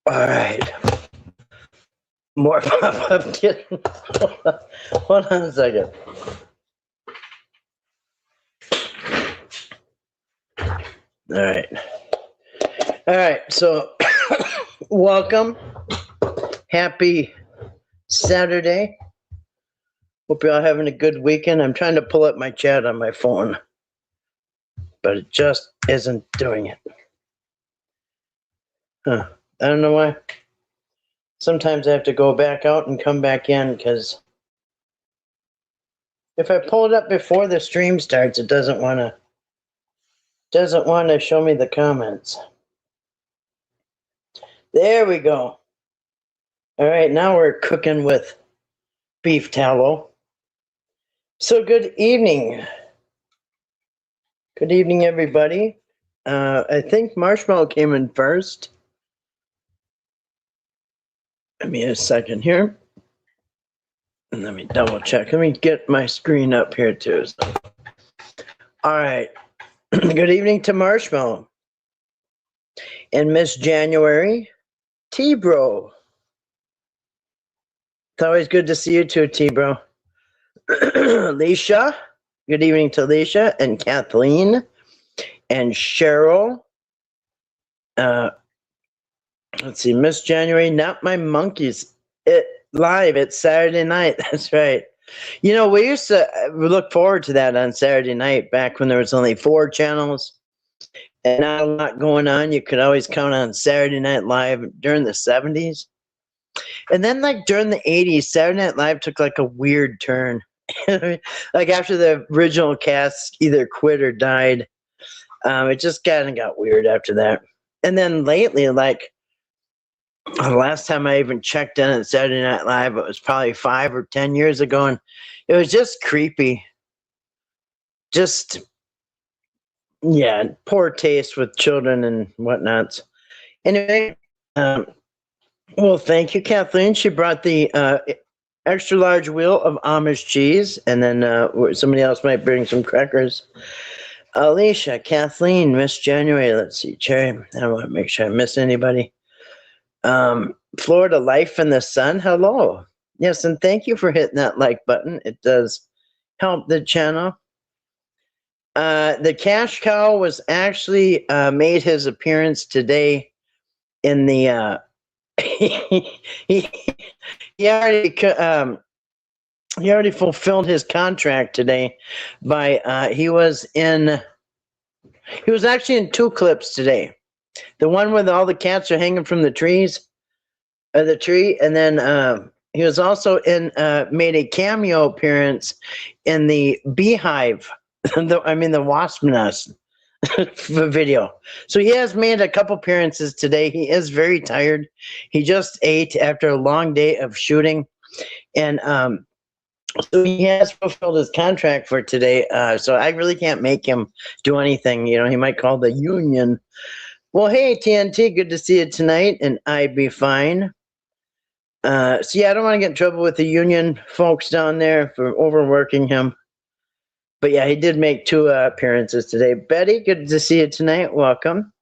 All right. More pop-up kitten. Hold on a second. All right. All right. So, welcome. Happy Saturday. Hope you're all having a good weekend. I'm trying to pull up my chat on my phone, but it just isn't doing it. Huh. I don't know why. Sometimes I have to go back out and come back in because if I pull it up before the stream starts, it doesn't want to show me the comments. There we go. All right, now we're cooking with beef tallow. So good evening. Good evening, everybody. I think Marshmallow came in first. Give me a second here. And let me double check. Let me get my screen up here too. So. All right. Good evening to Marshmallow. And Miss January, T-Bro. It's always good to see you too, T-Bro. Leisha. Good evening to Leisha and Kathleen and Cheryl. Let's see, Miss January, Not My Monkeys. It live. It's Saturday night. That's right. You know, we used to look forward to that on Saturday night back when there was only 4 channels and not a lot going on. You could always count on Saturday Night Live during the 70s. And then like during the 80s, Saturday Night Live took like a weird turn. Like after the original cast either quit or died, it just kind of got weird after that. And then lately, like the last time I even checked in at Saturday Night Live, it was probably 5 or 10 years ago, and it was just creepy. Just, yeah, poor taste with children and whatnot. Anyway, well, thank you, Kathleen. She brought the extra large wheel of Amish cheese, and then somebody else might bring some crackers. Alicia, Kathleen, Miss January, let's see, Cherry. I don't want to make sure I miss anybody. Florida Life in the Sun, hello. Yes, and thank you for hitting that like button. It does help the channel. The Cash Cow was actually made his appearance today in the he already fulfilled his contract today by he was actually in 2 clips today. The one where all the cats are hanging from the tree, and then he was also made a cameo appearance in the Beehive, the wasp nest video. So he has made a couple appearances today. He is very tired. He just ate after a long day of shooting, and so he has fulfilled his contract for today. So I really can't make him do anything. You know, he might call the union. Well, hey, TNT, good to see you tonight, and I'd be fine. So, yeah, I don't want to get in trouble with the union folks down there for overworking him. But, yeah, he did make 2 appearances today. Betty, good to see you tonight. Welcome.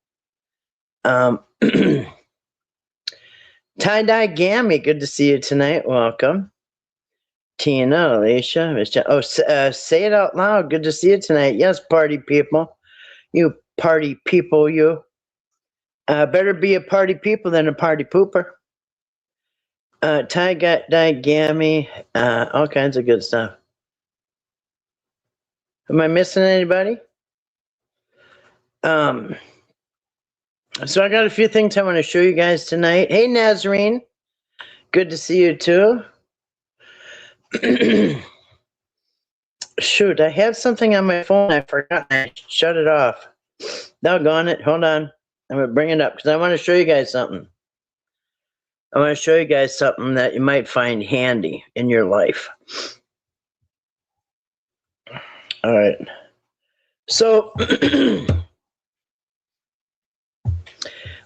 Tie-dye Gammy, good to see you tonight. Welcome. Tina, Alicia, Michelle. Oh, say it out loud. Good to see you tonight. Yes, party people. You party people, you. Better be a party people than a party pooper. Tie-dye Gammy, all kinds of good stuff. Am I missing anybody? So I got a few things I want to show you guys tonight. Hey, Nazarene. Good to see you too. Shoot, I had something on my phone. I forgot. I shut it off. Doggone it. Hold on. I'm going to bring it up because I want to show you guys something. I want to show you guys something that you might find handy in your life. All right. So,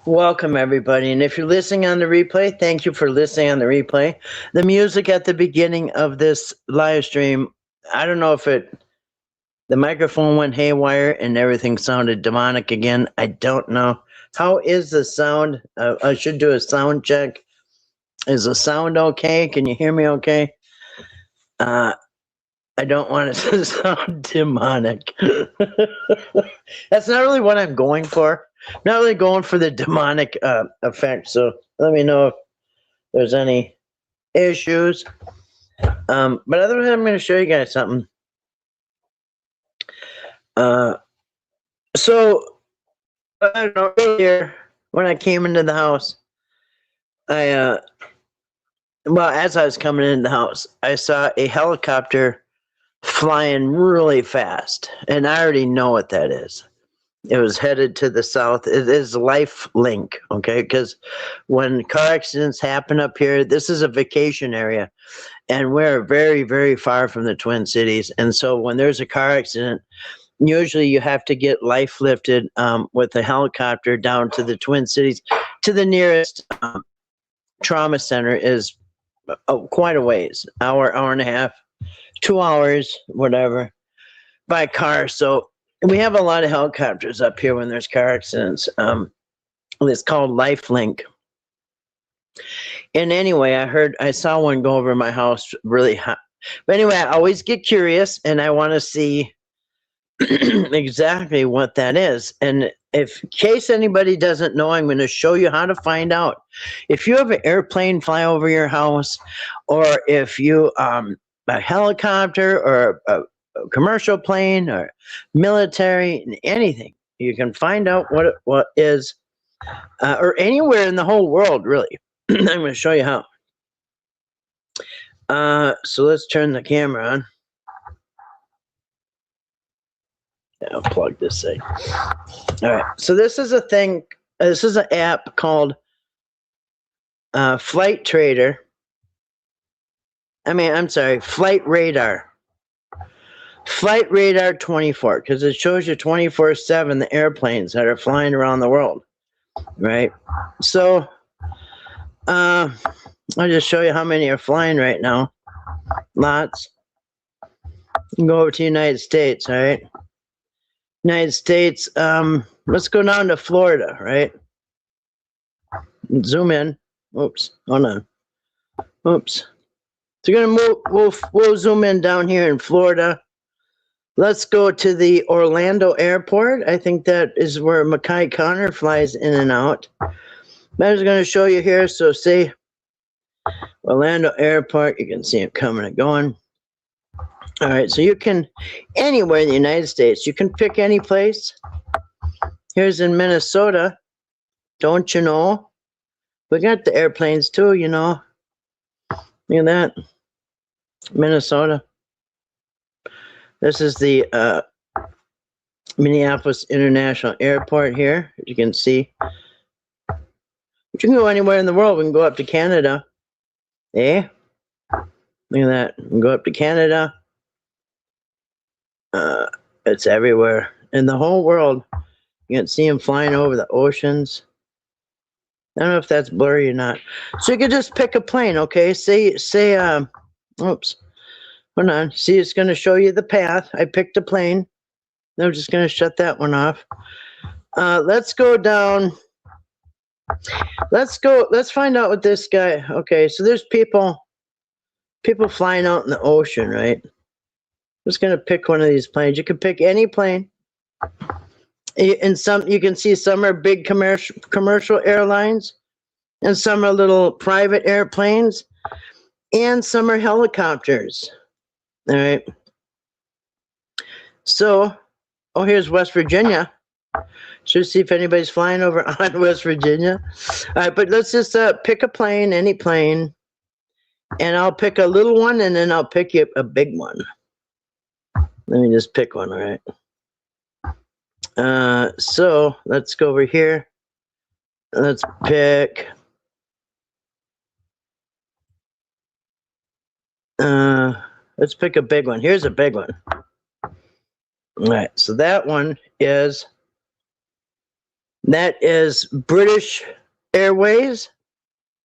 welcome everybody. And if you're listening on the replay, thank you for listening on the replay. The music at the beginning of this live stream, I don't know if the microphone went haywire and everything sounded demonic again. I don't know. How is the sound? I should do a sound check. Is the sound okay? Can you hear me okay? I don't want it to sound demonic. That's not really what I'm going for. I'm not really going for the demonic effect. So let me know if there's any issues. But other than that, I'm going to show you guys something. So I don't know, earlier when I came into the house, as I was coming into the house, I saw a helicopter flying really fast, and I already know what that is. It was headed to the south. It is LifeLink, okay? Because when car accidents happen up here, this is a vacation area, and we're very, very far from the Twin Cities. And so when there's a car accident, usually you have to get life lifted with a helicopter down to the Twin Cities. To the nearest trauma center is quite a ways, hour and a half, 2 hours, whatever, by car. So we have a lot of helicopters up here when there's car accidents. It's called LifeLink. And anyway, I saw one go over my house really hot. But anyway, I always get curious and I want to see exactly what that is. And in case anybody doesn't know, I'm going to show you how to find out. If you have an airplane fly over your house, or if you a helicopter or a commercial plane or military, anything, you can find out what is, or anywhere in the whole world, really. I'm going to show you how. So let's turn the camera on. I'll plug this thing. All right. So this is a thing. This is an app called Flight Radar. Flight Radar. Flight Radar 24, because it shows you 24/7 the airplanes that are flying around the world, right? So I'll just show you how many are flying right now. Lots. You can go over to the United States, all right? United States, let's go down to Florida, right? Zoom in. Oops, hold on. Oops. So you're gonna we'll zoom in down here in Florida. Let's go to the Orlando airport. I think that is where Mackay Connor flies in and out. I'm just gonna show you here. So say Orlando airport, you can see it coming and going. All right, so you can, anywhere in the United States, you can pick any place. Here's in Minnesota. Don't you know? We got the airplanes too, you know. Look at that. Minnesota. This is the Minneapolis International Airport here, as you can see. But you can go anywhere in the world. We can go up to Canada. Eh? Look at that. We can go up to Canada. It's everywhere in the whole world. You can see them flying over the oceans. I don't know if that's blurry or not. So you can just pick a plane, okay? Say, oops, hold on. See, it's going to show you the path. I picked a plane. I'm just going to shut that one off. Let's go down Let's go. Let's find out what this guy. Okay, so there's people flying out in the ocean, right? I'm just gonna pick one of these planes. You can pick any plane. And some you can see some are big commercial airlines, and some are little private airplanes, and some are helicopters. All right. So, oh, here's West Virginia. Should see if anybody's flying over on West Virginia. All right, but let's just pick a plane, any plane, and I'll pick a little one, and then I'll pick you a big one. Let me just pick one, all right? So let's go over here. Let's pick. Let's pick a big one. Here's a big one. All right, so that one is. That is British Airways.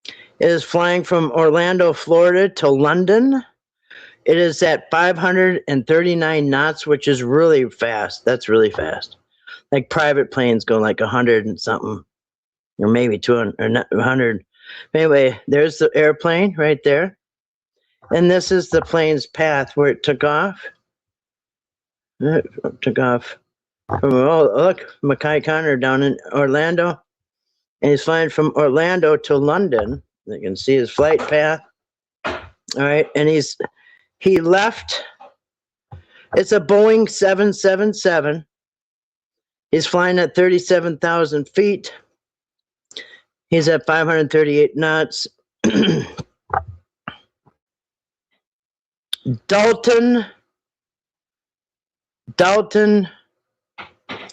It is flying from Orlando, Florida to London. It is at 539 knots, which is really fast. That's really fast. Like private planes go like 100 and something, or maybe 200 or 100. Anyway, there's the airplane right there. And this is the plane's path where it took off. It took off. Oh, look, Mackay Connor down in Orlando. And he's flying from Orlando to London. You can see his flight path. All right, and he left. It's a Boeing 777. He's flying at 37,000 feet. He's at 538 knots. Dalton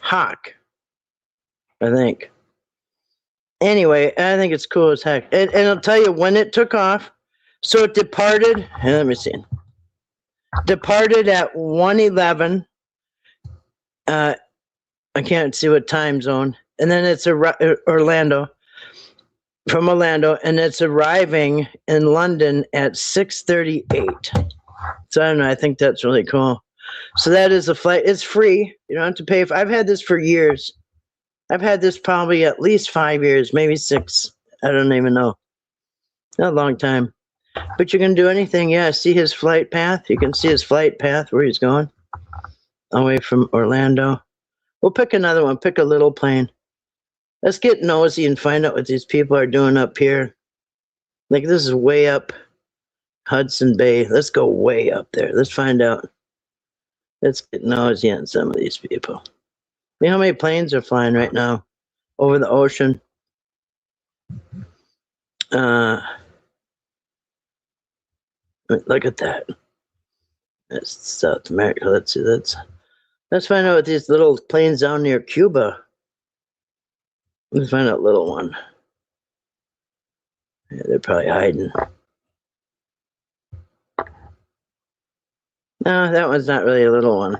Hawk, I think. Anyway, I think it's cool as heck. And I'll tell you when it took off. So it departed, let me see. Departed at 1:11. I can't see what time zone. And then it's Orlando, from Orlando, and it's arriving in London at 6:38. So I don't know, I think that's really cool. So that is a flight. It's free. You don't have to pay. I've had this for years. I've had this probably at least 5 years, maybe 6. I don't even know. Not a long time. But you can do anything. Yeah, see his flight path. You can see his flight path where he's going. Away from Orlando. We'll pick another one. Pick a little plane. Let's get nosy and find out what these people are doing up here. Like this is way up Hudson Bay. Let's go way up there. Let's find out. Let's get nosy on some of these people. You know how many planes are flying right now over the ocean? Look at that. That's South America. Let's see. Let's find out what these little planes down near Cuba. Let's find out little one. Yeah, they're probably hiding. No, that one's not really a little one.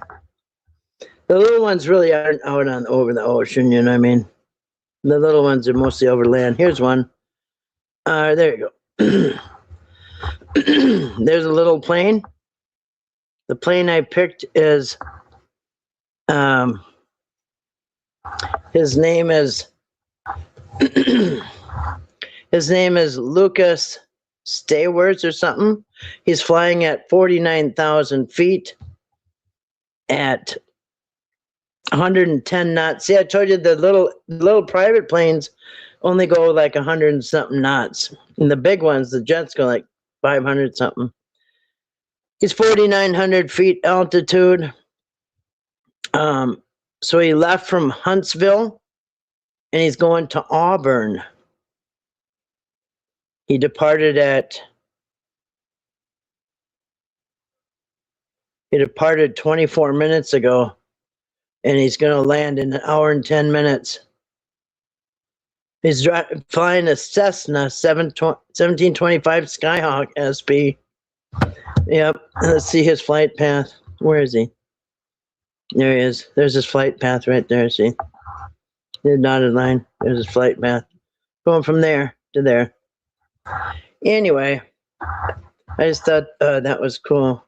The little ones really aren't out over the ocean, you know what I mean? The little ones are mostly over land. Here's one. There you go. There's a little plane. The plane I picked is, his name is Lucas Stayworth or something. He's flying at 49,000 feet at 110 knots. See, I told you the little private planes only go like 100 and something knots. And the big ones, the jets, go like 500 something. He's 4,900 feet altitude. So he left from Huntsville and he's going to Auburn. He departed 24 minutes ago, and he's going to land in 1 hour and 10 minutes. He's flying a Cessna 1725 Skyhawk SP. Yep, let's see his flight path. Where is he? There he is. There's his flight path right there, see? The dotted line. There's his flight path. Going from there to there. Anyway, I just thought that was cool.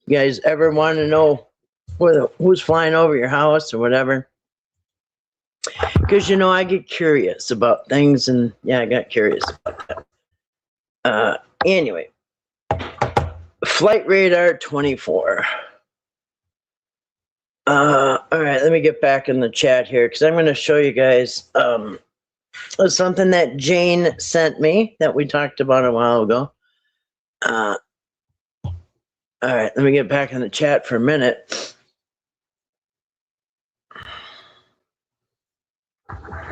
You guys ever want to know who's flying over your house or whatever? Because, I get curious about things, and yeah, I got curious about that. Anyway, Flight Radar 24. All right, let me get back in the chat here because I'm going to show you guys something that Jane sent me that we talked about a while ago. All right, let me get back in the chat for a minute.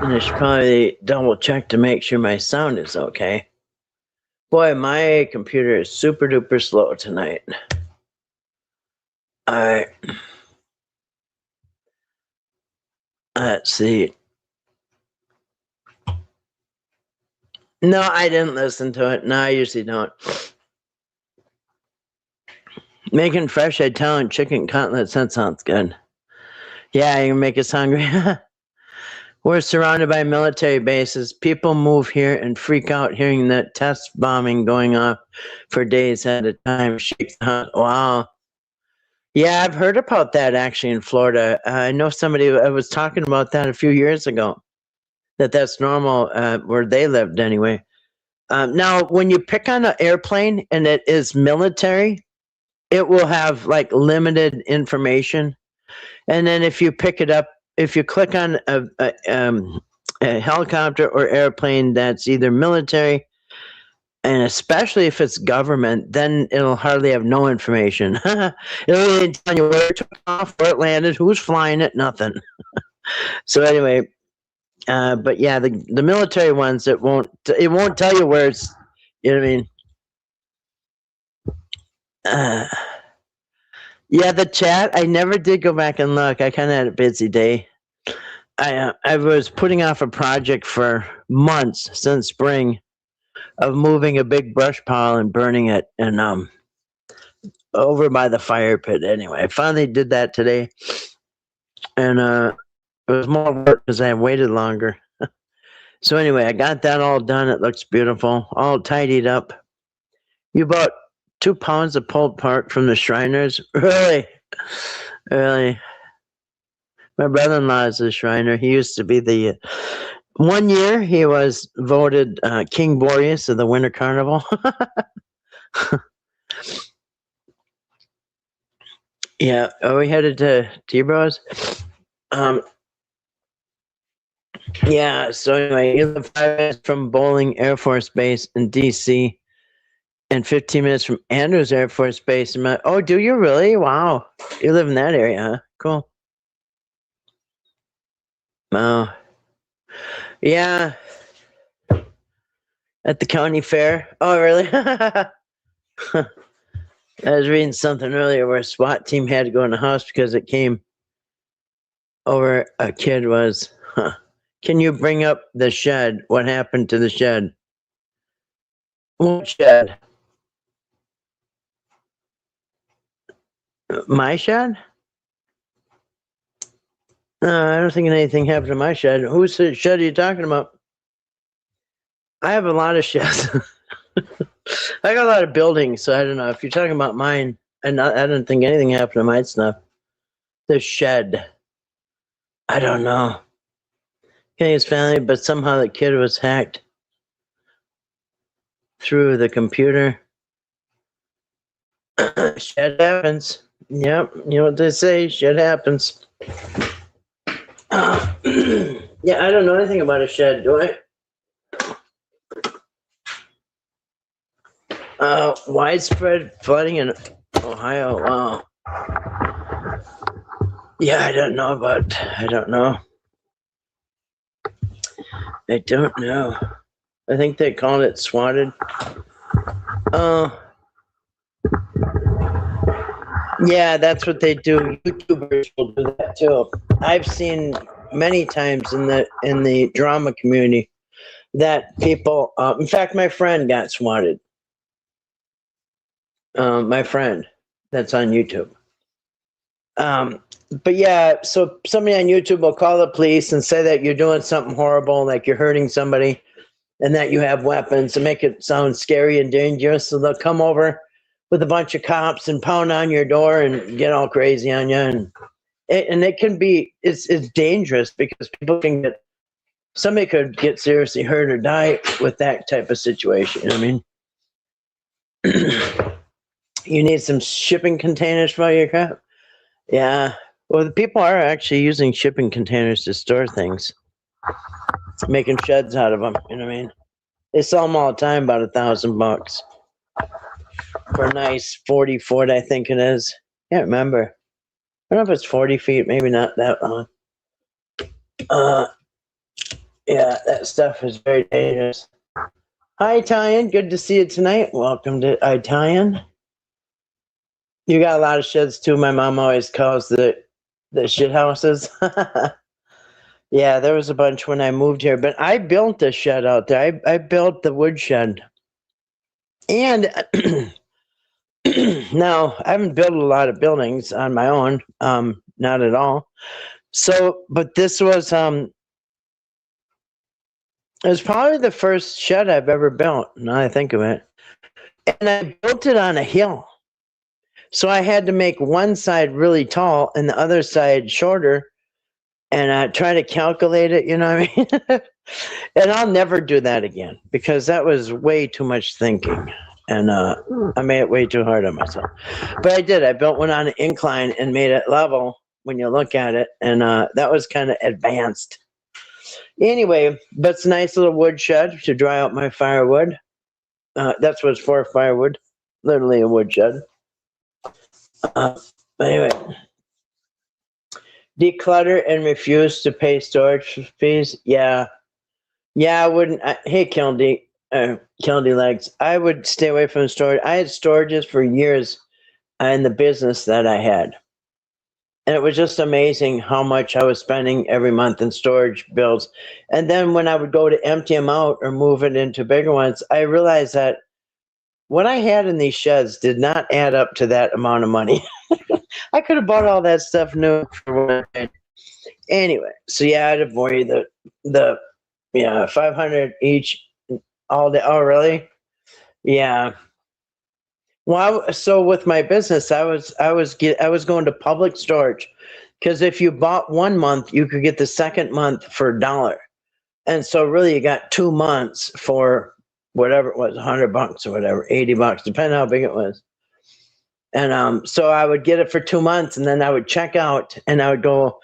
And I should probably double check to make sure my sound is okay. Boy, my computer is super duper slow tonight. All right. Let's see. No, I didn't listen to it. No, I usually don't. Making fresh Italian chicken cutlets, that sounds good. Yeah, you can make us hungry. We're surrounded by military bases. People move here and freak out hearing that test bombing going off for days at a time. Wow. Yeah, I've heard about that actually in Florida. I know somebody, I was talking about that a few years ago, that's normal where they lived anyway. Now, when you pick on an airplane and it is military, it will have like limited information. And then if you pick it up, if you click on a helicopter or airplane that's either military, and especially if it's government, then it'll hardly have no information. It'll really tell you where it took off, where it landed, who's flying it, nothing. So anyway, but yeah, the military ones, it won't tell you where it's, you know what I mean? Yeah, the chat, I never did go back and look. I kind of had a busy day. I was putting off a project for months since spring of moving a big brush pile and burning it, and over by the fire pit. Anyway, I finally did that today, and it was more work because I waited longer. So anyway, I got that all done. It looks beautiful, all tidied up. You bought 2 pounds of pulled pork from the Shriners? Really? Really? My brother-in-law is a Shriner. He used to be the... one year, he was voted King Boreas of the Winter Carnival. Yeah, are we headed to T-Bros? Yeah, so anyway, you live 5 minutes from Bolling Air Force Base in D.C. and 15 minutes from Andrews Air Force Base. Oh, do you really? Wow. You live in that area, huh? Cool. Wow. Yeah. At the county fair. Oh, really? I was reading something earlier where a SWAT team had to go in the house because it came over a kid was, Can you bring up the shed? What happened to the shed? What shed? My shed? No, I don't think anything happened to my shed. Whose shed are you talking about? I have a lot of sheds. I got a lot of buildings, so I don't know. If you're talking about mine, I don't think anything happened to my stuff. The shed. I don't know. His family, but somehow the kid was hacked through the computer. Shit happens. Yep, you know what they say, shit happens. Yeah, I don't know anything about a shed, do I? Widespread flooding in Ohio, wow. Yeah, I don't know. I don't know. I think they called it swatted. Yeah, that's what they do. YouTubers will do that too. I've seen many times in the drama community that people, in fact, my friend got swatted. My friend that's on YouTube. But yeah, so somebody on YouTube will call the police and say that you're doing something horrible, like you're hurting somebody, and that you have weapons to make it sound scary and dangerous. So they'll come over with a bunch of cops and pound on your door and get all crazy on you. And And it can be, it's dangerous because somebody could get seriously hurt or die with that type of situation. You know what I mean? You need some shipping containers for all your crap. Yeah. Well, the people are actually using shipping containers to store things, making sheds out of them. You know what I mean? They sell them all the time, about $1,000 for a nice 40-foot, I think it is. Can't remember. I don't know if it's 40 feet, maybe not that long. Yeah, that stuff is very dangerous. Hi, Italian. Good to see you tonight. Welcome to Italian. You got a lot of sheds too. My mom always calls the shit houses. Yeah, there was a bunch when I moved here, but I built a shed out there. I built the wood shed. And now I haven't built a lot of buildings on my own, not at all. So, but this was it was probably the first shed I've ever built. Now I think of it, and I built it on a hill. So I had to make one side really tall and the other side shorter, and try to calculate it. You know what I mean? And I'll never do that again because that was way too much thinking. And I made it way too hard on myself. But I did. I built one on an incline and made it level when you look at it. And that was kind of advanced. Anyway, but it's a nice little wood shed to dry out my firewood. That's what it's for, firewood. Literally a wood shed. Anyway. Declutter and refuse to pay storage fees. Yeah. Yeah, I wouldn't. Hey, Kildy Legs. I would stay away from storage. I had storages for years in the business that I had. And it was just amazing how much I was spending every month in storage bills. And then when I would go to empty them out or move it into bigger ones, I realized that what I had in these sheds did not add up to that amount of money. I could have bought all that stuff new for what I paid. Anyway, so yeah, I'd avoid the 500 each all day. Oh, really? Yeah. Well, so with my business, I was going to public storage because if you bought 1 month, you could get the second month for $1. And so really you got 2 months for whatever it was, $100 or whatever, $80, depending on how big it was. And so I would get it for 2 months, and then I would check out, and I would go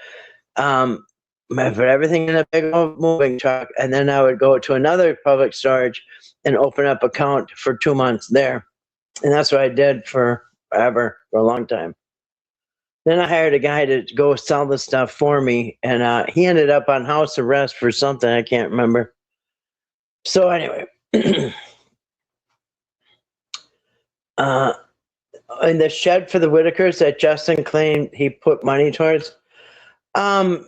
put everything in a big old moving truck, and then I would go to another public storage and open up account for 2 months there. And that's what I did for a long time. Then I hired a guy to go sell the stuff for me, and he ended up on house arrest for something I can't remember. So anyway, in the shed for the Whitakers that Justin claimed he put money towards, no.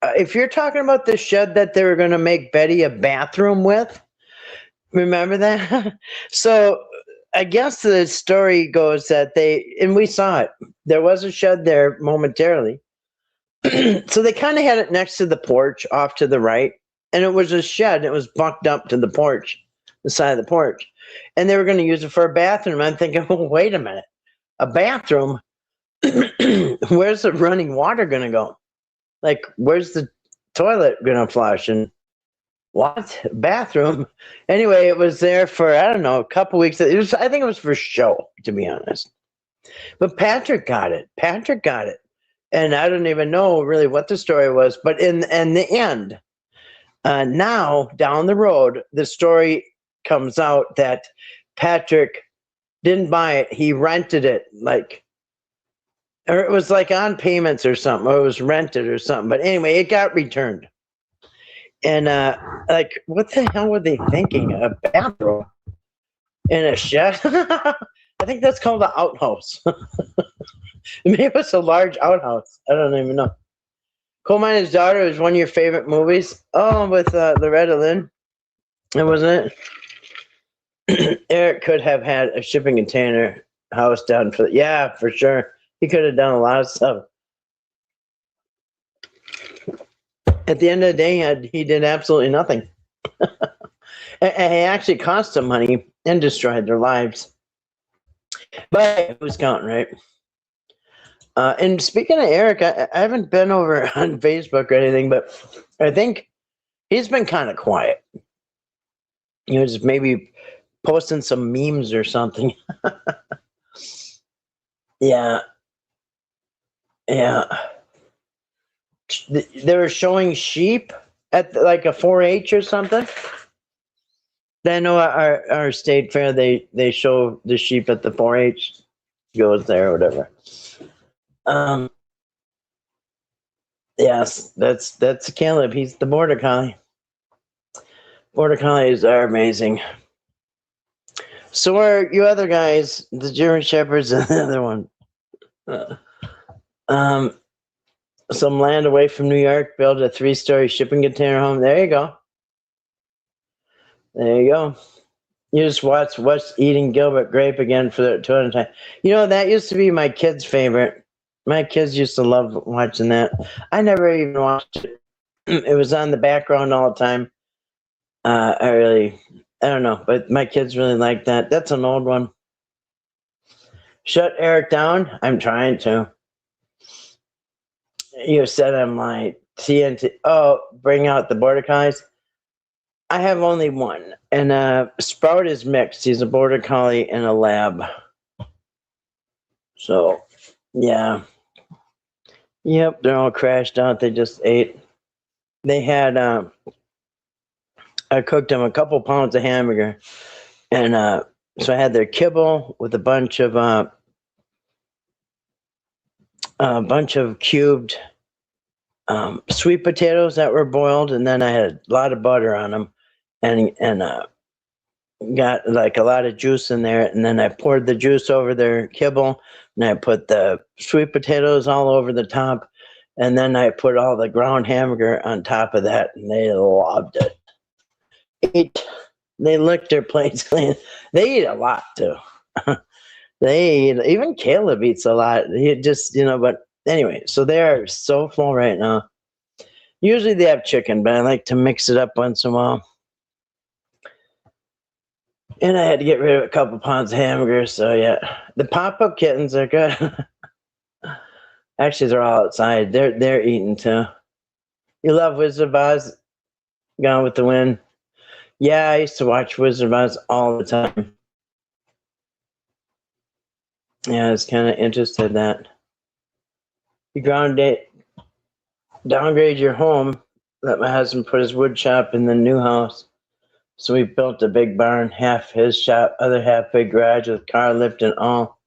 If you're talking about the shed that they were going to make Betty a bathroom with, remember that? So I guess the story goes that and we saw it, there was a shed there momentarily. So they kind of had it next to the porch off to the right, and it was a shed. It was bunked up to the porch, the side of the porch, and they were going to use it for a bathroom. I'm thinking, oh, wait a minute, a bathroom? Where's the running water going to go? Like, where's the toilet going to flush? And what? Bathroom? Anyway, it was there for, I don't know, a couple weeks. I think it was for show, to be honest. But Patrick got it. And I don't even know really what the story was. But in the end, now down the road, the story comes out that Patrick didn't buy it. He rented it, or it was like on payments or something, or it was rented or something. But anyway, it got returned. And what the hell were they thinking? A bathroom in a shed? I think that's called an outhouse. Maybe it's a large outhouse. I don't even know. Coal Miner's Daughter is one of your favorite movies. Oh, with Loretta Lynn. That wasn't it? Eric could have had a shipping container house done for yeah, for sure. He could have done a lot of stuff. At the end of the day, he did absolutely nothing. And it actually cost them money and destroyed their lives. But who's counting, right? And speaking of Eric, I haven't been over on Facebook or anything, but I think he's been kind of quiet. Just maybe posting some memes or something. Yeah, yeah. They were showing sheep at like a 4-H or something. I know our state fair they show the sheep at the 4-H goes there or whatever. Um, yes, that's Caleb. He's the border collie. Border collies are amazing. So are you other guys, the German Shepherds and the other one. Um, some land away from New York, build a 3-story shipping container home. There you go. There you go. You just watch Eating Gilbert Grape again for the 200 time. That used to be my kids' favorite. My kids used to love watching that. I never even watched it. It was on the background all the time. I don't know, but my kids really like that. That's an old one. Shut Eric down? I'm trying to. You said I'm like TNT. Oh, bring out the border collies. I have only one, and Sprout is mixed. He's a border collie and a lab. So, yeah. Yep, they're all crashed out. They just ate. They had, I cooked them a couple pounds of hamburger, and so I had their kibble with a bunch of cubed sweet potatoes that were boiled, and then I had a lot of butter on them, and got like a lot of juice in there, and then I poured the juice over their kibble, and I put the sweet potatoes all over the top, and then I put all the ground hamburger on top of that, and they loved it. They licked their plates clean. They eat a lot too. Even Caleb eats a lot. He just, but anyway, so they're so full right now. Usually they have chicken, but I like to mix it up once in a while. And I had to get rid of a couple pounds of hamburgers, so yeah. The pop-up kittens are good. Actually, they're all outside. They're eating too. You love Wizard of Oz? Gone with the Wind? Yeah, I used to watch Wizard of Oz all the time. Yeah, I was kind of interested in that. You downgrade your home. Let my husband put his wood shop in the new house. So we built a big barn, half his shop, other half big garage with car lift and all.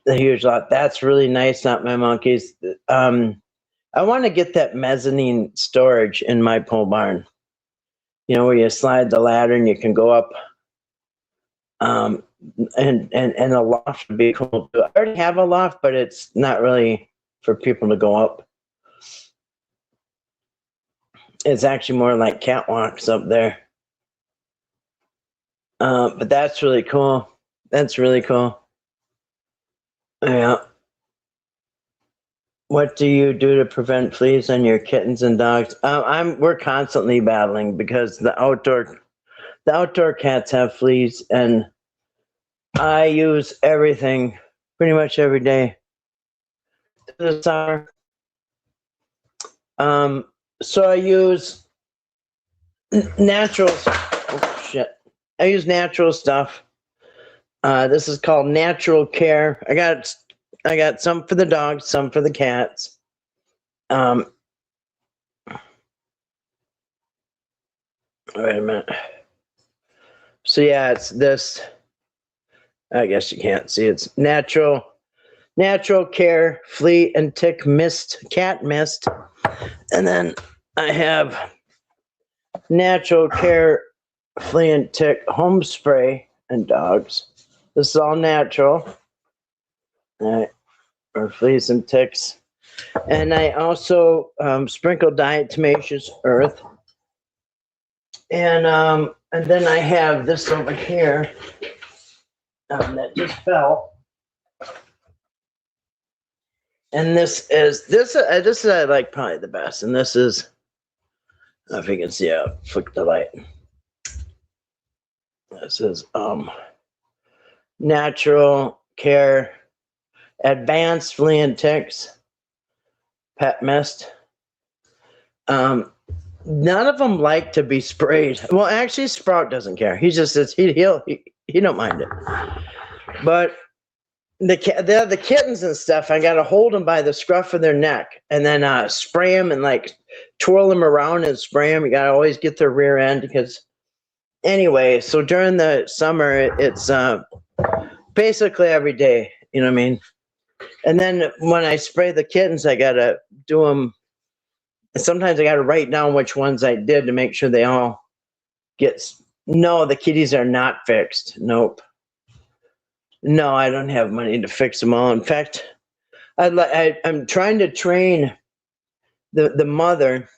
The huge lot. That's really nice, not my monkeys. I want to get that mezzanine storage in my pole barn. Where you slide the ladder and you can go up. And a loft would be cool too. I already have a loft, but it's not really for people to go up. It's actually more like catwalks up there. But that's really cool. That's really cool. Yeah. What do you do to prevent fleas on your kittens and dogs? We're constantly battling because the outdoor cats have fleas, and I use everything pretty much every day. The summer. So I use natural. Oh shit! I use natural stuff. This is called Natural Care. I got some for the dogs, some for the cats. Wait a minute. So yeah, it's this. I guess you can't see. It's Natural Care Flea and Tick Mist, Cat Mist. And then I have Natural Care Flea and Tick Home Spray and dogs. This is all natural. Or fleas and ticks. And I also sprinkle diatomaceous earth. And then I have this over here that just fell. And this is I like probably the best. And this is, I don't know if you can see, I'll flick the light. This is Natural Care Advanced Flea and Ticks Pet Mist. None of them like to be sprayed. Well, actually, Sprout doesn't care. He just says he don't mind it. But the kittens and stuff, I gotta hold them by the scruff of their neck and then spray them and like twirl them around and spray them. You gotta always get their rear end because anyway. So during the summer, it's basically every day. You know what I mean? And then when I spray the kittens, I gotta do them. Sometimes I gotta write down which ones I did to make sure they all get. No, the kitties are not fixed. Nope. No, I don't have money to fix them all. In fact, I'm trying to train the mother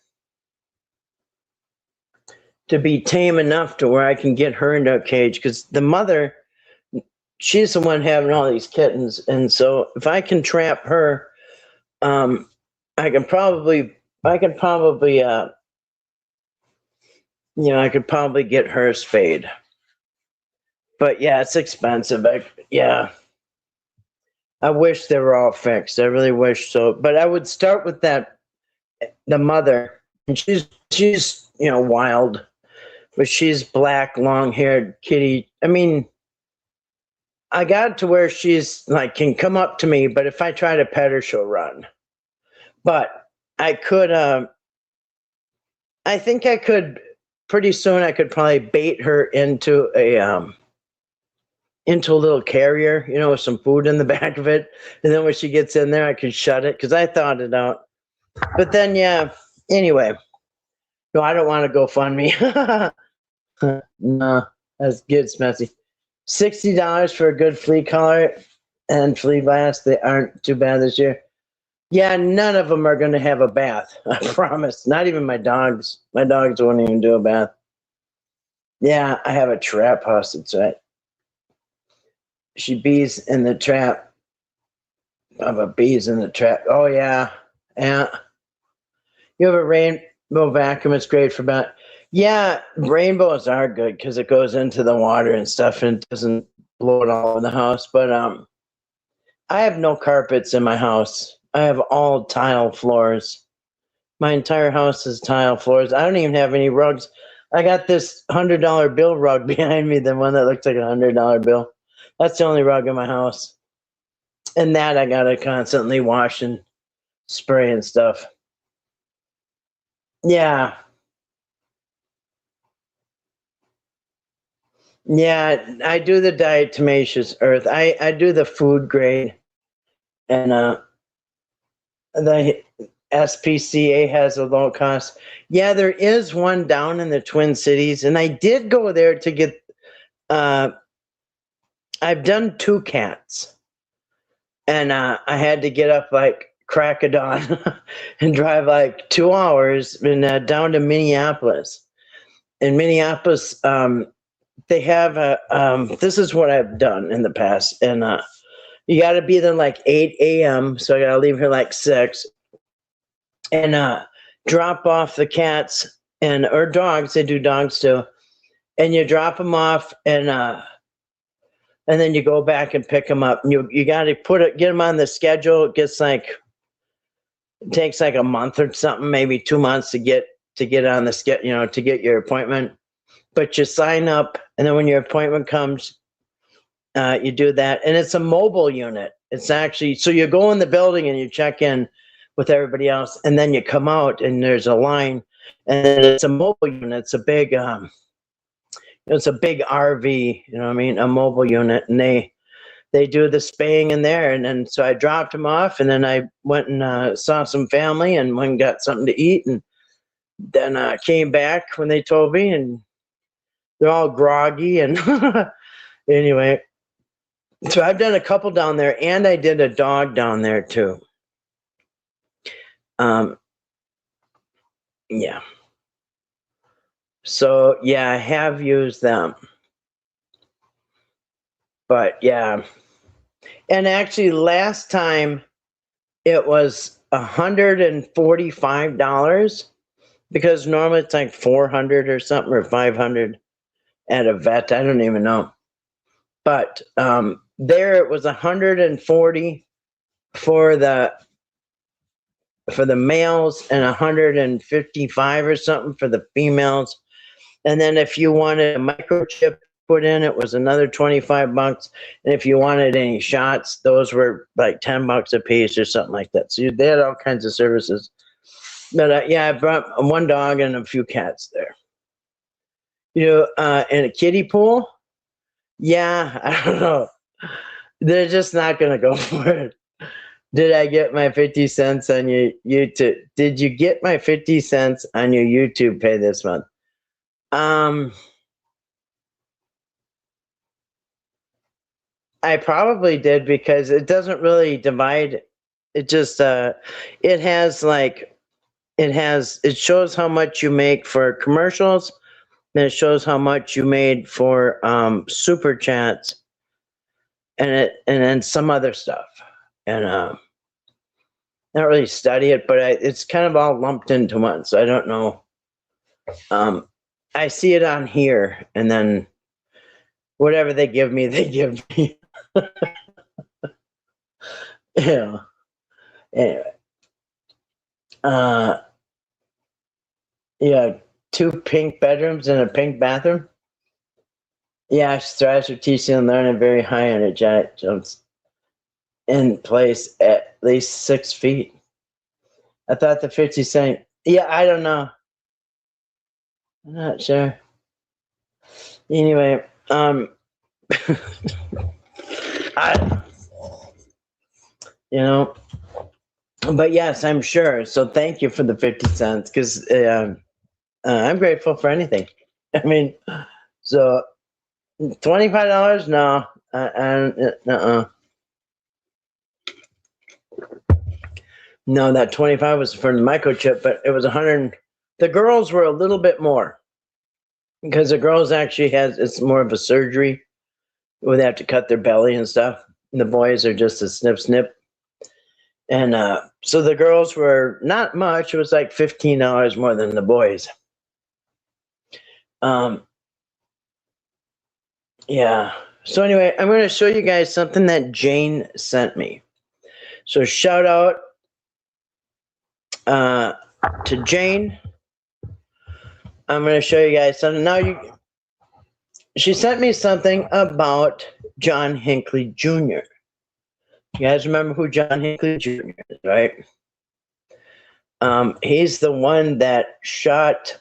to be tame enough to where I can get her into a cage because the mother, she's the one having all these kittens. And so if I can trap her, I could probably get her spayed. But yeah, it's expensive. I wish they were all fixed. I really wish so. But I would start with the mother, and she's wild, but she's black, long-haired kitty. I mean, I got to where she's like can come up to me, but if I try to pet her, she'll run. But I could. I think I could pretty soon. I could probably bait her into a little carrier, with some food in the back of it. And then when she gets in there, I can shut it because I thought it out. But then, yeah, anyway. No, I don't want to go fund me. No, that's good, messy. $60 for a good flea collar and flea blast. They aren't too bad this year. Yeah, none of them are going to have a bath. I promise. Not even my dogs. My dogs won't even do a bath. Yeah, I have a trap house. That's right. She bees in the trap. I have a bees in the trap. Oh, yeah. Yeah. You have a rainbow vacuum. It's great for about. Yeah, rainbows are good because it goes into the water and stuff and it doesn't blow it all over the house. But I have no carpets in my house. I have all tile floors. My entire house is tile floors. I don't even have any rugs. I got this $100 bill rug behind me, the one that looks like a $100 bill. That's the only rug in my house. And that I gotta constantly wash and spray and stuff. Yeah. Yeah, I do the diatomaceous earth. I do the food grade. And the SPCA has a low cost. Yeah, there is one down in the Twin Cities. And I did go there to get I've done 2 cats, and I had to get up like crack of dawn and drive like 2 hours and down to Minneapolis. In Minneapolis, they have this is what I've done in the past, and you got to be there like 8 a.m. So I got to leave here like 6, and drop off the cats or dogs. They do dogs too, and you drop them off and then you go back and pick them up. And you got to get them on the schedule. It takes like a month or something, maybe 2 months to get on the schedule, to get your appointment. But you sign up, and then when your appointment comes, you do that. And it's a mobile unit. It's actually, so you go in the building and you check in with everybody else, and then you come out and there's a line, and it's a mobile unit. It's a big it's a big RV, a mobile unit, and they do the spaying in there. And then so I dropped them off, and then I went and saw some family and went and got something to eat, and then I came back when they told me, and they're all groggy. And anyway, so I've done a couple down there, and I did a dog down there too. Yeah. So yeah, I have used them. But yeah. And actually last time it was $145 because normally it's like $400 or something, or $500 at a vet. I don't even know. But there it was $140 for the males and 155 or something for the females. And then if you wanted a microchip put in, it was another 25 bucks. And if you wanted any shots, those were like 10 bucks a piece or something like that. So they had all kinds of services. But yeah, I brought one dog and a few cats there. In a kiddie pool, yeah, I don't know. They're just not going to go for it. Did I get my 50 cents on your YouTube? Did you get my 50 cents on your YouTube pay this month? I probably did, because it doesn't really divide. It just it has like it shows how much you make for commercials, and it shows how much you made for super chats, and then some other stuff. And not really study it, but it's kind of all lumped into one, so I don't know. I see it on here, and then whatever they give me, they give me. Yeah. Anyway. Yeah, 2 pink bedrooms and a pink bathroom. Yeah, strives for teaching and learning very high energetic, jumps in place at least 6 feet. I thought the 50 cent. Yeah, I don't know. I'm not sure. Anyway, but yes, I'm sure. So thank you for the 50 cents, because I'm grateful for anything. I mean, so $25? No, no, that 25 was for the microchip, but it was 100. The girls were a little bit more, because the girls actually it's more of a surgery where they have to cut their belly and stuff. And the boys are just a snip. And so the girls were not much. It was like $15 more than the boys. Yeah. So anyway, I'm going to show you guys something that Jane sent me. So shout out to Jane. I'm going to show you guys something. Now, she sent me something about John Hinckley Jr. You guys remember who John Hinckley Jr. is, right? He's the one that shot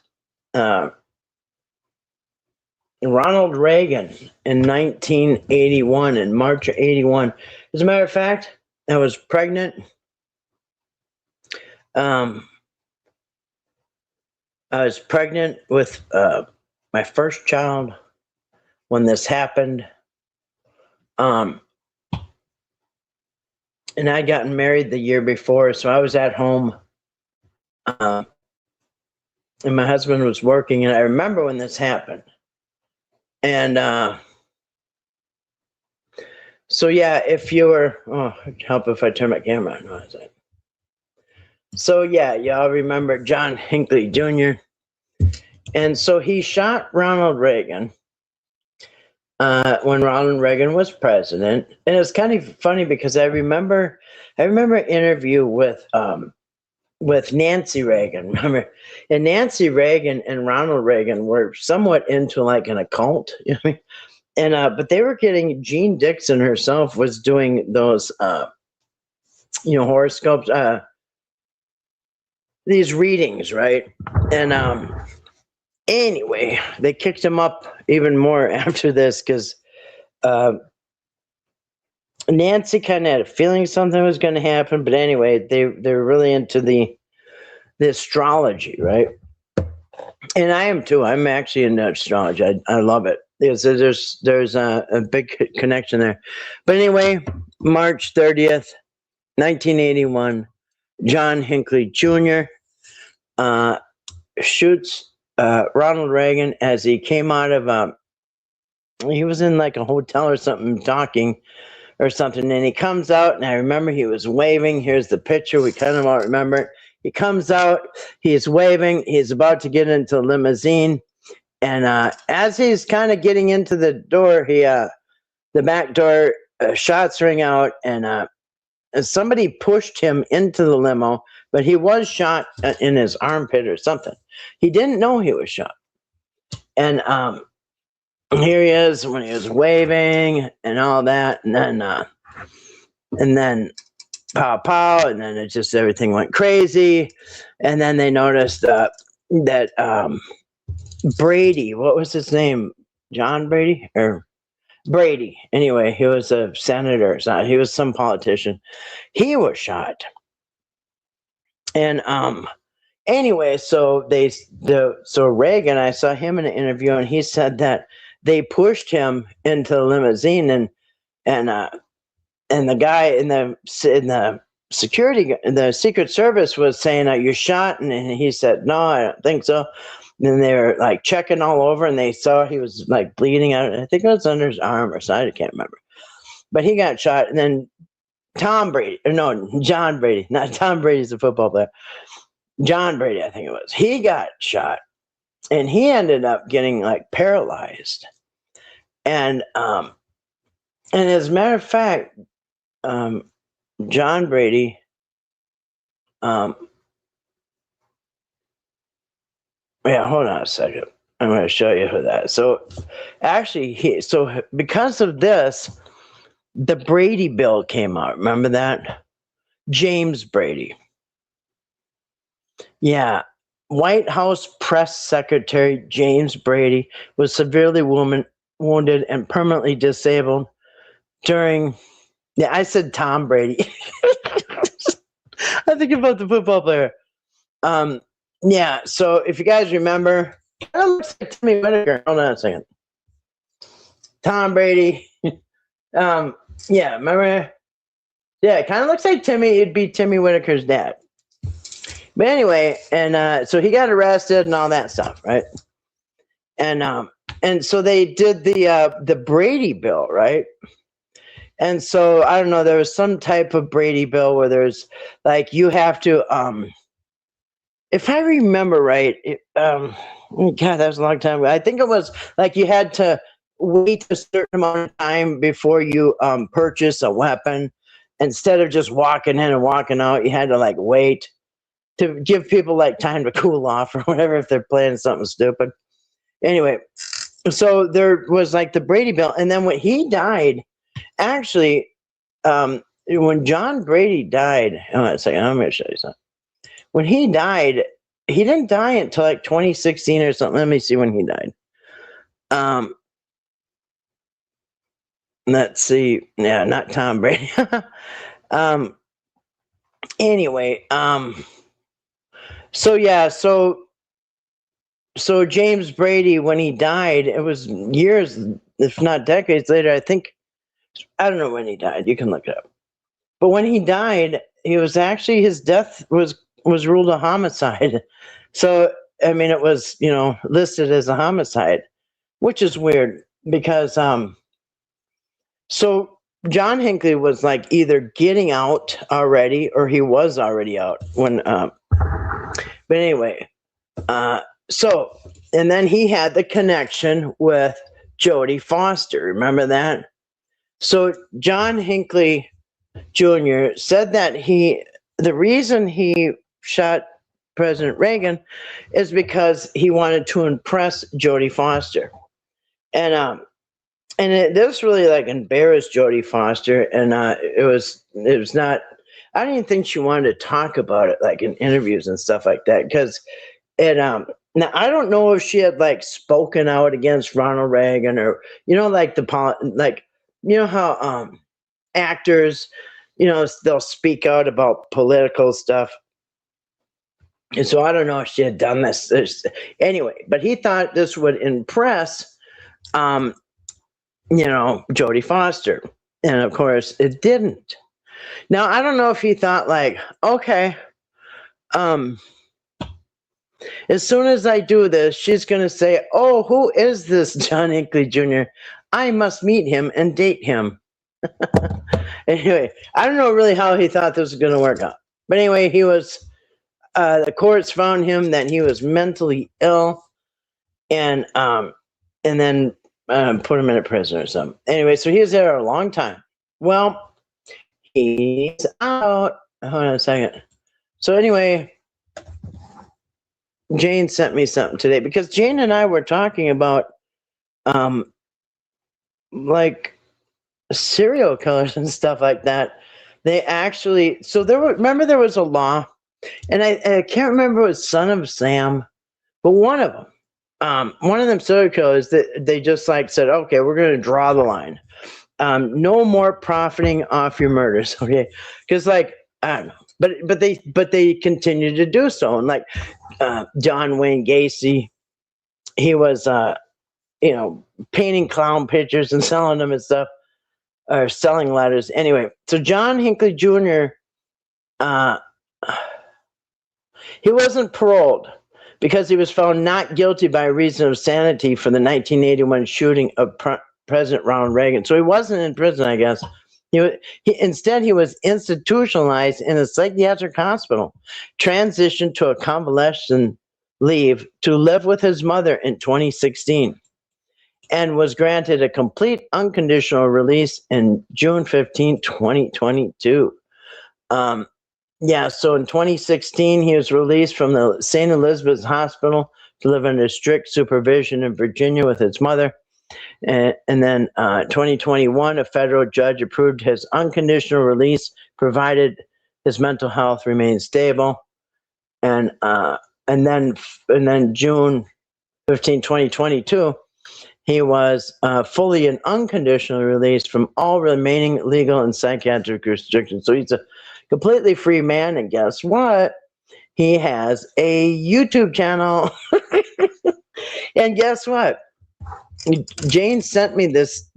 Ronald Reagan in 1981, in March of 81. As a matter of fact, I was pregnant. I was pregnant with my first child when this happened. And I'd gotten married the year before, so I was at home. And my husband was working, and I remember when this happened. And so yeah, if you were, help if I turn my camera on. No, so yeah, y'all remember John Hinckley Jr. And so he shot Ronald Reagan when Ronald Reagan was president. And it's kind of funny because I remember an interview with Nancy Reagan. Remember, and Nancy Reagan and Ronald Reagan were somewhat into like an occult, you know what I mean? And but they were getting, Jean Dixon herself was doing those horoscopes, these readings, right? And anyway, they kicked him up even more after this, because Nancy kind of had a feeling something was going to happen. But anyway, they're really into the astrology, right? And I am too. I'm actually into astrology. I love it. There's a big connection there. But anyway, March 30th, 1981, John Hinckley Jr. Shoots Ronald Reagan as he came out of he was in like a hotel or something talking or something, and he comes out, and I remember he was waving. Here's the picture. We kind of all remember it. He comes out, he's waving, he's about to get into the limousine, and as he's kind of getting into the door, the back door, shots ring out, and somebody pushed him into the limo, but he was shot in his armpit or something. He didn't know he was shot. And here he is when he was waving and all that, and then pow pow, and then it just everything went crazy. And then they noticed that Brady, what was his name? John Brady or Brady? Anyway, he was a senator. So he was some politician. He was shot. And anyway, so Reagan, I saw him in an interview, and he said that they pushed him into the limousine, and the guy in the security, the Secret Service was saying, "You're shot," and he said, "No, I don't think so." And they were like checking all over, and they saw he was like bleeding out. I think it was under his arm or side. I can't remember, but he got shot. And then John Brady, not Tom Brady's a football player. John Brady, I think it was. He got shot, and he ended up getting like paralyzed. And as a matter of fact, John Brady, yeah, hold on a second. I'm going to show you who that is. So actually, because of this, the Brady bill came out. Remember that? James Brady. Yeah. White House press secretary James Brady was severely wounded and permanently disabled during, yeah, I said Tom Brady. I think about the football player. Yeah, so if you guys remember, it kind of looks like Timmy Whitaker. Hold on a second. Tom Brady. Yeah, remember? Yeah, it kind of looks like Timmy. It'd be Timmy Whitaker's dad. But anyway, and so he got arrested and all that stuff, right? And so they did the Brady bill, right? And so I don't know, there was some type of Brady bill where there's like you have to, if I remember right, God, that was a long time ago. I think it was like you had to wait a certain amount of time before you purchase a weapon. Instead of just walking in and walking out, you had to like wait to give people like time to cool off or whatever if they're planning something stupid. Anyway, so there was like the Brady bill, and then when he died, actually, when John Brady died, hold on a second, I'm going to show you something. When he died, he didn't die until like 2016 or something. Let me see when he died. Let's see. Yeah, not Tom Brady. Anyway, so yeah, so James Brady, when he died, it was years, if not decades later. I think, I don't know when he died. You can look it up. But when he died, he was actually, his death was ruled a homicide. So I mean, it was, listed as a homicide, which is weird because so John Hinckley was like either getting out already or he was already out when but anyway, so and then he had the connection with Jodie Foster. Remember that? So John Hinckley Jr. said that the reason he shot President Reagan is because he wanted to impress Jodie Foster. And this really like embarrassed Jodie Foster, and it was not. I don't even think she wanted to talk about it like in interviews and stuff like that because it. Now I don't know if she had like spoken out against Ronald Reagan or like how actors they'll speak out about political stuff. And so I don't know if she had done this anyway, but he thought this would impress Jodie Foster. And of course it didn't. Now, I don't know if he thought like, okay, as soon as I do this, she's going to say, oh, who is this John Hinckley Jr.? I must meet him and date him. Anyway, I don't know really how he thought this was going to work out. But anyway, he was, the courts found him that he was mentally ill and then put him in a prison or something. Anyway, so he was there a long time. Well, He's out. Hold on a second. So anyway, Jane sent me something today because Jane and I were talking about like serial killers and stuff like that. They actually, so remember there was a law, and I can't remember it was Son of Sam, but one of them serial killers that they just like said, okay, we're going to draw the line. No more profiting off your murders, okay? Because like I don't know, but they continue to do so, and like John Wayne Gacy, he was painting clown pictures and selling them and stuff, or selling letters. Anyway, so John Hinckley Jr. He wasn't paroled because he was found not guilty by reason of sanity for the 1981 shooting of President Ronald Reagan. So he wasn't in prison, I guess. Instead, he was institutionalized in a psychiatric hospital, transitioned to a convalescent leave to live with his mother in 2016, and was granted a complete unconditional release in June 15, 2022. So in 2016, he was released from the St. Elizabeth's Hospital to live under strict supervision in Virginia with his mother. And then 2021, a federal judge approved his unconditional release, provided his mental health remained stable. And then June 15, 2022, he was fully and unconditionally released from all remaining legal and psychiatric restrictions. So he's a completely free man. And guess what? He has a YouTube channel. And guess what? Jane sent me this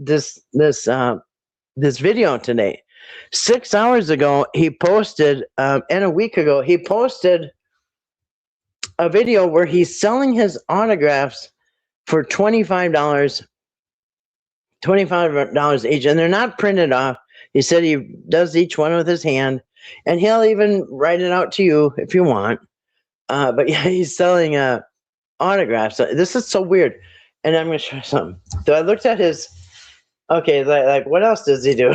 video today. 6 hours ago, he posted, and a week ago, he posted a video where he's selling his autographs for $25 each, and they're not printed off. He said he does each one with his hand, and he'll even write it out to you if you want. But yeah, he's selling autographs. This is so weird. And I'm going to show you something. So I looked at his, okay, like what else does he do?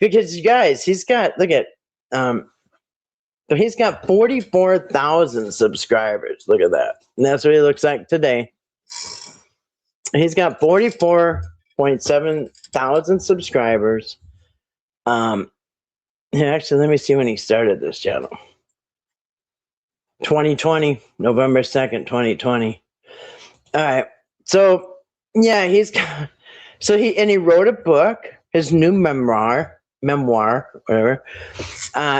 Because you guys, he's got, look at, so he's got 44,000 subscribers. Look at that. And that's what he looks like today. He's got 44.7 thousand subscribers. Actually, let me see when he started this channel. 2020, November 2nd, 2020. All right. So yeah, he wrote a book, his new memoir, whatever.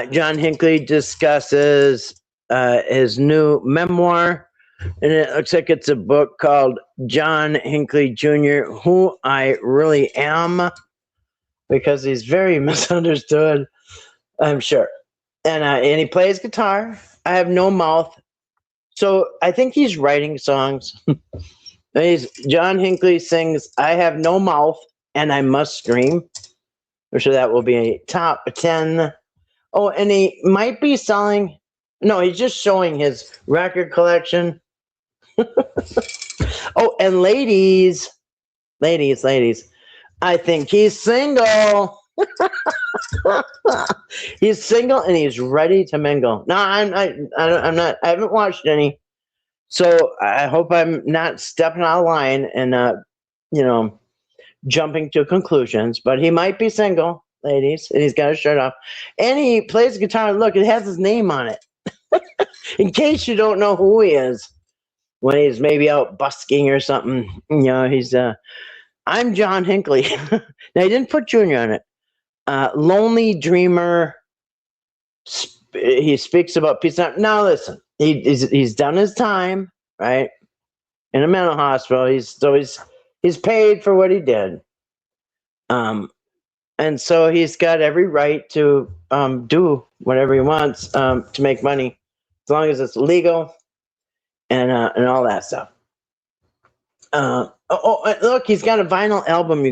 John Hinckley discusses his new memoir, and it looks like it's a book called John Hinckley Jr., Who I Really Am, because he's very misunderstood, I'm sure. And he plays guitar. I have no mouth. So I think he's writing songs. John Hinckley sings I Have No Mouth and I Must Scream. So that will be a top 10. Oh, and he might be selling, no, he's just showing his record collection. Oh, and ladies, I think he's single. He's single and he's ready to mingle. No, I'm not. I haven't watched any, so I hope I'm not stepping out of line and jumping to conclusions. But he might be single, ladies, and he's got his shirt off, and he plays guitar. Look, it has his name on it. In case you don't know who he is, when he's maybe out busking or something, he's I'm John Hinckley. Now he didn't put Junior on it. Lonely dreamer. He speaks about peace. Now listen, he's done his time, right, in a mental hospital. He's paid for what he did, and so he's got every right to do whatever he wants to make money, as long as it's legal and all that stuff. Look, he's got a vinyl album.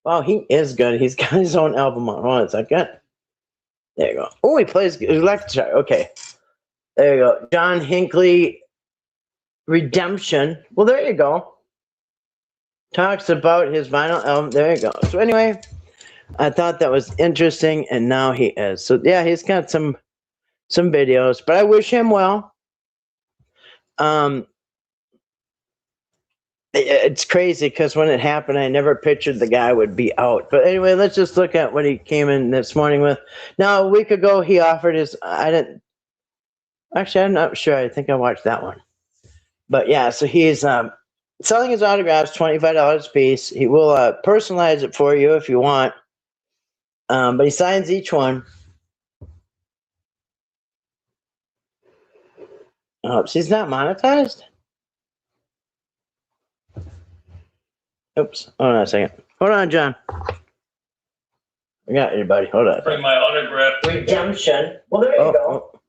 Wow, he is good. He's got his own album on. Hold on a second. There you go. Oh, he plays electric guitar. Okay. There you go. John Hinckley Redemption. Well, there you go. Talks about his vinyl album. There you go. So anyway, I thought that was interesting, and now he is. So yeah, he's got some videos, but I wish him well. It's crazy because when it happened, I never pictured the guy would be out. But anyway, let's just look at what he came in this morning with. Now, a week ago, he offered his. I'm not sure. I think I watched that one. But yeah, so he's selling his autographs, $25 a piece. He will personalize it for you if you want. But he signs each one. Oops, he's not monetized. Oops, hold on a second. Hold on, John. I got you, buddy. Hold on. Bring my autograph. Redemption. Well, there you go.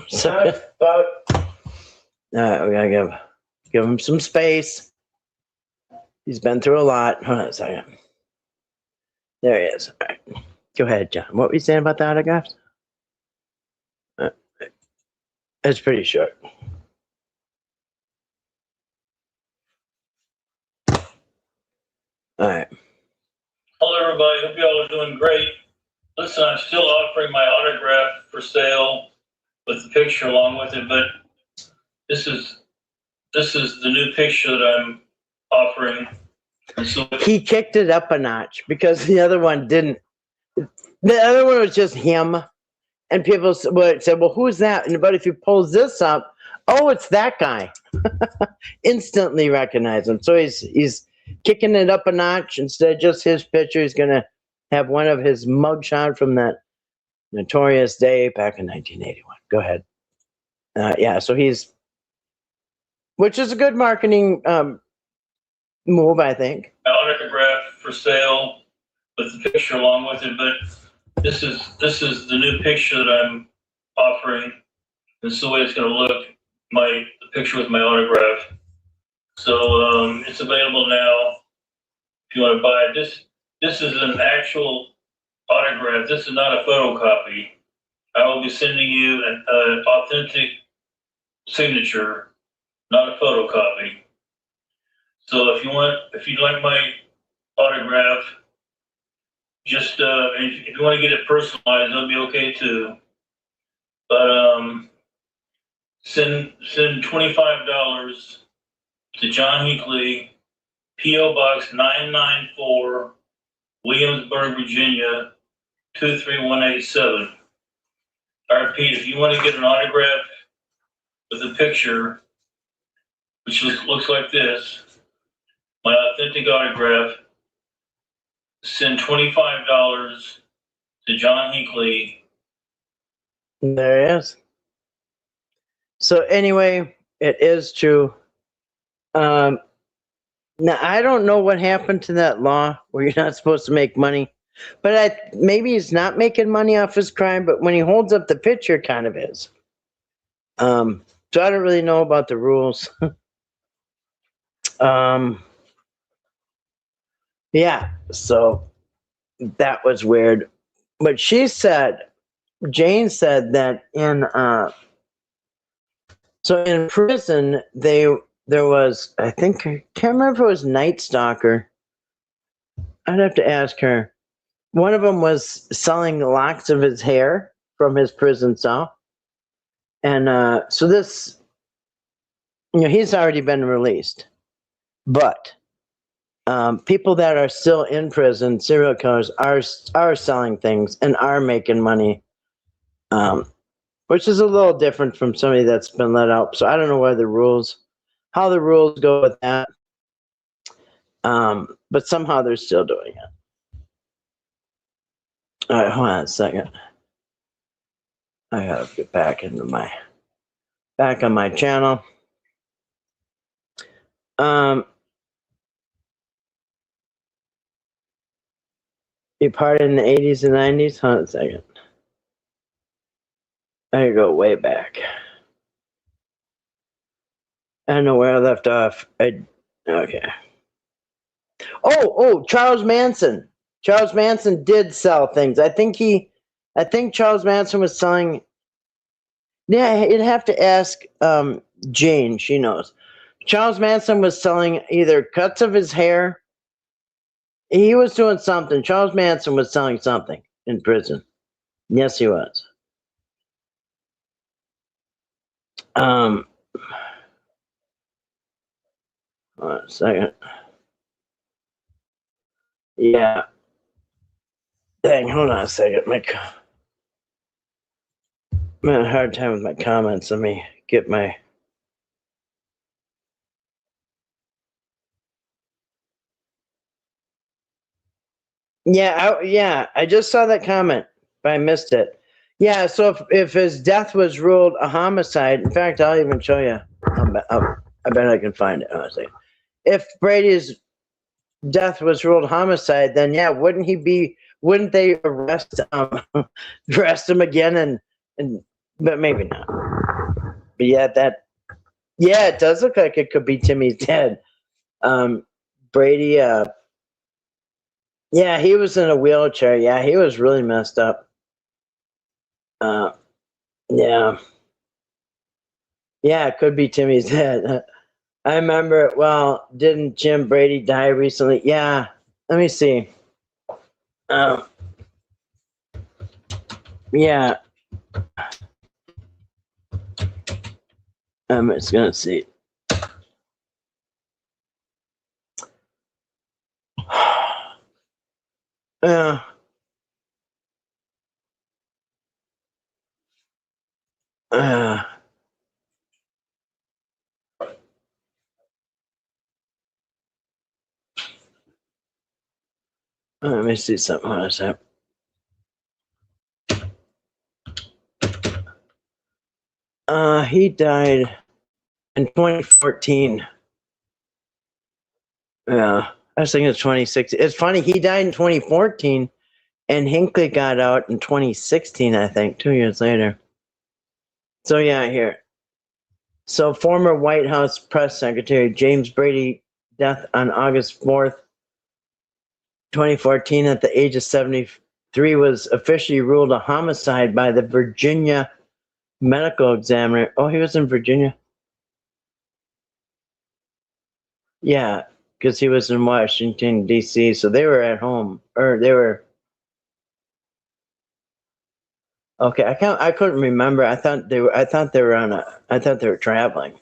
So, all right, we gotta give him some space. He's been through a lot. Hold on a second. There he is. All right. Go ahead, John. What were you saying about the autographs? It's pretty short. All right. Hello, everybody. Hope you all are doing great. Listen, I'm still offering my autograph for sale with the picture along with it, but this is the new picture that I'm offering. And so He kicked it up a notch because the other one didn't. The other one was just him, and people would say, "Well, who's that?" But if he pulls this up, oh, it's that guy. Instantly recognize him. So he's kicking it up a notch. Instead of just his picture, he's gonna have one of his mugshot from that notorious day back in 1981. Go ahead. Yeah, so which is a good marketing move, I think. my autograph for sale with the picture along with it, but this is the new picture that I'm offering. This is the way it's going to look. The picture with my autograph. So it's available now. If you want to buy it, this is an actual autograph. This is not a photocopy. I will be sending you an authentic signature, not a photocopy. So if you'd like my autograph, just if you want to get it personalized, that'll be okay too. But send $25 to John Hinckley, P.O. Box 994, Williamsburg, Virginia 23187. I repeat, if you want to get an autograph with a picture, which looks like this, my authentic autograph, send $25 to John Hinckley. There he is. So anyway, it is true. Now I don't know what happened to that law where you're not supposed to make money, but maybe he's not making money off his crime. But when he holds up the picture, kind of is. So I don't really know about the rules. Yeah, so that was weird. But Jane said that in prison there was, I can't remember if it was Night Stalker. I'd have to ask her. One of them was selling locks of his hair from his prison cell. And so this, he's already been released. But people that are still in prison, serial killers, are selling things and are making money, which is a little different from somebody that's been let out. So I don't know how the rules go with that, but somehow they're still doing it. All right, hold on a second. I gotta get back on my channel. You partied in the 80s and 90s? Hold on a second. I gotta go way back. I don't know where I left off. Okay. Oh, Charles Manson. Charles Manson did sell things. I think Charles Manson was selling. Yeah, you'd have to ask Jane. She knows. Charles Manson was selling either cuts of his hair. He was doing something. Charles Manson was selling something in prison. Yes, he was. Hold on a second. Yeah. Dang, hold on a second. I'm having a hard time with my comments. Let me get my. Yeah, I just saw that comment, but I missed it. Yeah, so if his death was ruled a homicide, in fact, I'll even show you. I bet I can find it. Honestly, if Brady's death was ruled homicide, then yeah, wouldn't they arrest arrest him again and but maybe not. But yeah, it does look like it could be Timmy's dad. Brady, yeah, he was in a wheelchair. Yeah, he was really messed up. Yeah. Yeah, it could be Timmy's dad. I remember, well, didn't Jim Brady die recently? Yeah. Let me see. Yeah. I'm just going to see. Yeah. Let me see something. What is that? He died in 2014. Yeah. I was thinking it's 2016. It's funny, he died in 2014 and Hinckley got out in 2016, I think, 2 years later. So yeah, here. So former White House press secretary James Brady death on August 4th, 2014 at the age of 73 was officially ruled a homicide by the Virginia medical examiner. Oh, he was in Virginia? Yeah, because he was in Washington, D.C., so they were at home. Or they were... Okay, I couldn't remember. I thought they were traveling.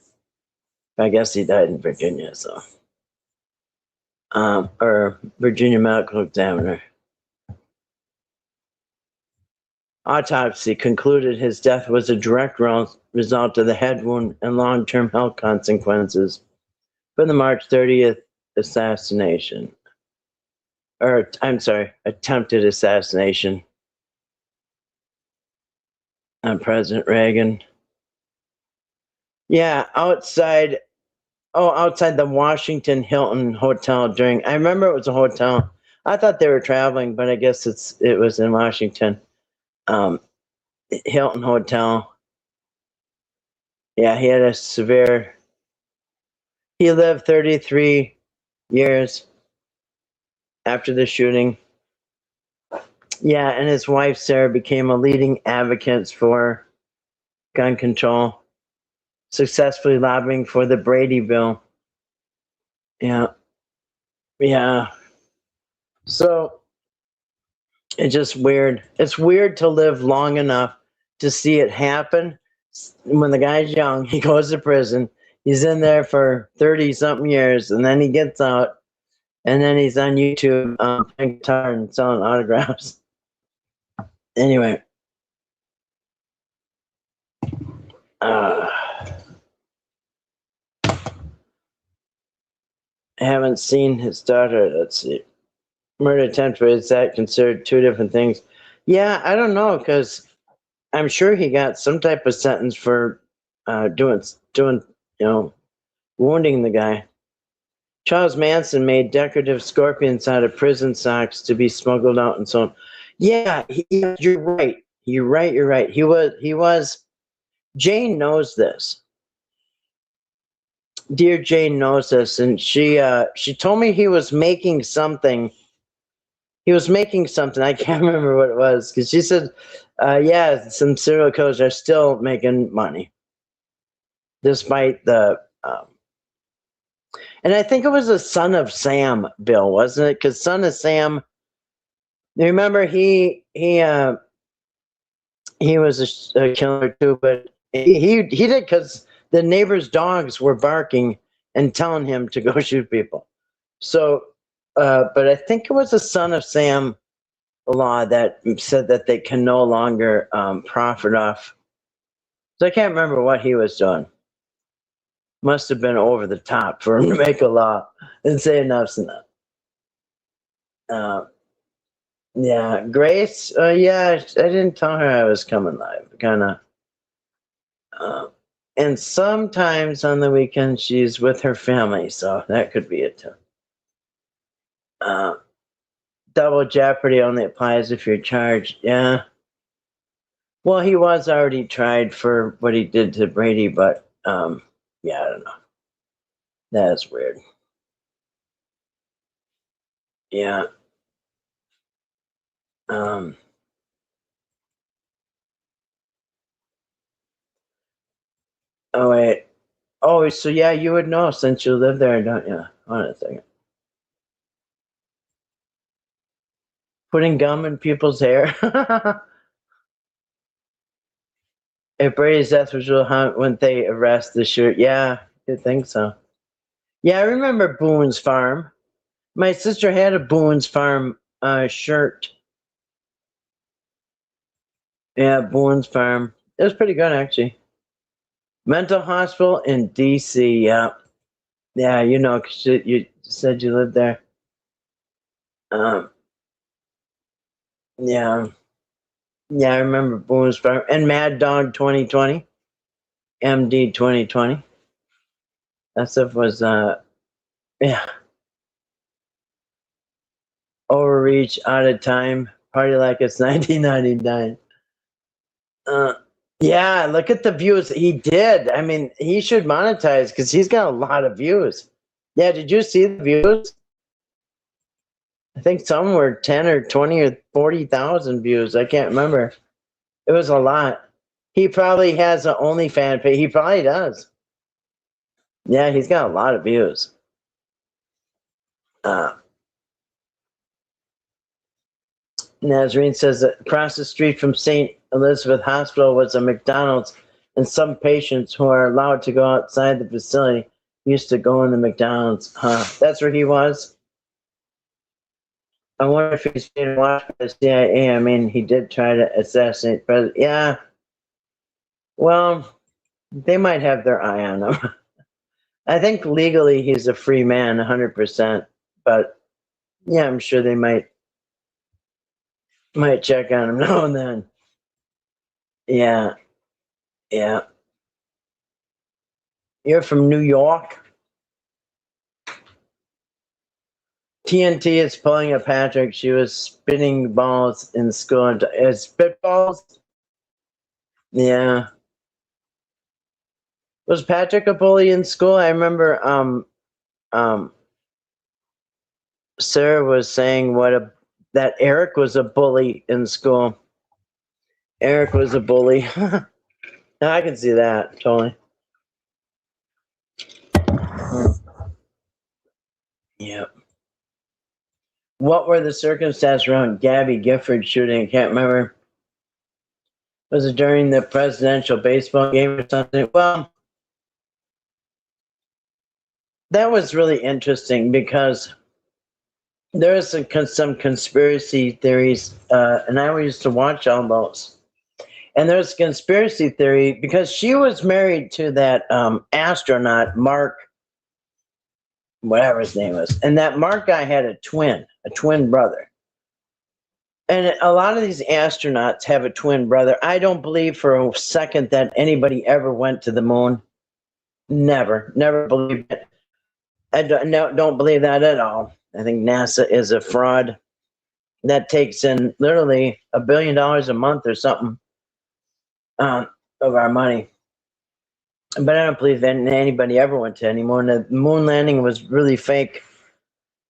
I guess he died in Virginia, so... or Virginia medical examiner. Autopsy concluded his death was a direct result of the head wound and long-term health consequences from the March 30th assassination. Or, I'm sorry, attempted assassination on President Reagan. Yeah, outside the Washington Hilton Hotel during, I remember it was a hotel. I thought they were traveling, but I guess it was in Washington. Hilton Hotel. Yeah, he had he lived 33 years after the shooting. Yeah, and his wife, Sarah, became a leading advocate for gun control, successfully lobbying for the Brady bill. Yeah. Yeah. So, it's just weird. It's weird to live long enough to see it happen. When the guy's young, he goes to prison. He's in there for 30-something years, and then he gets out, and then he's on YouTube playing guitar and selling autographs. Anyway. I haven't seen his daughter. Let's see. Murder attempt, is that considered two different things? Yeah, I don't know, because I'm sure he got some type of sentence for doing, wounding the guy. Charles Manson made decorative scorpions out of prison socks to be smuggled out and so on. Yeah, you're right. You're right. He was. Jane knows this. Dear Jane knows this, and she told me he was making something. He was making something. I can't remember what it was, because she said, yeah, some serial killers are still making money, despite the. And I think it was a Son of Sam bill, wasn't it? Because Son of Sam, remember he was a killer too, but he did because the neighbors' dogs were barking and telling him to go shoot people. So, but I think it was a Son of Sam law that said that they can no longer profit off. So I can't remember what he was doing. Must have been over the top for him to make a law and say enough's enough. Yeah, Grace. Yeah, I didn't tell her I was coming live. Kind of. And sometimes on the weekend she's with her family, so that could be it too. Double jeopardy only applies if you're charged. Yeah. Well, he was already tried for what he did to Brady, but yeah, I don't know. That's weird. Yeah. Oh wait. Oh, so yeah, you would know since you live there, don't you? Hold on a second. Putting gum in people's hair. If Brady's death was real, wouldn't they arrest the shooter? Yeah, I think so. Yeah, I remember Boone's Farm. My sister had a Boone's Farm shirt. Yeah, Boone's Farm. It was pretty good, actually. Mental hospital in D.C. Yeah, yeah, you know, 'cause you said you lived there. Yeah, yeah, I remember Boone's Farm and Mad Dog 2020, MD 2020. That stuff was yeah. Overreach, out of time, party like it's 1999. Yeah, look at the views he did. I mean, he should monetize because he's got a lot of views. Yeah, did you see the views? I think some were 10 or 20 or 40,000 views. I can't remember. It was a lot. He probably has an OnlyFans page. He probably does. Yeah, he's got a lot of views. Nazarene says that across the street from St. Elizabeth Hospital was a McDonald's, and some patients who are allowed to go outside the facility used to go in the McDonald's. That's where he was. I wonder if he's being watched by the CIA. I mean, he did try to assassinate President. Yeah. Well, they might have their eye on him. I think legally he's a free man, 100%. But yeah, I'm sure they might check on him now and then. Yeah. Yeah. You're from New York? TNT is pulling a Patrick. She was spitting balls in school. Spitballs? Yeah. Was Patrick a bully in school? I remember Sarah was saying that Eric was a bully in school. Eric was a bully. Now I can see that totally. Yep. What were the circumstances around Gabby Gifford shooting? I can't remember. Was it during the presidential baseball game or something? Well, that was really interesting because there is some conspiracy theories, and I used to watch all those. And there's a conspiracy theory because she was married to that astronaut, Mark, whatever his name was. And that Mark guy had a twin brother. And a lot of these astronauts have a twin brother. I don't believe for a second that anybody ever went to the moon. Never believed it. I don't believe that at all. I think NASA is a fraud that takes in literally $1 billion a month or something of our money. But I don't believe that anybody ever went to any moon. The moon landing was really fake.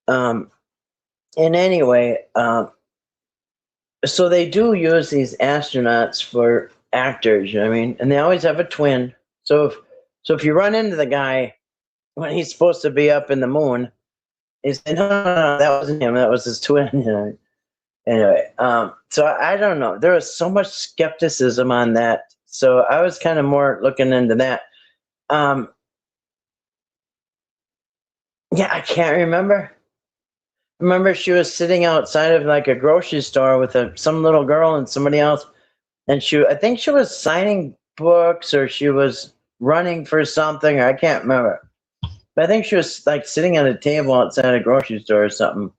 And anyway, so they do use these astronauts for actors, you know what I mean? And they always have a twin. So if you run into the guy when he's supposed to be up in the moon. He said, no, that wasn't him. That was his twin. Anyway, so I don't know. There was so much skepticism on that. So I was kind of more looking into that. Yeah, I can't remember. Remember, she was sitting outside of like a grocery store with some little girl and somebody else, and I think she was signing books or she was running for something, or I can't remember. But I think she was like sitting at a table outside a grocery store or something.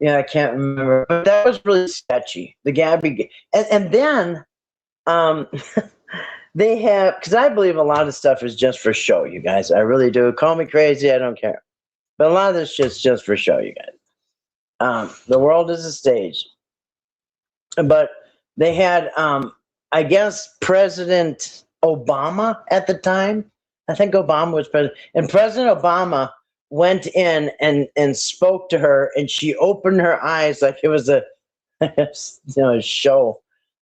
Yeah, I can't remember, but that was really sketchy. The Gabby, and then they have, because I believe a lot of stuff is just for show, you guys. I really do. Call me crazy, I don't care. But a lot of this shit's just for show, you guys. The world is a stage. But they had, I guess, President Obama at the time. I think Obama was president. And President Obama went in and spoke to her, and she opened her eyes like it was a show,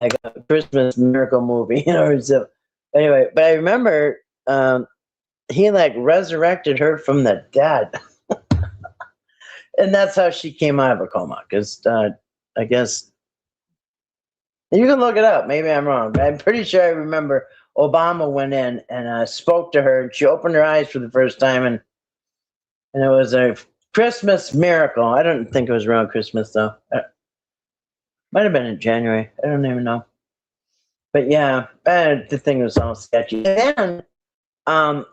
like a Christmas miracle movie. Anyway, but I remember he like resurrected her from the dead. And that's how she came out of a coma. Because I guess you can look it up. Maybe I'm wrong, but I'm pretty sure I remember Obama went in and spoke to her, and she opened her eyes for the first time, and it was a Christmas miracle. I don't think it was around Christmas though. Might have been in January. I don't even know. But yeah, the thing was all sketchy. And then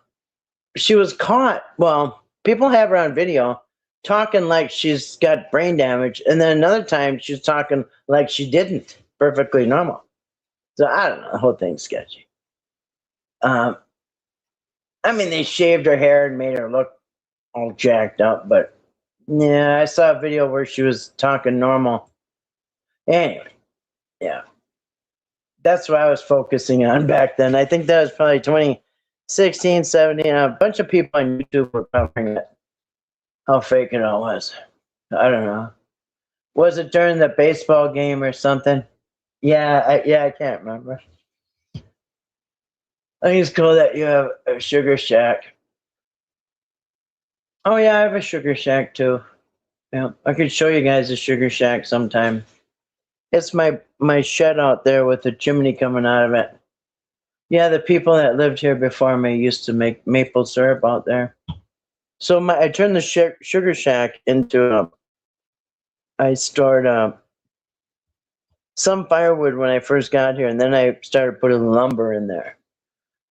she was caught. Well, people have her on video talking like she's got brain damage, and then another time she's talking like she didn't, perfectly normal. So I don't know, the whole thing's sketchy. I mean, they shaved her hair and made her look all jacked up, but yeah, I saw a video where she was talking normal. Anyway, yeah, that's what I was focusing on back then. I think that was probably 2016, 17. A bunch of people on YouTube were covering it. How fake it all was. I don't know. Was it during the baseball game or something? Yeah, I can't remember. I think it's cool that you have a Sugar Shack. Oh yeah, I have a Sugar Shack too. Yeah, I could show you guys a Sugar Shack sometime. It's my shed out there with the chimney coming out of it. Yeah, the people that lived here before me used to make maple syrup out there. So I turned the Sugar Shack into I stored some firewood when I first got here, and then I started putting lumber in there.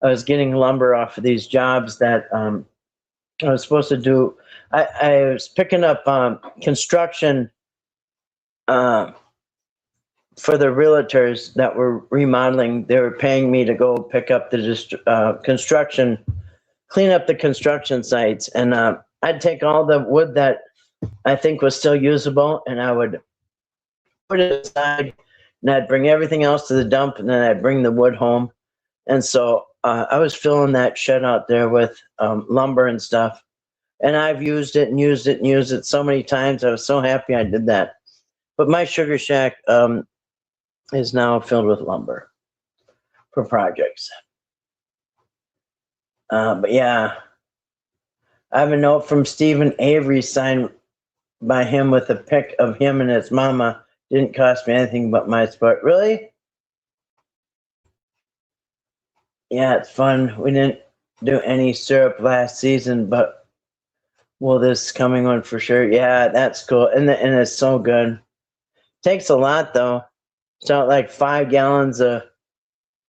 I was getting lumber off of these jobs that I was supposed to do. I was picking up construction for the realtors that were remodeling. They were paying me to go pick up the construction, clean up the construction sites, and I'd take all the wood that I think was still usable, and I would put it aside, and I'd bring everything else to the dump, and then I'd bring the wood home. And so I was filling that shed out there with lumber and stuff, and I've used it and used it and used it so many times. I was so happy I did that. But my Sugar Shack is now filled with lumber for projects. But yeah, I have a note from Stephen Avery signed by him with a pic of him and his mama. Didn't cost me anything but my support. Really? Yeah, it's fun. We didn't do any syrup last season, but will this coming one for sure? Yeah, that's cool. And it's so good. Takes a lot though. It's not like 5 gallons of,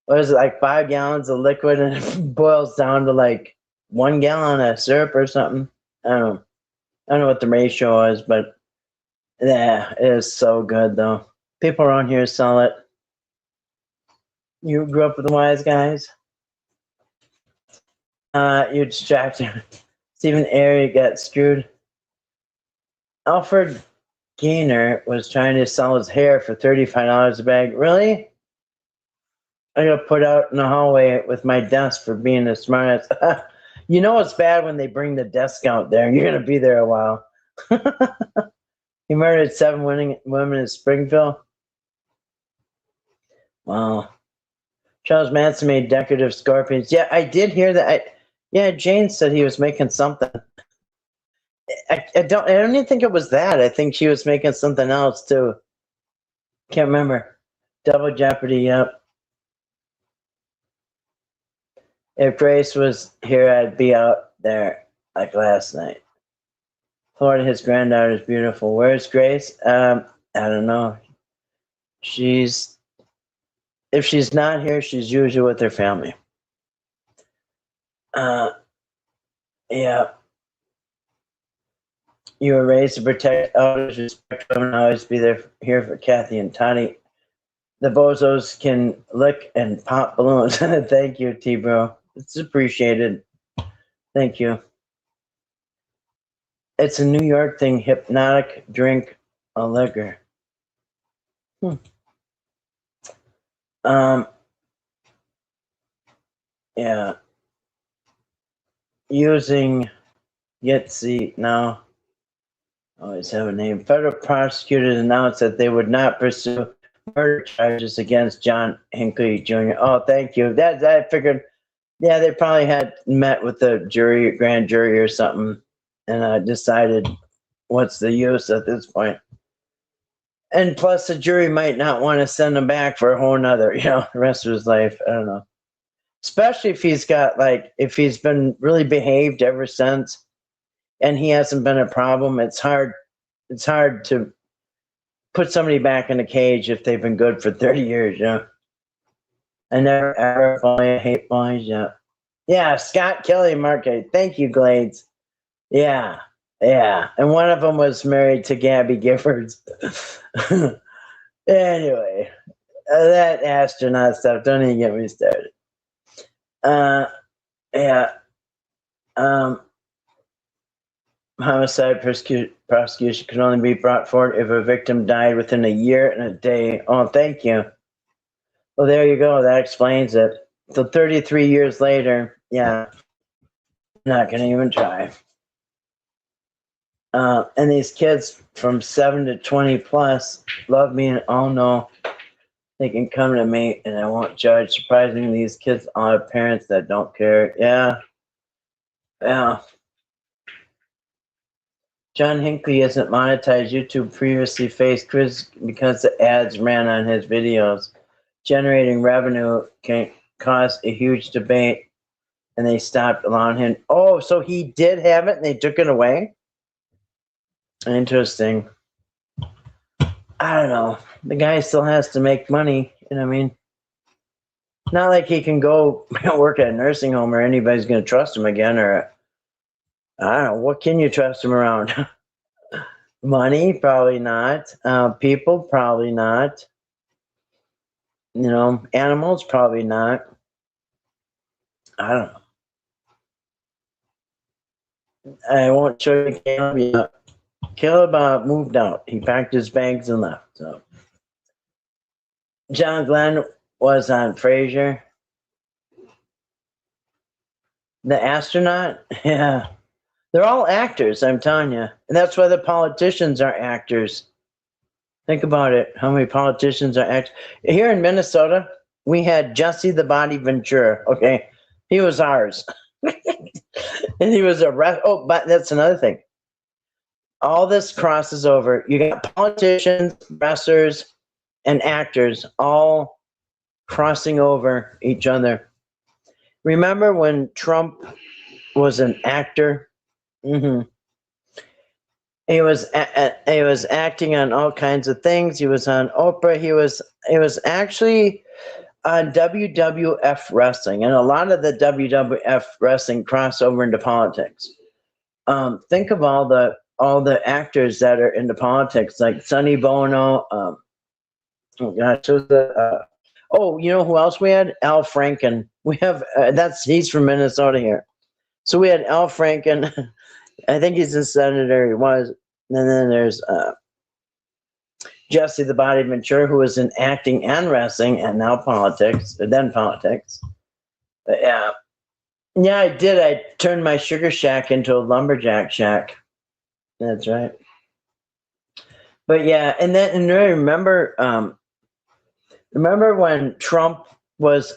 what is it, like 5 gallons of liquid, and it boils down to like 1 gallon of syrup or something. I don't know what the ratio is, but yeah, it is so good though. People around here sell it. You grew up with the wise guys? You distracted. Stephen Airy got screwed. Alfred Gainer was trying to sell his hair for $35 a bag. Really? I got put out in the hallway with my desk for being the smartest. You know it's bad when they bring the desk out there. You're going to be there a while. He murdered 7 women in Springfield. Wow. Charles Manson made decorative scorpions. Yeah, I did hear that. Yeah, Jane said he was making something. I don't even think it was that. I think she was making something else too. Can't remember. Double Jeopardy, yep. If Grace was here, I'd be out there like last night. Florida, his granddaughter is beautiful. Where's Grace? I don't know. If she's not here, she's usually with her family. Yeah. You were raised to protect others, respect them, and always be there here for Kathy and Tony. The bozos can lick and pop balloons. Thank you, T-Bro. It's appreciated. Thank you. It's a New York thing, hypnotic drink a liquor. Yeah. Using Yetzi now. Always have a name. Federal prosecutors announced that they would not pursue murder charges against John Hinckley Jr. Oh, thank you. That I figured. Yeah, they probably had met with the jury, grand jury, or something, and decided what's the use at this point. And plus, the jury might not want to send him back for a whole nother, the rest of his life. I don't know. Especially if if he's been really behaved ever since, and he hasn't been a problem. It's hard to put somebody back in a cage if they've been good for 30 years, I never ever bully, hate bullies, Yeah, Scott Kelly Market. Thank you, Glades. Yeah. And one of them was married to Gabby Giffords. Anyway, that astronaut stuff, don't even get me started. Yeah. Homicide prosecution could only be brought forward if a victim died within a year and a day. Oh, thank you. Well, there you go. That explains it. So 33 years later, yeah, not going to even try. And these kids from 7 to 20 plus love me, and oh no, they can come to me and I won't judge. Surprisingly, these kids all have parents that don't care. Yeah. John Hinckley isn't monetized. YouTube previously faced criticism because the ads ran on his videos. Generating revenue can cause a huge debate, and they stopped allowing him. Oh, so he did have it and they took it away? Interesting. I don't know. The guy still has to make money, you know what I mean? Not like he can go work at a nursing home or anybody's going to trust him again, or I don't know. What can you trust him around? Money? Probably not. People? Probably not. Animals? Probably not. I don't know. I won't show you Caleb yet. Caleb moved out. He packed his bags and left. So, John Glenn was on Frasier. The astronaut? Yeah. They're all actors, I'm telling you. And that's why the politicians are actors. Think about it. How many politicians are actors? Here in Minnesota, we had Jesse the Body Ventura. Okay. He was ours. And he was oh, but that's another thing. All this crosses over. You got politicians, wrestlers, and actors all crossing over each other. Remember when Trump was an actor? Mm-hmm. He was acting on all kinds of things. He was on Oprah. He was actually on WWF wrestling, and a lot of the WWF wrestling crossed over into politics. Think of all the actors that are into politics, like Sonny Bono. Oh gosh, you know who else we had? Al Franken. We have he's from Minnesota here. So we had Al Franken. I think he's a senator. He was. And then there's Jesse the Body Ventura, who was in acting and wrestling, and now politics. Then politics. But yeah, I did. I turned my sugar shack into a lumberjack shack. That's right. But yeah, and remember when Trump was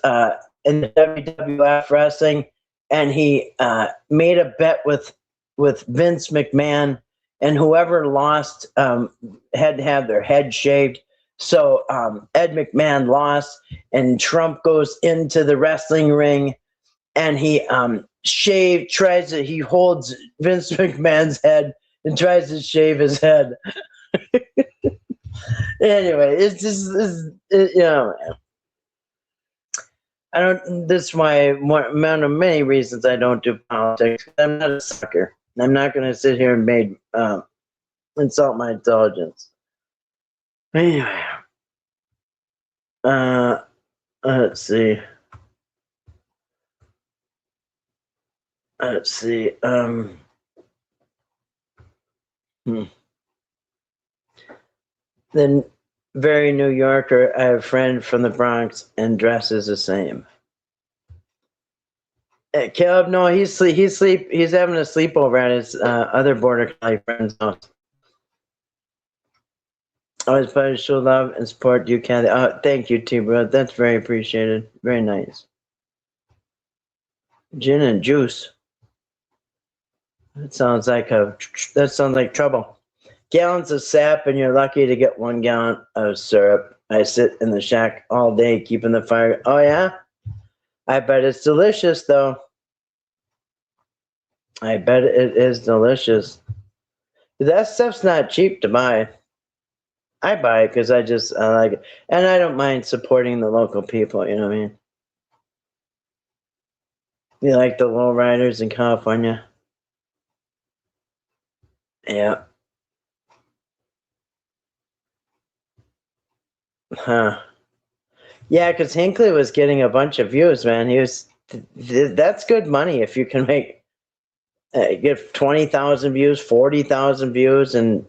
in the WWF wrestling, and he made a bet with Vince McMahon, and whoever lost had to have their head shaved. So Ed McMahon lost, and Trump goes into the wrestling ring, and he he holds Vince McMahon's head and tries to shave his head. Anyway, it's just, I don't. This is why one of many reasons I don't do politics. I'm not a sucker. I'm not going to sit here and insult my intelligence. Anyway, let's see. Then, very New Yorker. I have a friend from the Bronx and dresses the same. Caleb, no, he's having a sleepover at his other border collie friend's house. Always pleasure to show love and support you, Kathy. Thank you, T-Bro. That's very appreciated. Very nice. Gin and juice. That sounds like trouble. Gallons of sap, and you're lucky to get 1 gallon of syrup. I sit in the shack all day, keeping the fire. Oh yeah, I bet it's delicious, though. I bet it is delicious. That stuff's not cheap to buy. I buy it because I like it, and I don't mind supporting the local people. You know what I mean? You like the lowriders in California? Yeah. Huh. Yeah, because Hinckley was getting a bunch of views, man. That's good money if you can get 20,000 views, 40,000 views, and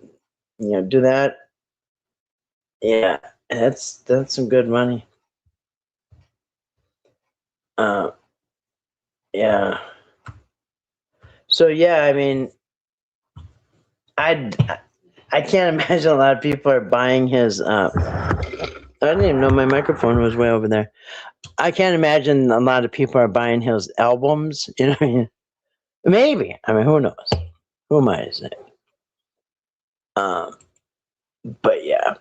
do that. Yeah, that's some good money. Yeah. So yeah, I mean, I can't imagine a lot of people are buying his. I didn't even know my microphone was way over there. I can't imagine a lot of people are buying his albums. You know what I mean? Maybe. I mean, who knows? Who am I to say? But yeah.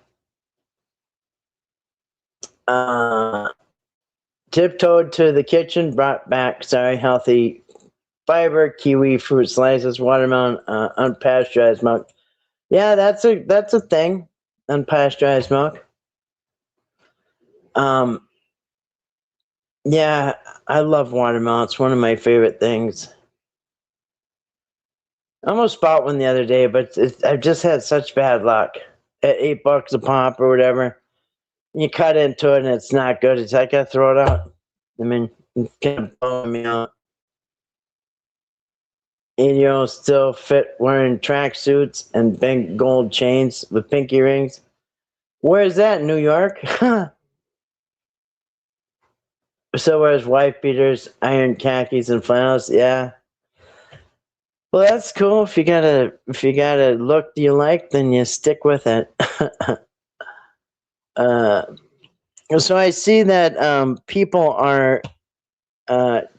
Tiptoed to the kitchen, brought back healthy fiber, kiwi fruit slices, watermelon, unpasteurized milk. Yeah, that's a thing. Unpasteurized milk. Yeah, I love watermelon. It's one of my favorite things. I almost bought one the other day, but I've just had such bad luck. At $8 a pop or whatever, you cut into it and it's not good. It's like I throw it out. I mean, it's kind of blowing me out. 8-year-olds still fit wearing tracksuits and big gold chains with pinky rings. Where is that? New York? So wears wife beaters, iron khakis, and flannels. Yeah. Well, that's cool. If you got a look you like, then you stick with it. So I see that people are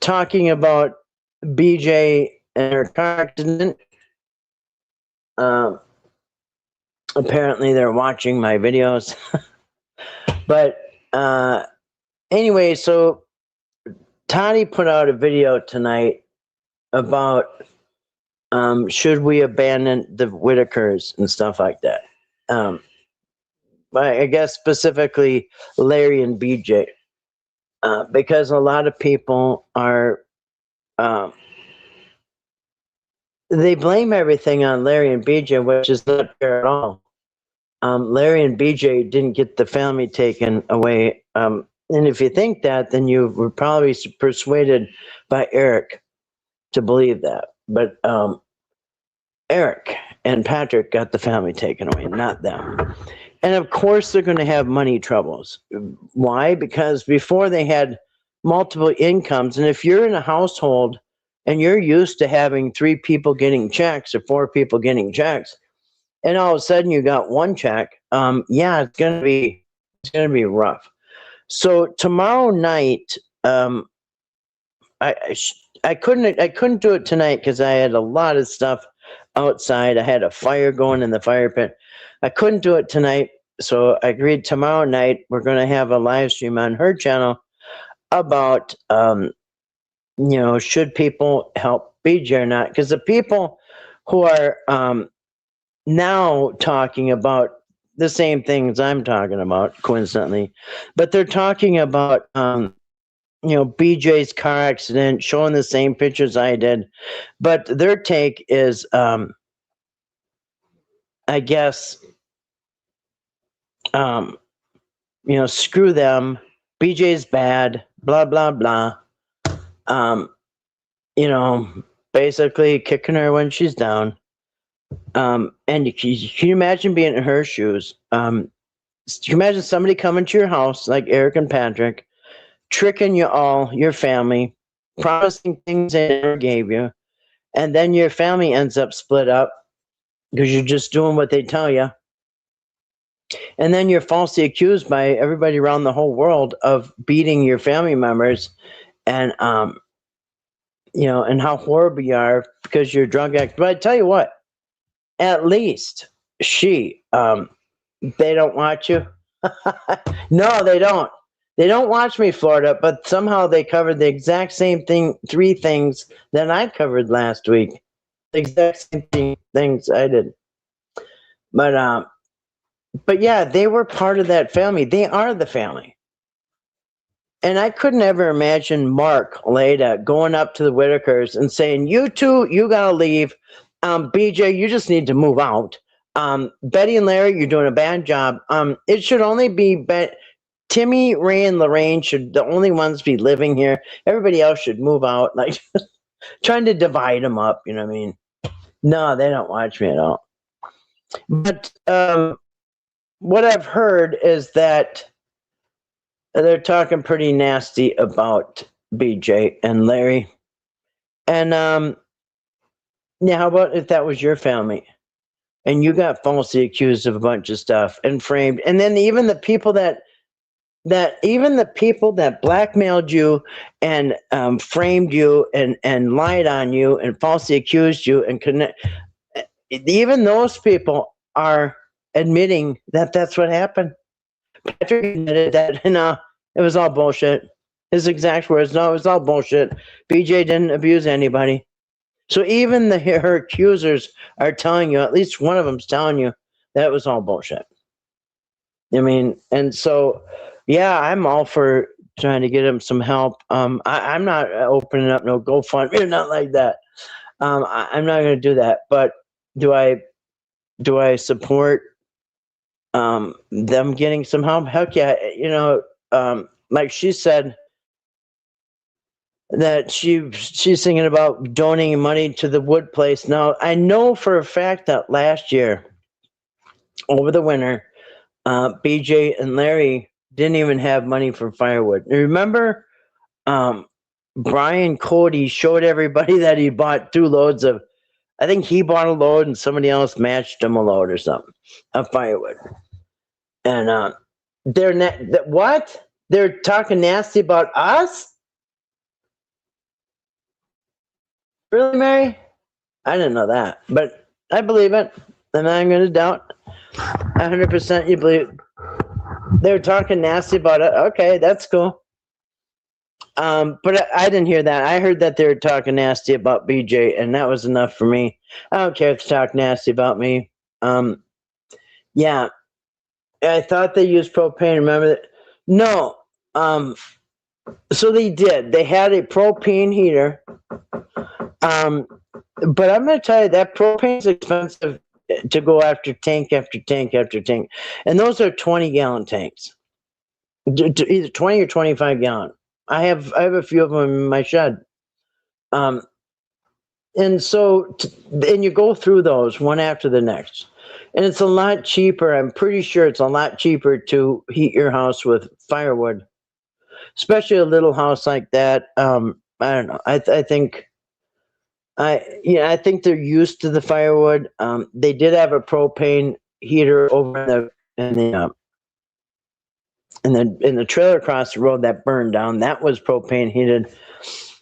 talking about BJ and her car accident. Apparently, they're watching my videos. But anyway, so Toddy put out a video tonight about should we abandon the Whitakers and stuff like that. I guess specifically Larry and BJ, because a lot of people are they blame everything on Larry and BJ, which is not fair at all. Larry and BJ didn't get the family taken away. And if you think that, then you were probably persuaded by Eric to believe that. But Eric and Patrick got the family taken away, not them. And of course, they're going to have money troubles. Why? Because before they had multiple incomes. And if you're in a household and you're used to having 3 people getting checks or 4 people getting checks, and all of a sudden you got 1 check, yeah, it's gonna be rough. So tomorrow night, I couldn't do it tonight because I had a lot of stuff outside. I had a fire going in the fire pit. I couldn't do it tonight, so I agreed tomorrow night we're going to have a live stream on her channel about should people help BJ or not? Because the people who are now talking about the same things I'm talking about, coincidentally, but they're talking about BJ's car accident, showing the same pictures I did, but their take is, I guess, screw them. BJ's bad. Blah blah blah. Basically kicking her when she's down. And can you imagine being in her shoes? Can you imagine somebody coming to your house like Eric and Patrick, tricking you all, your family, promising things they never gave you, and then your family ends up split up because you're just doing what they tell you. And then you're falsely accused by everybody around the whole world of beating your family members and and how horrible you are because you're a drug addict. But I tell you what, at least they don't watch you. No, they don't. They don't watch me, Florida, but somehow they covered the exact same thing, 3 things that I covered last week. The exact same things I did. But yeah, they were part of that family. They are the family. And I couldn't ever imagine Mark Leda going up to the Whitakers and saying, you two, you gotta leave. BJ, you just need to move out. Betty and Larry, you're doing a bad job. It should only be Timmy, Ray, and Lorraine should the only ones be living here. Everybody else should move out. Like trying to divide them up, you know what I mean? No, they don't watch me at all. But what I've heard is that they're talking pretty nasty about BJ and Larry. And yeah, how about if that was your family and you got falsely accused of a bunch of stuff and framed, and then even the people that blackmailed you and framed you and lied on you and falsely accused you and even those people are admitting that that's what happened. Patrick admitted that it was all bullshit. His exact words, no, it was all bullshit. BJ didn't abuse anybody. So even her accusers are telling you, at least one of them's telling you, that it was all bullshit. I mean, and so, yeah, I'm all for trying to get him some help. I'm not opening up no GoFundMe or nothing like that. I'm not going to do that. But do I support them getting some help? Heck yeah. Like she said that she's thinking about donating money to the wood place. Now, I know for a fact that last year, over the winter, BJ and Larry didn't even have money for firewood. Remember, Brian Cody showed everybody that he bought 2 loads of, I think he bought a load and somebody else matched him a load or something of firewood. And what? They're talking nasty about us? Really, Mary? I didn't know that, but I believe it, and I'm going to doubt 100% you believe. They're talking nasty about it. Okay, that's cool. But I didn't hear that. I heard that they were talking nasty about BJ, and that was enough for me. I don't care if they talk nasty about me. Yeah, I thought they used propane. Remember that? No. So they did. They had a propane heater. But I'm going to tell you that propane is expensive to go after tank after tank after tank. And those are 20-gallon tanks. Either 20 or 25 gallon. I have a few of them in my shed. And so, and you go through those one after the next. And it's a lot cheaper. I'm pretty sure it's a lot cheaper to heat your house with firewood. Especially a little house like that. I don't know. I think they're used to the firewood. They did have a propane heater over in the trailer across the road that burned down. That was propane heated.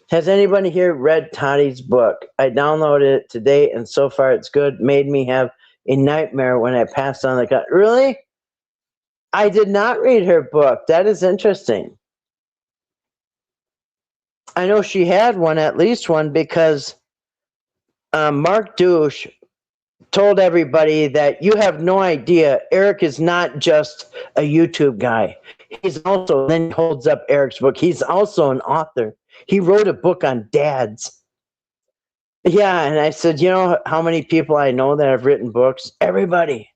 Has anybody here read Toddy's book? I downloaded it today, and so far it's good. Made me have a nightmare when I passed on the cut. Really? I did not read her book. That is interesting. I know she had one, at least one, because Mark Douche told everybody that you have no idea. Eric is not just a YouTube guy. He's also, then he holds up Eric's book. He's also an author. He wrote a book on dads. Yeah, and I said, you know how many people I know that have written books? Everybody.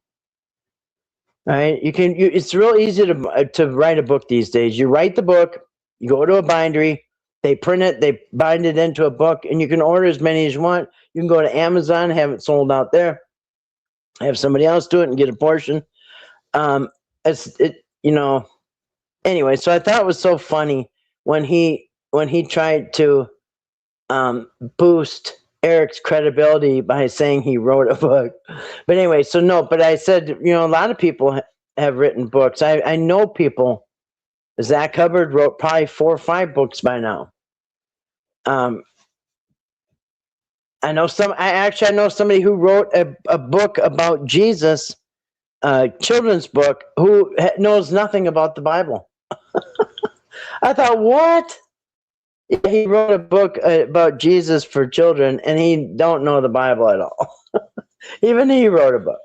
Right? It's real easy to write a book these days. You write the book, you go to a bindery, they print it, they bind it into a book, and you can order as many as you want. You can go to Amazon, have it sold out there, have somebody else do it and get a portion. Anyway, so I thought it was so funny when he tried to boost Eric's credibility by saying he wrote a book. But anyway, so no, but I said, a lot of people have written books. I know people. Zach Hubbard wrote probably 4 or 5 books by now. I know somebody who wrote a book about Jesus, children's book, who knows nothing about the Bible. I thought, what? He wrote a book about Jesus for children, and he don't know the Bible at all. Even he wrote a book.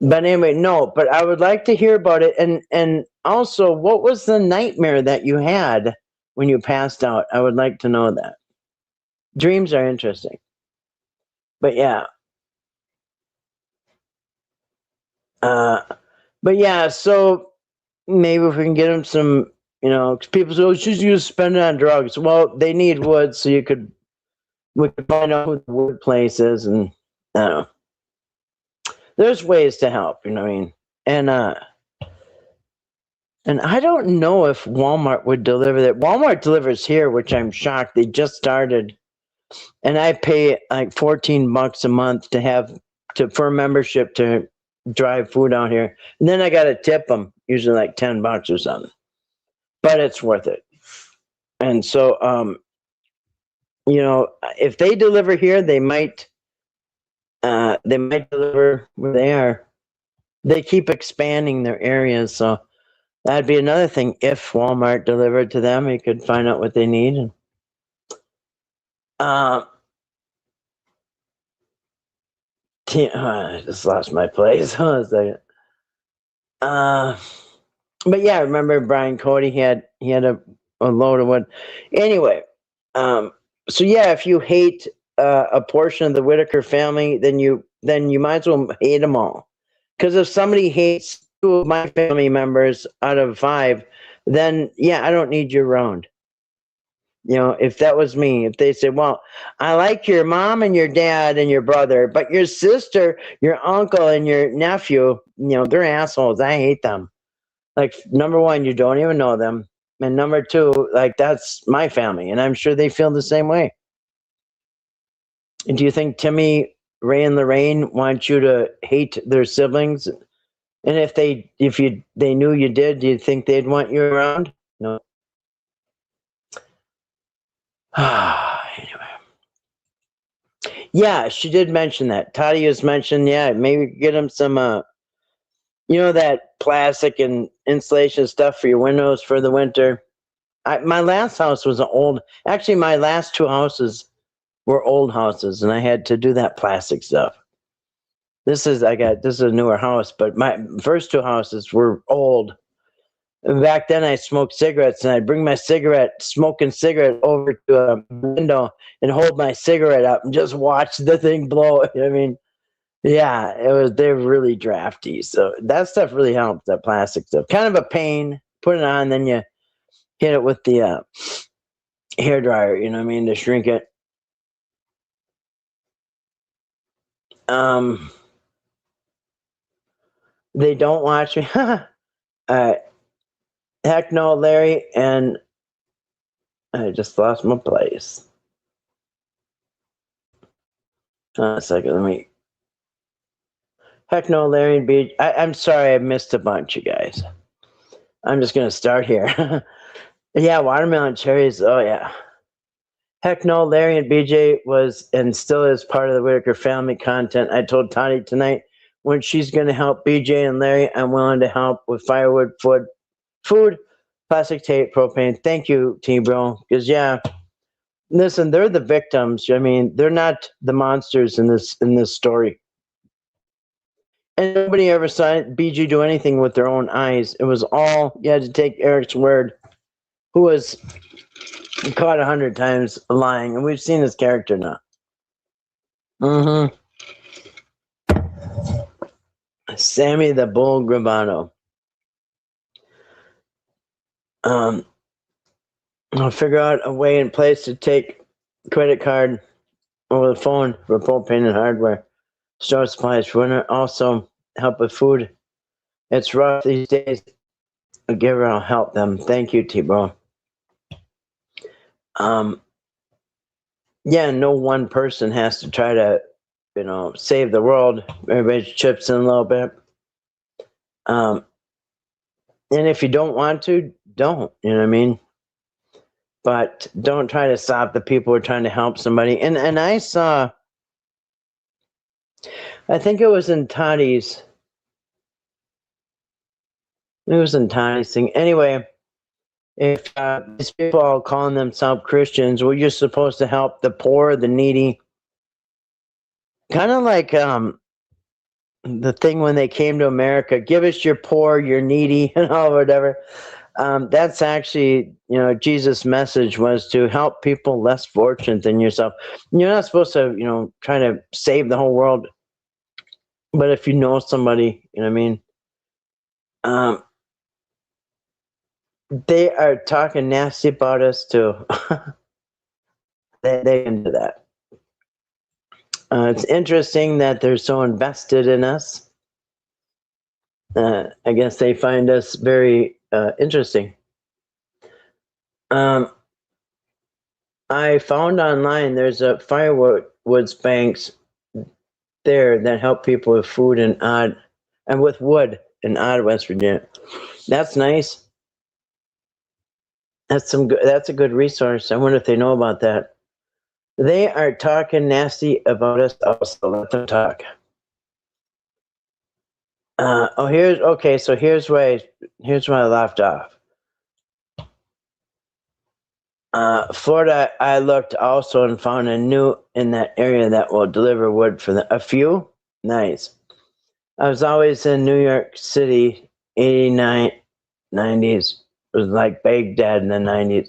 But anyway, no, but I would like to hear about it. And also, what was the nightmare that you had when you passed out? I would like to know that. Dreams are interesting. But yeah. So maybe if we can get them some, because people say, oh, she's used to spend it on drugs. Well, they need wood, so we could find out who the wood place is, and I don't know. There's ways to help, you know what I mean? And I don't know if Walmart would deliver that. Walmart delivers here, which I'm shocked. They just started, and I pay like $14 a month for a membership to drive food out here, and then I got to tip them, usually like $10 or something. But it's worth it. And so, if they deliver here, they might deliver where they are. They keep expanding their areas, so that'd be another thing. If Walmart delivered to them, you could find out what they need. I just lost my place. Hold on a second. But yeah, I remember Brian Cody. He had a load of wood. Anyway, so yeah, if you hate a portion of the Whitaker family, then you might as well hate them all. Because if somebody hates 2 of my family members out of 5, then yeah, I don't need you around. If that was me, if they said, well, I like your mom and your dad and your brother, but your sister, your uncle, and your nephew, they're assholes. I hate them. Like, number 1, you don't even know them. And number 2, like, that's my family. And I'm sure they feel the same way. And do you think Timmy, Ray, and Lorraine want you to hate their siblings? And if they knew you did, do you think they'd want you around? No. Anyway. Yeah, she did mention that. Toddy has mentioned, yeah, maybe get him some, that plastic and insulation stuff for your windows for the winter. My last house was actually my last 2 houses were old houses, and I had to do that plastic stuff. This is a newer house, but my first 2 houses were old. And back then I smoked cigarettes, and I'd bring my smoking cigarette over to a window and hold my cigarette up and just watch the thing blow. I mean, yeah, they're really drafty. So that stuff really helps, that plastic stuff. Kind of a pain. Put it on, then you hit it with the hair dryer, you know what I mean, to shrink it. They don't watch me. Heck no, Larry, and I just lost my place. A second, Heck no, Larry and Beach. I'm sorry, I missed a bunch, you guys. I'm just gonna start here. Yeah, watermelon cherries. Oh yeah. Heck no, Larry and BJ was and still is part of the Whitaker family content. I told Toddy tonight when she's going to help BJ and Larry, I'm willing to help with firewood, food, plastic tape, propane. Thank you, T-Bro. Because, yeah, listen, they're the victims. I mean, they're not the monsters in this story. And nobody ever saw BG do anything with their own eyes. It was all, you had to take Eric's word, who was caught 100 times lying. And we've seen his character now. Sammy the Bull Gravano. I'll figure out a way in place to take credit card over the phone for propane and hardware. Store supplies for winter. Also help with food. It's rough these days. I'll give her, I'll help them. Thank you, T-Bro. Yeah, no one person has to try to, save the world. Everybody chips in a little bit. And if you don't want to, don't. You know what I mean? But don't try to stop the people who are trying to help somebody. And I saw, I think it was in Toddy's. It was in Toddy's thing. Anyway, if these people are calling themselves Christians, we're just supposed to help the poor, the needy. Kind of like the thing when they came to America, give us your poor, your needy, and all whatever. That's actually, Jesus' message was to help people less fortunate than yourself. You're not supposed to, try to save the whole world. But if you know somebody, you know what I mean? They are talking nasty about us too. they into that. It's interesting that they're so invested in us. I guess they find us very interesting. I found online there's a Firewoods banks there that help people with food and with wood in Odd, West Virginia. That's nice. That's a good resource. I wonder if they know about that. They are talking nasty about us also. Let them talk. Here's where I left off. Florida, I looked also and found a new in that area that will deliver wood for a few. Nice. I was always in New York City, 89, 90s. It was like Baghdad in the 90s.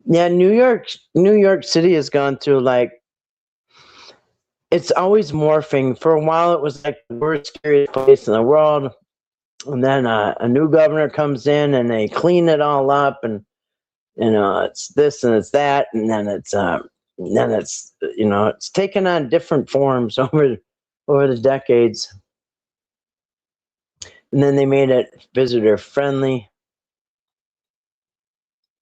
Yeah, New York City has gone through it's always morphing. For a while, it was like the worst, scariest place in the world. And then a new governor comes in and they clean it all up, and it's this and it's that, and then it's it's taken on different forms over the decades. And then they made it visitor friendly.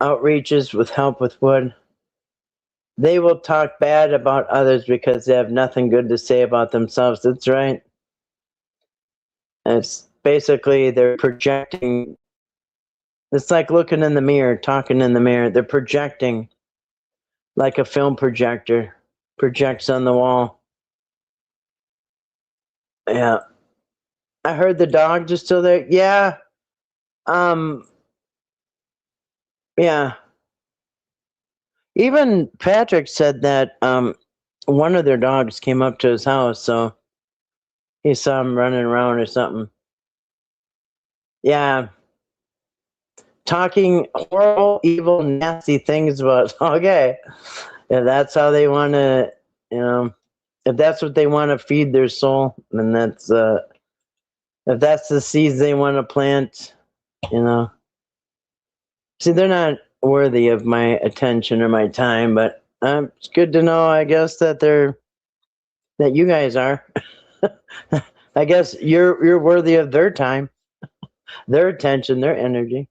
Outreaches with help with wood. They will talk bad about others because they have nothing good to say about themselves. That's right. It's basically they're projecting. It's like looking in the mirror, talking in the mirror. They're projecting like a film projector projects on the wall. Yeah. I heard the dogs are still there. Yeah. Yeah. Even Patrick said that one of their dogs came up to his house, so he saw him running around or something. Yeah. Talking horrible, evil, nasty things about, okay. If that's how they want to, if that's what they want to feed their soul, then that's, if that's the seeds they want to plant, See, they're not worthy of my attention or my time, but it's good to know, I guess, that you guys are. I guess you're worthy of their time, their attention, their energy.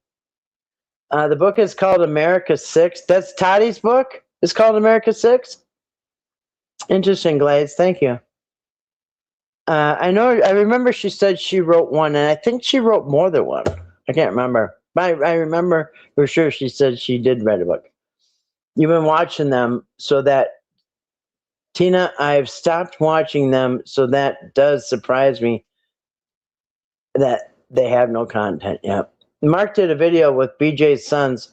The book is called America 6. That's Toddy's book? It's called America 6? Interesting, Glades. Thank you. I remember she said she wrote one, and I think she wrote more than one. I can't remember. I remember for sure she said she did write a book. you've been watching them so that, Tina, I've stopped watching them, so that does surprise me that they have no content yet. Mark did a video with BJ's sons,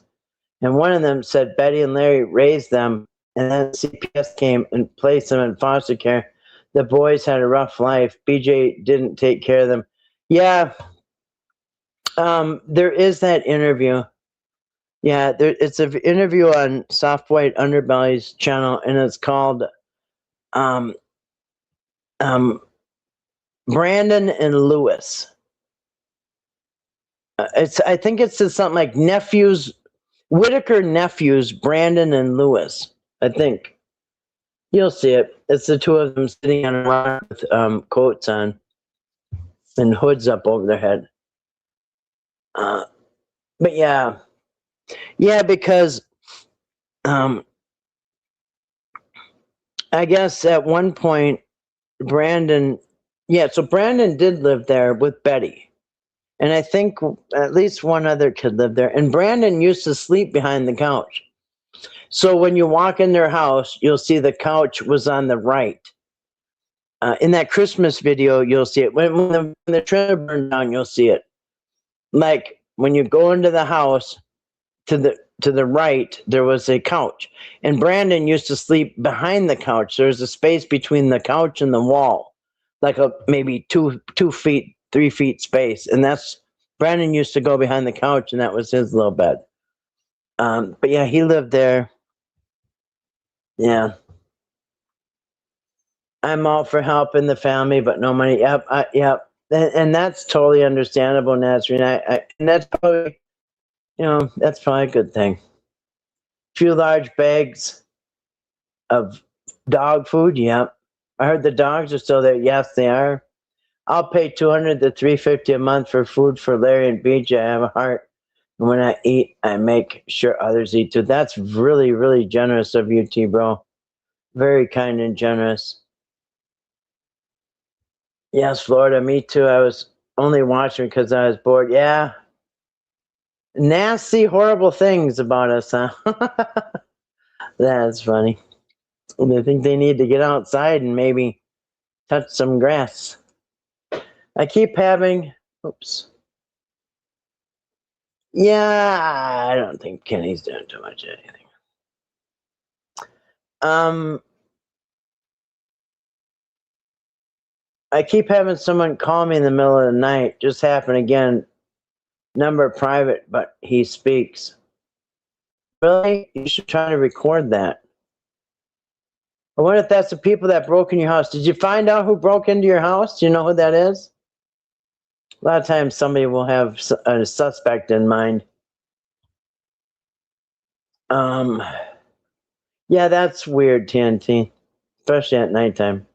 and one of them said Betty and Larry raised them, and then CPS came and placed them in foster care. The boys had a rough life. BJ didn't take care of them. Yeah, there is that interview. Yeah, it's an interview on Soft White Underbelly's channel, and it's called Brandon and Lewis. I think it's something like nephews, Whitaker nephews, Brandon and Lewis. I think you'll see it. It's the two of them sitting on a rock with coats on and hoods up over their head. But yeah, because I guess at one point Brandon, so Brandon did live there with Betty. And I think at least one other kid lived there. And Brandon used to sleep behind the couch. So when you walk in their house, you'll see the couch was on the right. In that Christmas video, you'll see it. When the trailer burned down, you'll see it. Like when you go into the house, to the right, there was a couch. And Brandon used to sleep behind the couch. There's a space between the couch and the wall, like maybe 2 feet, 3 feet space, and that's Brandon used to go behind the couch, and that was his little bed. But yeah, he lived there. Yeah, I'm all for helping the family, but no money. Yep, and that's totally understandable, Nazreen. And that's probably, that's probably a good thing. A few large bags of dog food. Yep, I heard the dogs are still there. Yes, they are. I'll pay $200 to $350 a month for food for Larry and BJ. I have a heart. And when I eat, I make sure others eat too. That's really, really generous of you, T-Bro. Very kind and generous. Yes, Florida, me too. I was only watching because I was bored. Yeah. Nasty, horrible things about us, huh? That's funny. They think they need to get outside and maybe touch some grass. I keep having, yeah, I don't think Kenny's doing too much of anything. I keep having someone call me in the middle of the night. Just happened again. Number private, but he speaks. Really? You should try to record that. I wonder if that's the people that broke in your house. Did you find out who broke into your house? Do you know who that is? A lot of times somebody will have a suspect in mind. Yeah, that's weird, TNT. Especially at nighttime.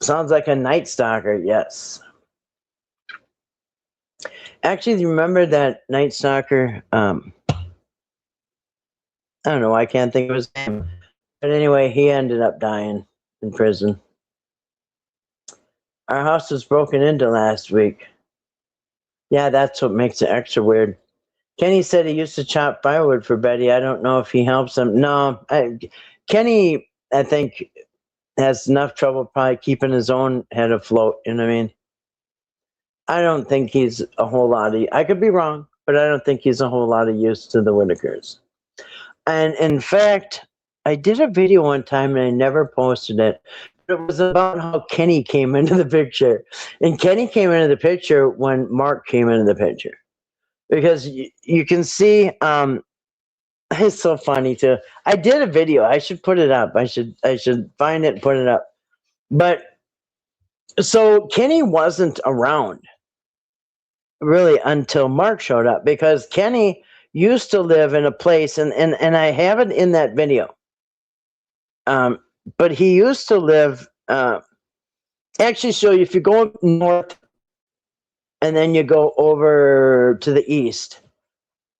Sounds like a Night Stalker, yes. Actually, you remember that Night Stalker? I don't know, I can't think of his name. But anyway, he ended up dying in prison. Our house was broken into last week. Yeah, that's what makes it extra weird. Kenny said he used to chop firewood for Betty. I don't know if he helps him. No, Kenny, I think, has enough trouble probably keeping his own head afloat. You know what I mean? I don't think he's a whole lot of, I could be wrong, but I don't think he's a whole lot of use to the Whitakers. And in fact, I did a video one time and I never posted it. It was about how Kenny came into the picture. And Kenny came into the picture when Mark came into the picture. Because you can see, it's so funny too. I did a video. I should put it up. I should find it and put it up. But so Kenny wasn't around really until Mark showed up, because Kenny used to live in a place, and I have it in that video. But he used to live, actually, so if you go north and then you go over to the east,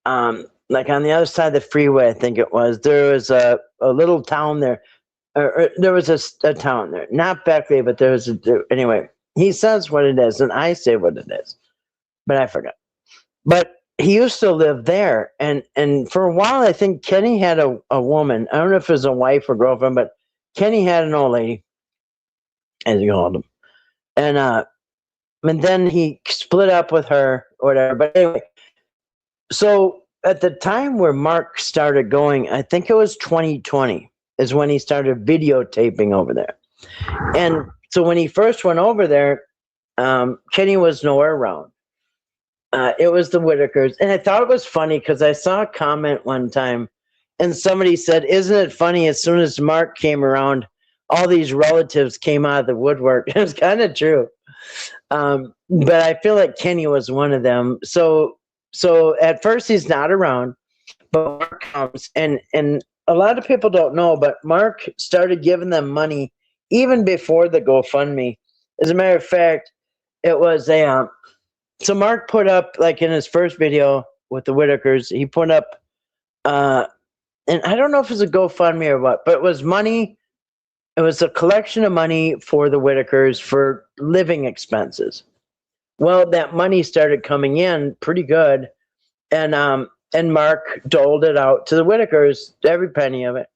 like on the other side of the freeway, I think it was, there was a little town there, or there was a town there, not Beckley, but there was anyway, he says what it is, and I say what it is, but I forgot. But he used to live there, and for a while, I think Kenny had a woman. I don't know if it was a wife or girlfriend, but Kenny had an old lady, as you called him, and then he split up with her or whatever. But anyway, so at the time where Mark started going, I think it was 2020 is when he started videotaping over there. And so when he first went over there, Kenny was nowhere around. It was the Whitakers. And I thought it was funny because I saw a comment one time and somebody said, "Isn't it funny? As soon as Mark came around, all these relatives came out of the woodwork." It was kind of true. But I feel like Kenny was one of them. So at first he's not around, but Mark comes, and a lot of people don't know, but Mark started giving them money even before the GoFundMe. As a matter of fact, it was so Mark put up, like in his first video with the Whitakers, he put up, and I don't know if it was a GoFundMe or what, but it was money. It was a collection of money for the Whitakers for living expenses. Well, that money started coming in pretty good, and Mark doled it out to the Whitakers, every penny of it,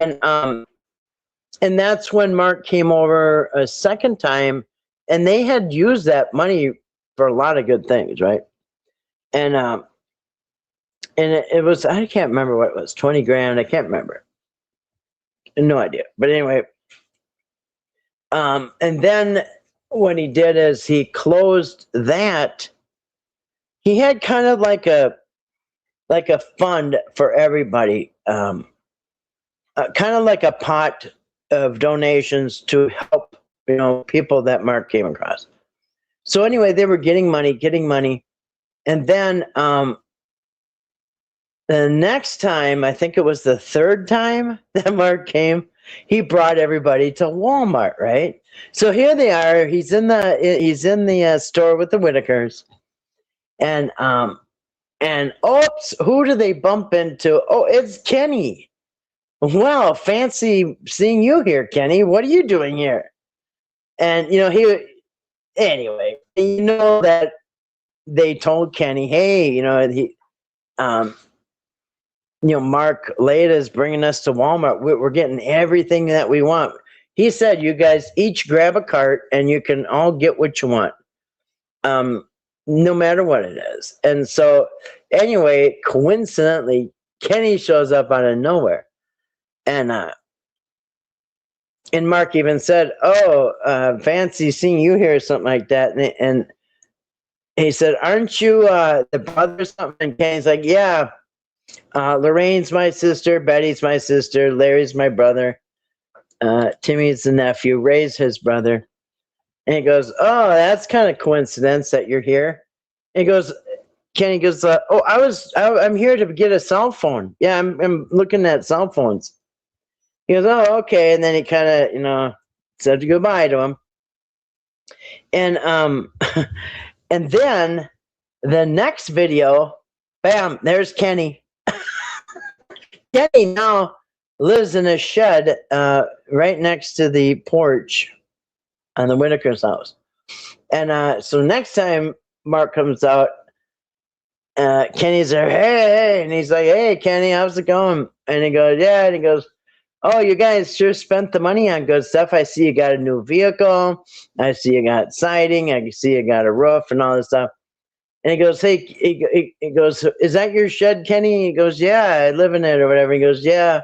and that's when Mark came over a second time, and they had used that money for a lot of good things, right? And it was, I can't remember what it was, 20 grand, I can't remember. No idea. But anyway, and then what he did is he closed that. He had kind of like a fund for everybody, kind of like a pot of donations to help, people that Mark came across. So anyway, they were getting money. And then the next time, I think it was the third time that Mark came, he brought everybody to Walmart, right? So here they are. He's in the store with the Whitakers, and oops, who do they bump into? Oh, it's Kenny. Well, fancy seeing you here, Kenny. What are you doing here? And anyway, that they told Kenny, hey, Mark Leda is bringing us to Walmart. We're getting everything that we want. He said, you guys each grab a cart and you can all get what you want, no matter what it is. And so anyway, coincidentally, Kenny shows up out of nowhere. And Mark even said, oh, fancy seeing you here, or something like that. And he said, aren't you the brother or something? And Kenny's like, yeah. Lorraine's my sister, Betty's my sister, Larry's my brother, Timmy's the nephew, Ray's his brother. And he goes, oh, that's kind of coincidence that you're here. And Kenny goes, I'm here to get a cell phone. Yeah, I'm looking at cell phones. He goes, oh, okay. And then he kind of, said goodbye to him. And and then the next video, bam, there's Kenny. Kenny now lives in a shed right next to the porch on the Whitaker's house. And so next time Mark comes out, Kenny's there, hey, and he's like, hey, Kenny, how's it going? And he goes, yeah, and he goes, oh, you guys sure spent the money on good stuff. I see you got a new vehicle. I see you got siding. I see you got a roof and all this stuff. And he goes, hey, he goes, is that your shed, Kenny? He goes, yeah, I live in it or whatever. He goes, yeah.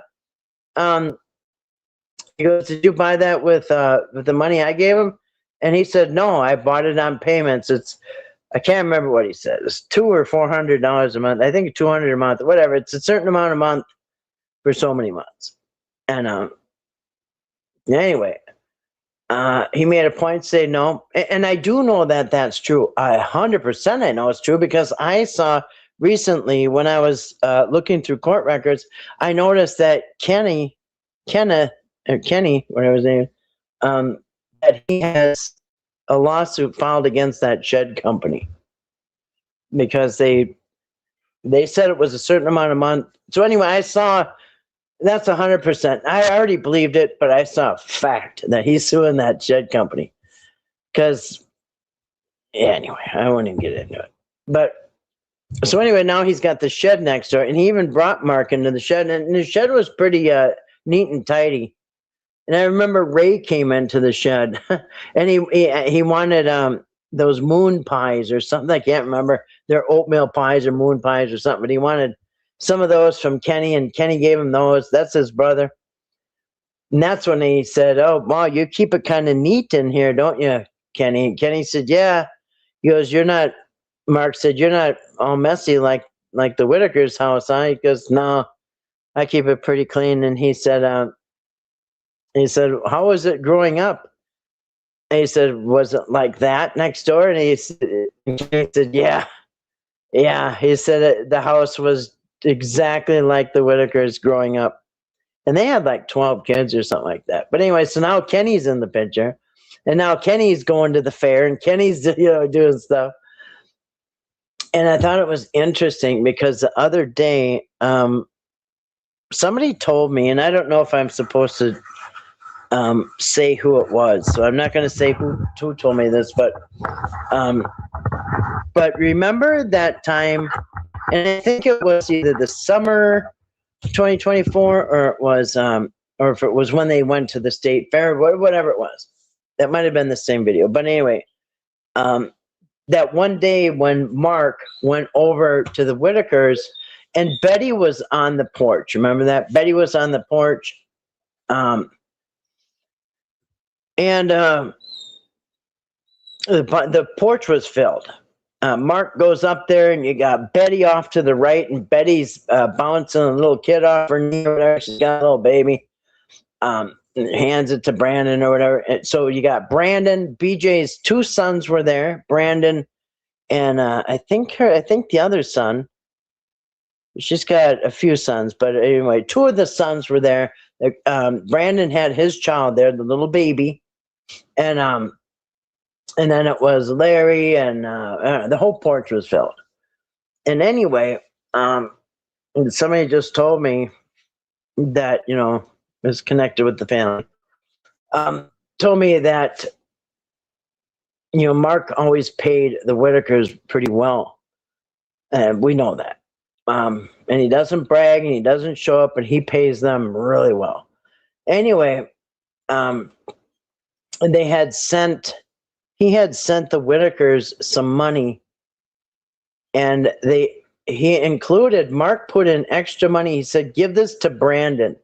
He goes, did you buy that with the money I gave him? And he said, no, I bought it on payments. I can't remember what he said. It's $200 or $400 a month. I think $200 a month, whatever. It's a certain amount a month for so many months. And anyway, he made a point to say no. And I do know that that's true. 100% I know it's true because I saw recently when I was looking through court records, I noticed that Kenny, whatever his name, that he has a lawsuit filed against that shed company because they said it was a certain amount a month. So anyway, I saw that's 100%. I already believed it, but I saw a fact that he's suing that shed company. Because, anyway, I won't even get into it. But So anyway, now he's got the shed next door, and he even brought Mark into the shed, and the shed was pretty neat and tidy. And I remember Ray came into the shed, and he wanted those moon pies or something. I can't remember. They're oatmeal pies or moon pies or something. But he wanted some of those from Kenny, and Kenny gave him those. That's his brother. And that's when he said, "Oh, wow, you keep it kind of neat in here, don't you, Kenny?" And Kenny said, "Yeah." He goes, "You're not." Mark said, "You're not all messy like the Whitaker's house, huh?" He goes, "No, I keep it pretty clean." And he said, "How was it growing up?" And he said, "Was it like that next door?" And he said, "Yeah, yeah." He said the house was exactly like the Whitakers growing up, and they had like 12 kids or something like that. But anyway, so now Kenny's in the picture, and now Kenny's going to the fair, and Kenny's doing stuff. And I thought it was interesting because the other day, somebody told me, and I don't know if I'm supposed to say who it was, so I'm not going to say who told me this, but remember that time, and I think it was either the summer 2024, or it was, or if it was when they went to the state fair, whatever it was, that might have been the same video. But anyway, that one day when Mark went over to the Whitakers, and Betty was on the porch. Remember that? Betty was on the porch. And the porch was filled. Mark goes up there, and you got Betty off to the right, and Betty's bouncing a little kid off her knee or whatever. She's got a little baby. Hands it to Brandon or whatever. And so you got Brandon, BJ's two sons were there, Brandon, and I think the other son. She's got a few sons, but anyway, two of the sons were there. Brandon had his child there, the little baby, and then it was Larry, and the whole porch was filled. And anyway, somebody just told me that is connected with the family. Told me that Mark always paid the Whitakers pretty well, and we know that. And he doesn't brag, and he doesn't show up, but he pays them really well. Anyway, he had sent the Whitakers some money, and he included, Mark put in extra money. He said, "Give this to Brandon."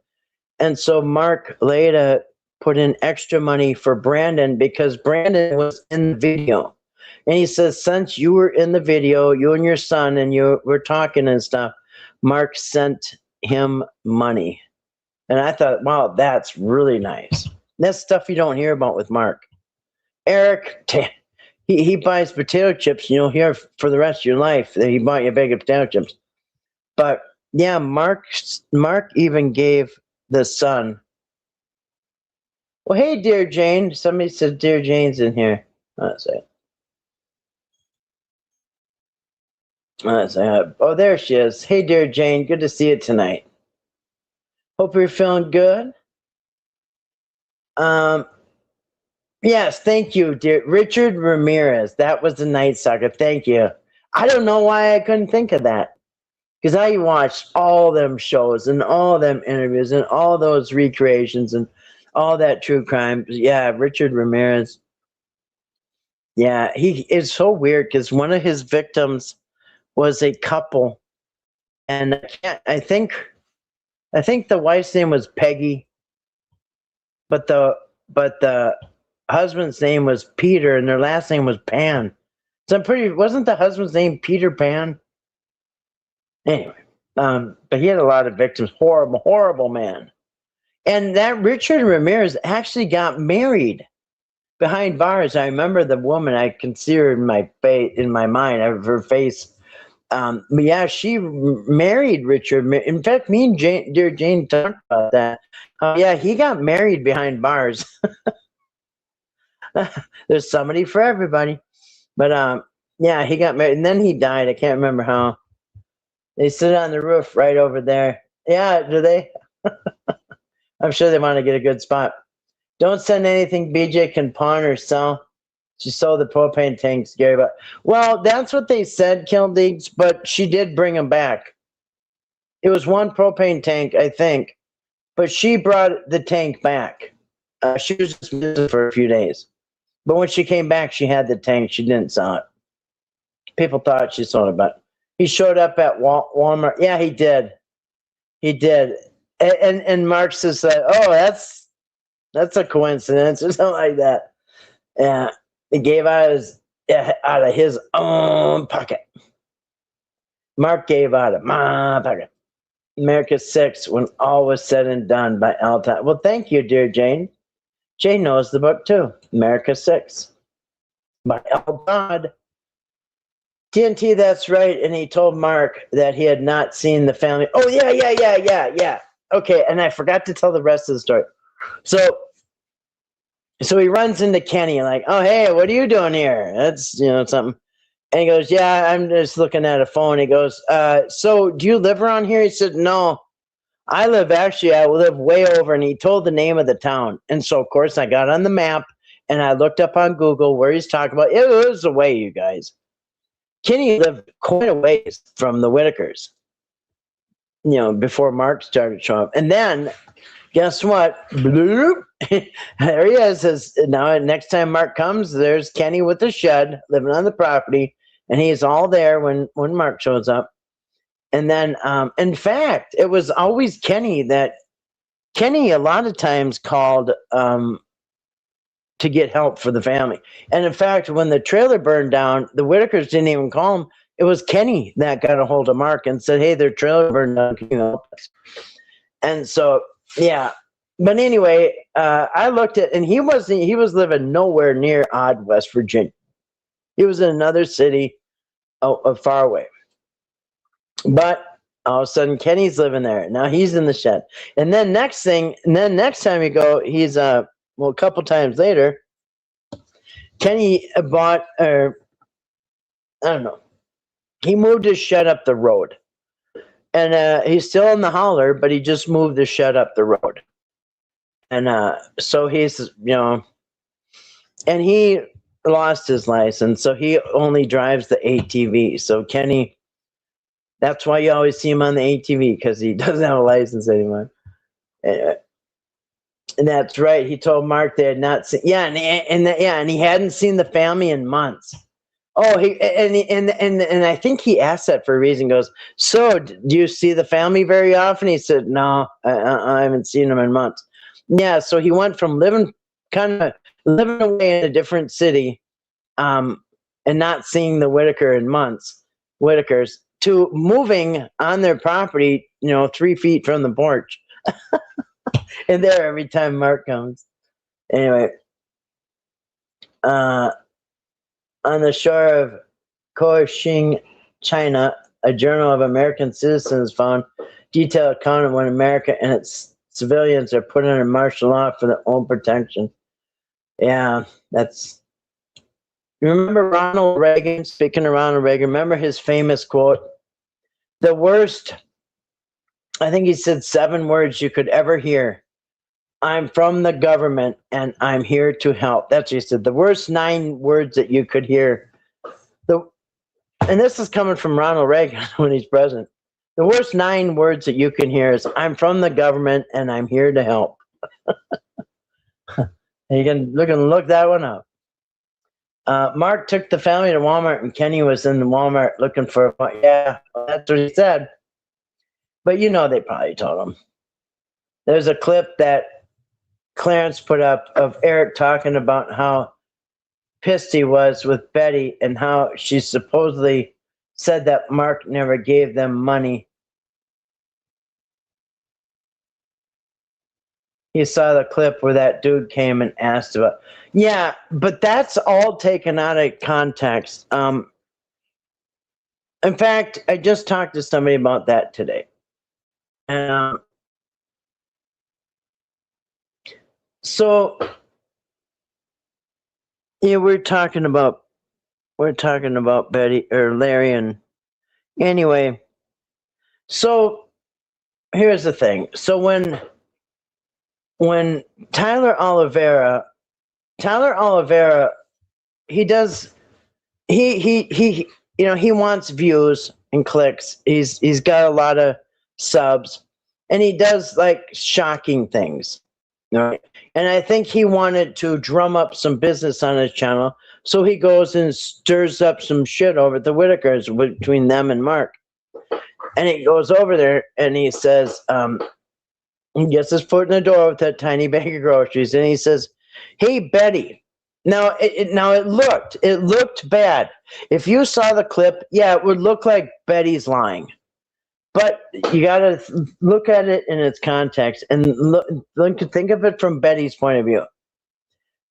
And so Mark later put in extra money for Brandon because Brandon was in the video. And he says, since you were in the video, you and your son, and you were talking and stuff, Mark sent him money. And I thought, wow, that's really nice. That's stuff you don't hear about with Mark. Eric, he buys potato chips, and you'll hear for the rest of your life that he bought you a bag of potato chips. But yeah, Mark even gave the son. Well, hey, dear Jane. Somebody said dear Jane's in here. Let's see. Oh, there she is. Hey, dear Jane. Good to see you tonight. Hope you're feeling good. Yes, thank you, dear Richard Ramirez. That was the Night Stalker. Thank you. I don't know why I couldn't think of that, because I watched all them shows and all them interviews and all those recreations and all that true crime. Yeah, Richard Ramirez. Yeah, he is so weird because one of his victims was a couple, and I think the wife's name was Peggy, but the husband's name was Peter, and their last name was Pan. So wasn't the husband's name Peter Pan? Anyway, but he had a lot of victims. Horrible, horrible man. And that Richard Ramirez actually got married behind bars. I remember the woman. I can see her in my mind. I have her face. But yeah, she married Richard. In fact, me and dear Jane talked about that. Yeah, he got married behind bars. There's somebody for everybody. But yeah, he got married, and then he died. I can't remember how. They sit on the roof right over there. Yeah, do they? I'm sure they want to get a good spot. Don't send anything BJ can pawn or sell. She sold the propane tanks, Gary. But well, that's what they said, Kildeeks. But she did bring them back. It was one propane tank, I think, but she brought the tank back. She was just missing for a few days, but when she came back, she had the tank. She didn't sell it. People thought she sold it, but he showed up at Walmart. Yeah, he did. He did. And Mark says that, oh, that's a coincidence or something like that. Yeah, he gave out of his own pocket. Mark gave out of my pocket. America 6, When All Was Said and Done by Al Todd. Well, thank you, dear Jane. Jane knows the book too. America 6 by Al Todd. TNT, that's right. And he told Mark that he had not seen the family. Oh, yeah. Okay, and I forgot to tell the rest of the story. So he runs into Kenny like, oh, hey, what are you doing here? That's, something. And he goes, yeah, I'm just looking at a phone. He goes, so do you live around here? He said, no, I live way over. And he told the name of the town. And so, of course, I got on the map and I looked up on Google where he's talking about. It was away, you guys. Kenny lived quite a ways from the Whitakers, before Mark started showing up. And then, guess what? Bloop. There he is. Now, next time Mark comes, there's Kenny with the shed living on the property. And he's all there when Mark shows up. And then, in fact, it was always Kenny a lot of times called to get help for the family. And in fact, when the trailer burned down, the Whitakers didn't even call him. It was Kenny that got a hold of Mark and said, hey, their trailer burned down. Can you help us? And so, yeah. But anyway, I looked at, and he was living nowhere near Odd, West Virginia. He was in another city far away. But all of a sudden, Kenny's living there. Now he's in the shed. And then next time you go, he's a couple times later, Kenny bought, I don't know, he moved his shed up the road. And he's still in the holler, but he just moved the shed up the road. And so he's, and he lost his license, so he only drives the ATV. So Kenny, that's why you always see him on the ATV, because he doesn't have a license anymore. And that's right. He told Mark they had not seen. Yeah, and he hadn't seen the family in months. Oh, and I think he asked that for a reason. He goes, so do you see the family very often? He said, no, I haven't seen them in months. Yeah, so he went from living away in a different city, and not seeing the Whitakers, to moving on their property, 3 feet from the porch. And there every time Mark comes. Anyway, on the shore of Kaohsiung, China, a Journal of American Citizens found detailed account of when America and its civilians are put under martial law for their own protection. Yeah, that's. Remember Ronald Reagan? Speaking of Ronald Reagan, remember his famous quote? The worst, I think he said 7 words you could ever hear. I'm from the government and I'm here to help. That's what he said. The worst 9 words that you could hear. And this is coming from Ronald Reagan when he's president. The worst 9 words that you can hear is, I'm from the government and I'm here to help. You can look that one up. Mark took the family to Walmart and Kenny was in the Walmart looking for, yeah, that's what he said. But they probably told him. There's a clip that Clarence put up of Eric talking about how pissed he was with Betty and how she supposedly said that Mark never gave them money. He saw the clip where that dude came and asked about. Yeah, but that's all taken out of context. In fact, I just talked to somebody about that today. And so yeah, we're talking about Betty or Larry, and anyway. So here's the thing. So when Tyler Oliveira he wants views and clicks. He's got a lot of subs, and he does like shocking things. Right? And I think he wanted to drum up some business on his channel, so he goes and stirs up some shit over at the Whitakers between them and Mark. And he goes over there and he says, he gets his foot in the door with that tiny bag of groceries, and he says, "Hey, Betty." Now it looked bad. If you saw the clip, yeah, it would look like Betty's lying. But you got to look at it in its context and think of it from Betty's point of view.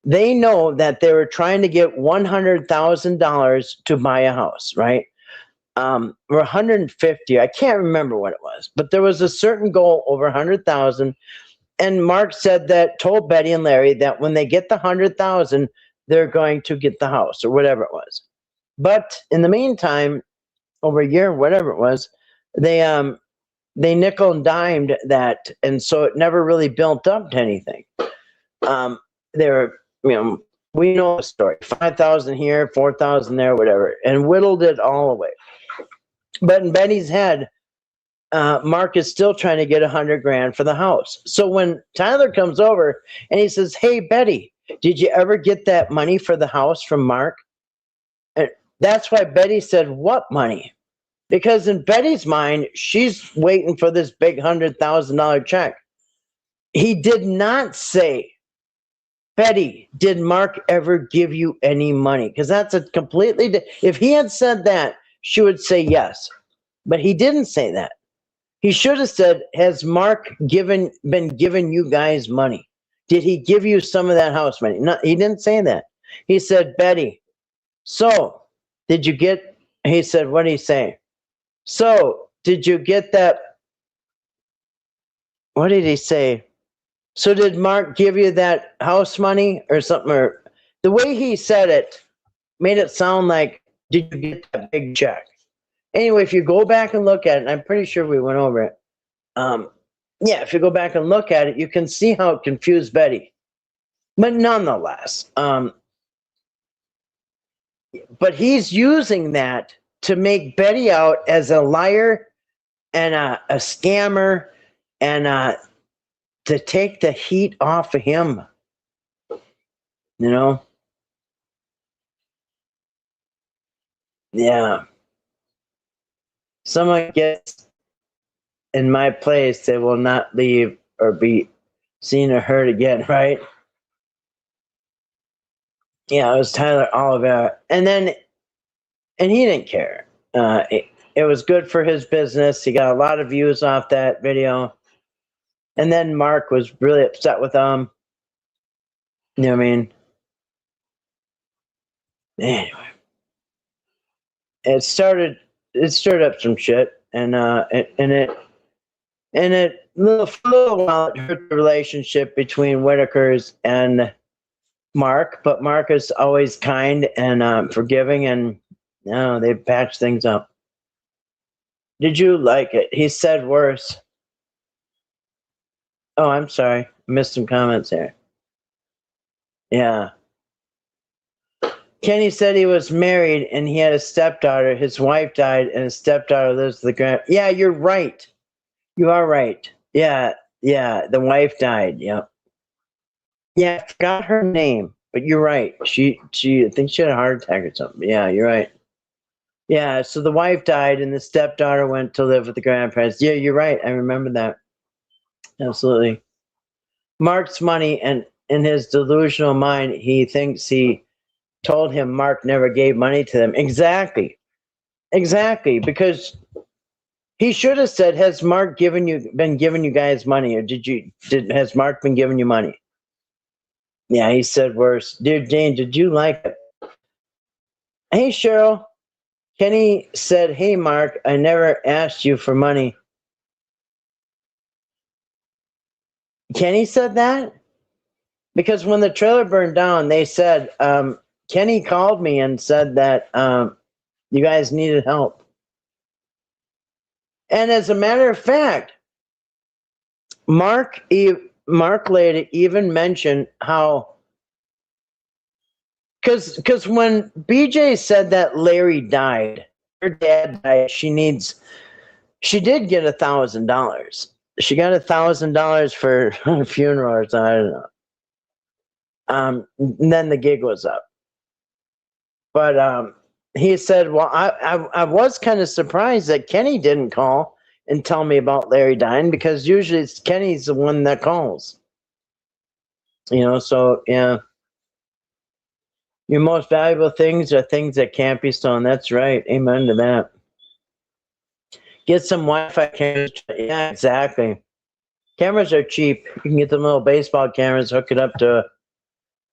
They know that they were trying to get $100,000 to buy a house, right? Or 150. I can't remember what it was, but there was a certain goal over 100,000. And Mark told Betty and Larry that when they get the 100,000, they're going to get the house or whatever it was. But in the meantime, over a year, whatever it was, they nickel and dimed that, and so it never really built up to anything. They were, we know the story: 5,000 here, 4,000 there, whatever, and whittled it all away. But in Betty's head, Mark is still trying to get $100,000 for the house. So when Tyler comes over and he says, "Hey, Betty, did you ever get that money for the house from Mark?" And that's why Betty said, "What money?" Because in Betty's mind, she's waiting for this big $100,000 check. He did not say, "Betty, did Mark ever give you any money?" Because that's a completely, if he had said that, she would say yes. But he didn't say that. He should have said, "Has Mark been giving you guys money? Did he give you some of that house money?" No, he didn't say that. He said, "Betty, so did you get," he said, what did he say? "So did you get that," what did he say? "So did Mark give you that house money or something?" Or the way he said it made it sound like, "Did you get that big check?" Anyway, if you go back and look at it, and I'm pretty sure we went over it. Yeah, if you go back and look at it, you can see how it confused Betty. But nonetheless, but he's using that to make Betty out as a liar and a scammer, and to take the heat off of him. Yeah. Someone gets in my place, they will not leave or be seen or heard again, right? Yeah, it was Tyler Oliveira. And he didn't care. It was good for his business. He got a lot of views off that video. And then Mark was really upset with him. You know what I mean? Anyway. It stirred up some shit, and for a little while it hurt the relationship between Whitakers and Mark, but Mark is always kind and forgiving, and they've patched things up. Did you like it? He said worse. Oh, I'm sorry. I missed some comments there. Yeah. Kenny said he was married and he had a stepdaughter. His wife died and his stepdaughter lives with the Yeah, you're right. You are right. Yeah, the wife died. Yeah. Yeah, I forgot her name, but you're right. She I think she had a heart attack or something. Yeah, you're right. Yeah, so the wife died and the stepdaughter went to live with the grandparents. Yeah, you're right. I remember that. Absolutely. Mark's money, and in his delusional mind, he thinks he told him Mark never gave money to them. Exactly, because he should have said, "Has Mark been giving you guys money, or has Mark been giving you money?" Yeah, he said worse. Dear Jane, did you like it? Hey, Cheryl. Kenny said, "Hey, Mark, I never asked you for money." Kenny said that? Because when the trailer burned down, they said, Kenny called me and said that you guys needed help. And as a matter of fact, Mark later even mentioned how Because when BJ said that Larry died, her dad died, she did get $1,000. She got $1,000 for a funeral or something, I don't know. And then the gig was up. But he said, well, I was kind of surprised that Kenny didn't call and tell me about Larry dying, because usually it's Kenny's the one that calls. So yeah. Your most valuable things are things that can't be stolen. That's right. Amen to that. Get some Wi-Fi cameras. Yeah, exactly. Cameras are cheap. You can get them little baseball cameras, hook it up to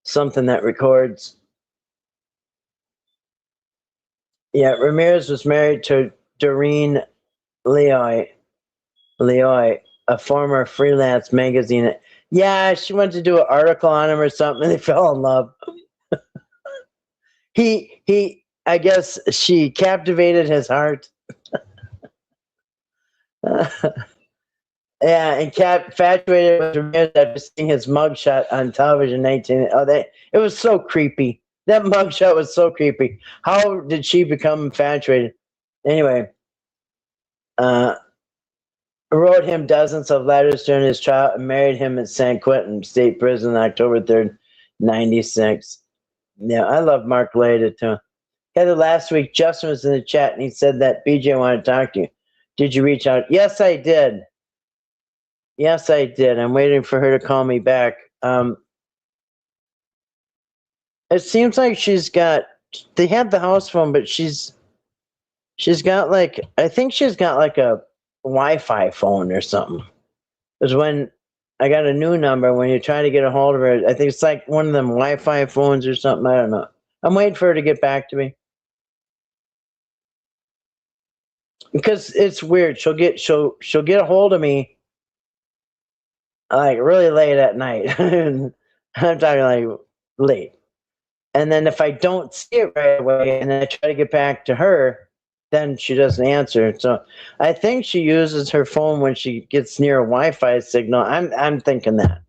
something that records. Yeah, Ramirez was married to Doreen Leoy, a former freelance magazine. Yeah, she went to do an article on him or something, and they fell in love. I guess she captivated his heart. Yeah, and infatuated with Ramirez after seeing his mugshot on television. It was so creepy. That mugshot was so creepy. How did she become infatuated? Anyway, wrote him dozens of letters during his trial and married him at San Quentin State Prison on October 3rd, 96. Yeah, I love Mark Leda too. Heather, last week, Justin was in the chat and he said that BJ wanted to talk to you. Did you reach out? Yes, I did. Yes, I did. I'm waiting for her to call me back. It seems like they have the house phone, but she's got I think she's got like a Wi-Fi phone or something. Because when I got a new number, when you try to get a hold of her, I think it's like one of them Wi-Fi phones or something. I don't know. I'm waiting for her to get back to me. Because it's weird. She'll get a hold of me like really late at night. I'm talking like late. And then if I don't see it right away and then I try to get back to her, then she doesn't answer. So I think she uses her phone when she gets near a Wi-Fi signal. I'm thinking that.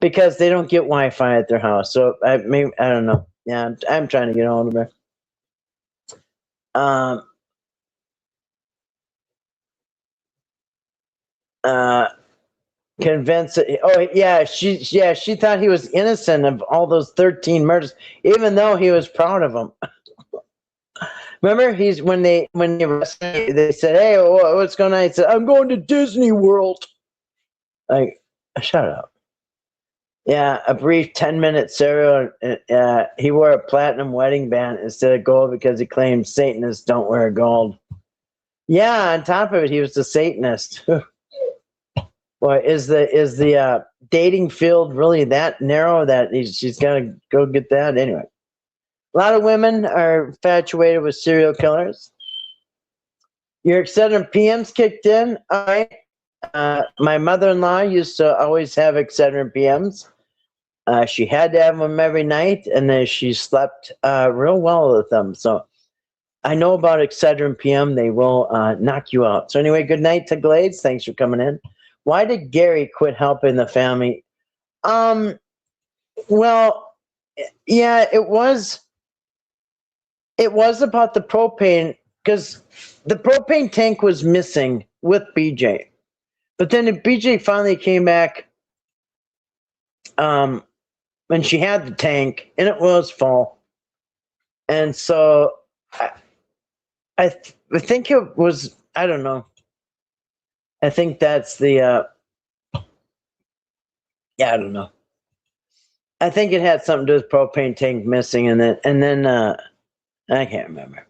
Because they don't get Wi-Fi at their house. So I don't know. Yeah, I'm trying to get a hold of her. Convinced. Oh yeah, she thought he was innocent of all those 13 murders, even though he was proud of them. Remember, when they arrested him, they said, "Hey, what's going on?" He said, "I'm going to Disney World." Like, shut up. Yeah, a brief 10-minute serial. He wore a platinum wedding band instead of gold because he claimed Satanists don't wear gold. Yeah, on top of it, he was a Satanist. Well, is the dating field really that narrow that she's got to go get that? Anyway, a lot of women are infatuated with serial killers. Your Excedrin PMs kicked in. All right. My mother-in-law used to always have Excedrin PMs. She had to have them every night, and then she slept real well with them. So I know about Excedrin PM. They will knock you out. So anyway, good night to Glades. Thanks for coming in. Why did Gary quit helping the family? Well, yeah, it was about the propane, because the propane tank was missing with BJ. But then BJ finally came back, and she had the tank, and it was full. And so I think it was, I don't know. I think that's the, yeah, I don't know. I think it had something to do with propane tank missing, and then I can't remember.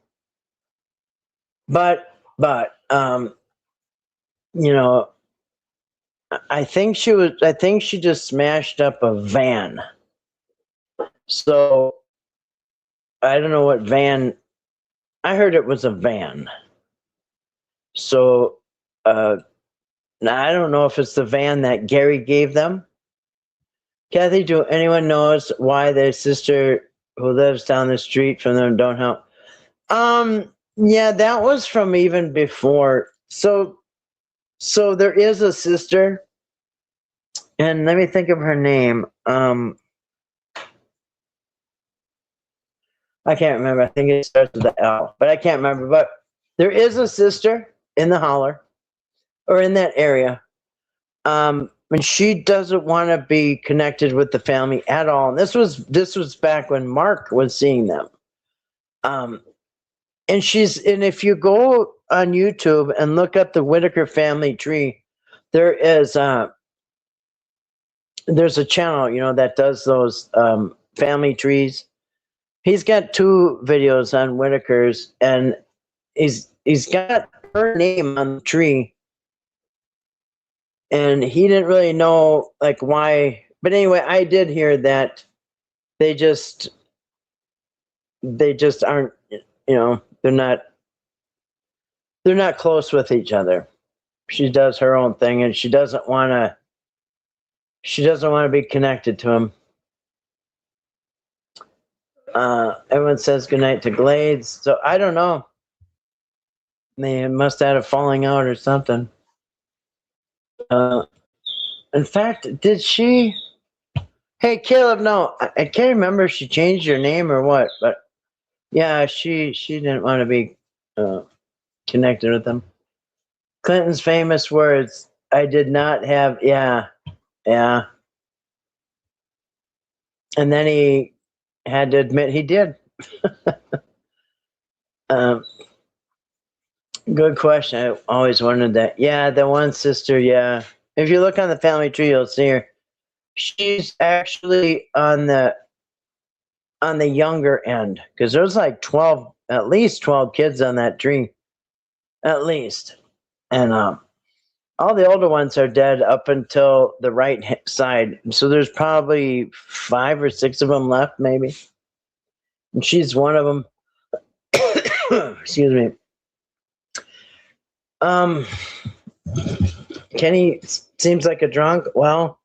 But you know, I think she just smashed up a van. So I don't know what van. I heard it was a van. So I don't know if it's the van that Gary gave them. Kathy, do anyone knows why their sister who lives down the street from them don't help? Yeah, that was from even before. So there is a sister, and let me think of her name. I can't remember. I think it starts with the L, but I can't remember. But there is a sister in the holler or in that area. And she doesn't want to be connected with the family at all. And this was back when Mark was seeing them. And if you go on YouTube and look up the Whitaker family tree, there's a channel, that does those family trees. He's got 2 videos on Whitaker's, and he's got her name on the tree. And he didn't really know like why, but anyway, I did hear that they just aren't, they're not close with each other. She does her own thing, and she doesn't want to be connected to him. Everyone says goodnight to Glades. So I don't know. They must have had a falling out or something. In fact, did she? Hey, Caleb, no, I can't remember if she changed her name or what, but yeah, she didn't want to be connected with them. Clinton's famous words, I did not have, yeah. And then he had to admit he did. Good question. I always wondered that. Yeah, the one sister, yeah. If you look on the family tree, you'll see her. She's actually on the younger end, because there's like at least 12 kids on that tree. At least. And all the older ones are dead up until the right side. So there's probably 5 or 6 of them left, maybe. And she's one of them. Excuse me. Kenny seems like a drunk. Well,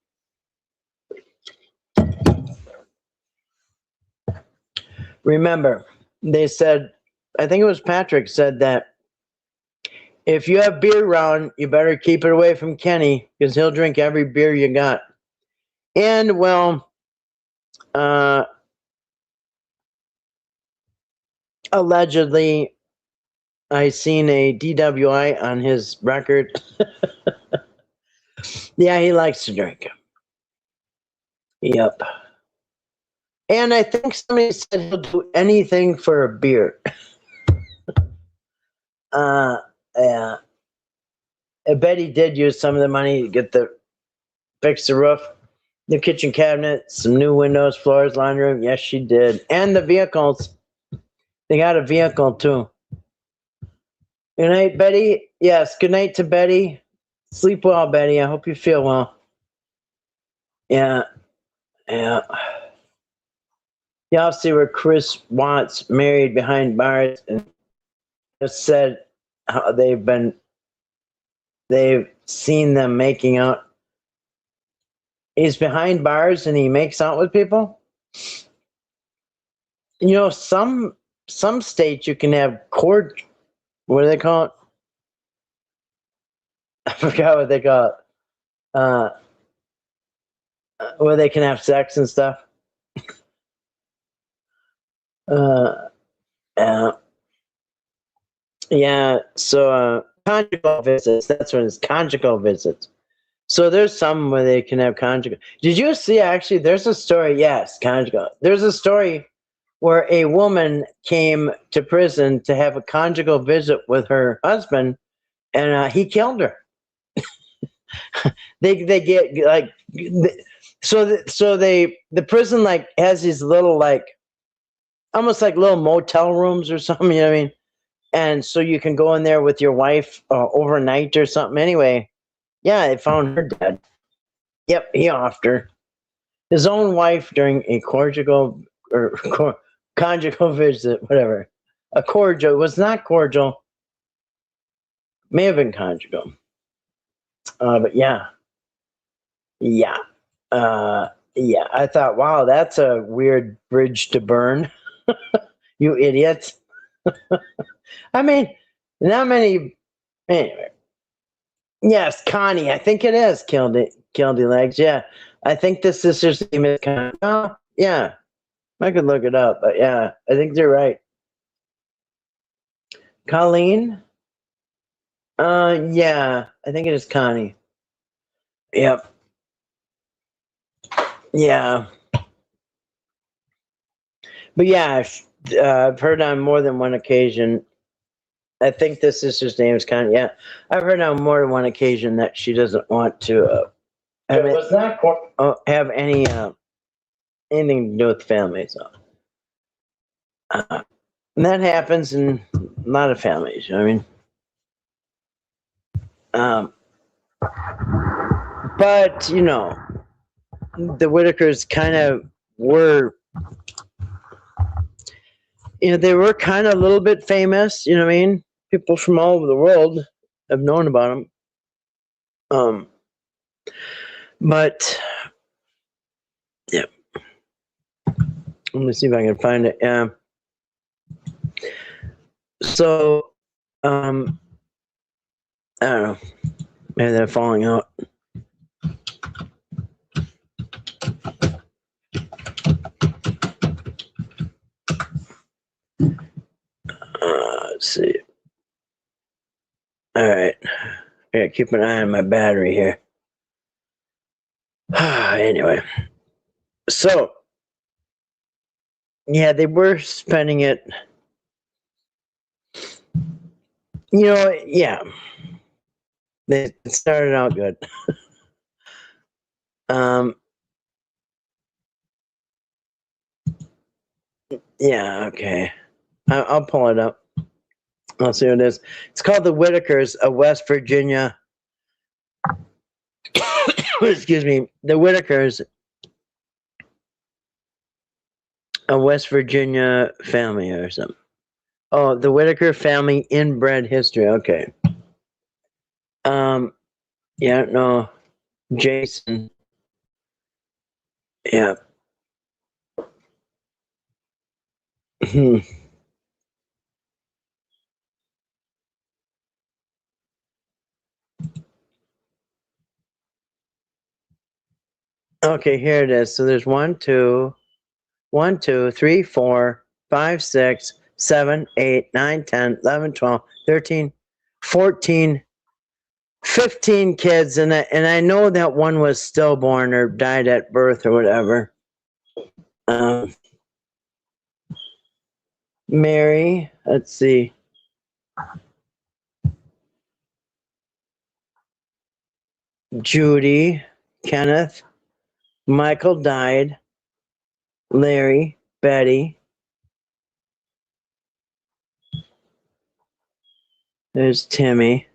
remember, they said, I think it was Patrick said that if you have beer around, you better keep it away from Kenny, because he'll drink every beer you got. And well, allegedly, I seen a DWI on his record. Yeah, he likes to drink. Yep. And I think somebody said he'll do anything for a beer. Yeah. I bet he did use some of the money to fix the roof, the kitchen cabinet, some new windows, floors, laundry room. Yes, she did. And the vehicles. They got a vehicle too. Good night, Betty. Yes, good night to Betty. Sleep well, Betty. I hope you feel well. Yeah. Y'all see where Chris Watts married behind bars and just said how they've seen them making out. He's behind bars and he makes out with people. Some states you can have court. What do they call it? I forgot what they call it. Where they can have sex and stuff. Yeah, so conjugal visits, that's what it's, conjugal visits. So there's some where they can have conjugal. Did you see, actually, there's a story, yes, conjugal. There's a story where a woman came to prison to have a conjugal visit with her husband, and he killed her. They get like, the prison like has these little like, almost like little motel rooms or something, you know what I mean? And so you can go in there with your wife overnight or something. Anyway, yeah, they found her dead. Yep, he offed her. His own wife during a conjugal visit, whatever. A cordial, it was not cordial. May have been conjugal. But yeah. Yeah. Yeah, I thought, wow, that's a weird bridge to burn. You idiot. I mean, not many. Anyway. Yes, Connie. I think it is Kildy Legs. Yeah. I think the sister's name is Connie. Oh, yeah. I could look it up, but yeah, I think they're right. Colleen? Yeah, I think it is Connie. Yep. Yeah. But yeah, I've heard on more than one occasion. I think the sister's name is Connie. Yeah, I've heard on more than one occasion that she doesn't want to have any anything to do with the family. So and that happens in a lot of families. You know what I mean? But you know, the Whitakers kind of were. They were kind of a little bit famous. You know what I mean? People from all over the world have known about them. But yeah, let me see if I can find it. So, I don't know. Maybe they're falling out. Let's see. All right. I gotta keep an eye on my battery here. Anyway. So, yeah, they were spending it. Yeah. They started out good. Yeah, okay. I'll pull it up. I'll see what it is. It's called The Whitakers of West Virginia. Excuse me. The Whitakers, a West Virginia family or something. Oh, the Whitaker family inbred history. Okay. Yeah, no. Jason. Yeah. Okay, here it is. So there's 1, 2, 3, 4, 5, 6, 7, 8, 9, 10, 11, 12, 13, 14, 15 kids, and I know that one was stillborn or died at birth or whatever. Mary, let's see. Judy, Kenneth, Michael died, Larry, Betty. There's Timmy,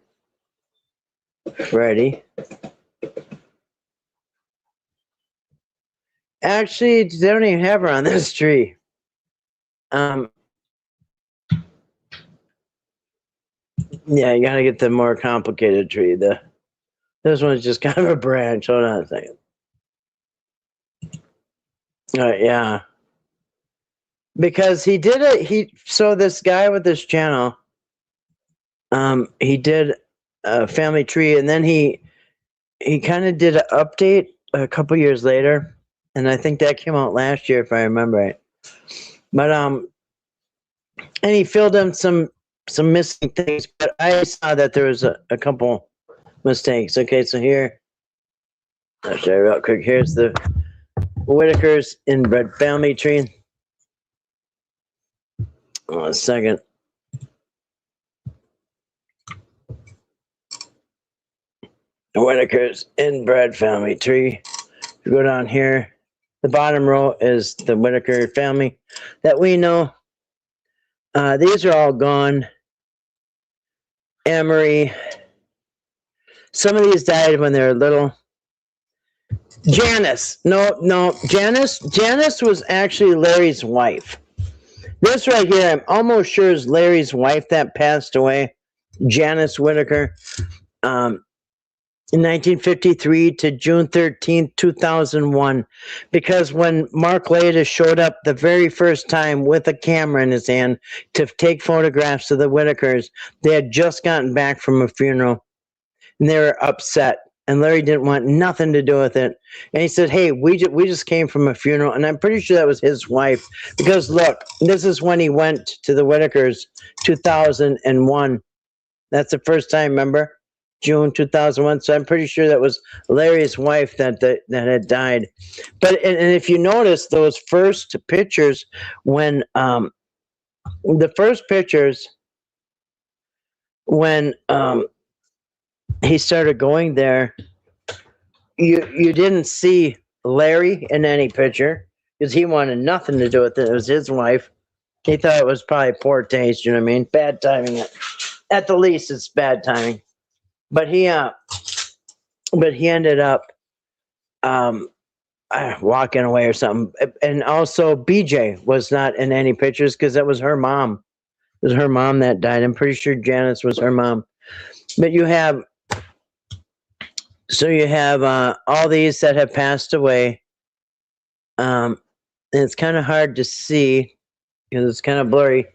Freddie. Actually, they don't even have her on this tree. Yeah, you gotta get the more complicated tree. This one's just kind of a branch. Hold on a second. Yeah. Because he did it. So this guy with this channel, he did a family tree, and then he kind of did an update a couple years later, and I think that came out last year if I remember right. But and he filled in some missing things, but I saw that there was a couple mistakes. Okay, so here, I'll show you real quick. Here's the Whitakers inbred family tree. One second. The Whitakers inbred family tree. If you go down here, the bottom row is the Whitaker family that we know. These are all gone. Emery. Some of these died when they were little. Janice. No. Janice was actually Larry's wife. This right here, I'm almost sure is Larry's wife that passed away. Janice Whitaker. In 1953 to June 13th, 2001. Because when Mark Leda showed up the very first time with a camera in his hand to take photographs of the Whitakers, they had just gotten back from a funeral. And they were upset and Larry didn't want nothing to do with it. And he said, "Hey, we just came from a funeral," and I'm pretty sure that was his wife, because look, this is when he went to the Whitakers, 2001. That's the first time, remember? June 2001. So I'm pretty sure that was Larry's wife that had died. But and if you notice those first pictures, when the first pictures when he started going there, you didn't see Larry in any picture because he wanted nothing to do with it. It was his wife. He thought it was probably poor taste, you know what I mean? Bad timing. At the least, it's bad timing. But he ended up walking away or something. And also, BJ was not in any pictures because that was her mom. It was her mom that died. I'm pretty sure Janice was her mom. But you have all these that have passed away. And it's kind of hard to see because it's kind of blurry.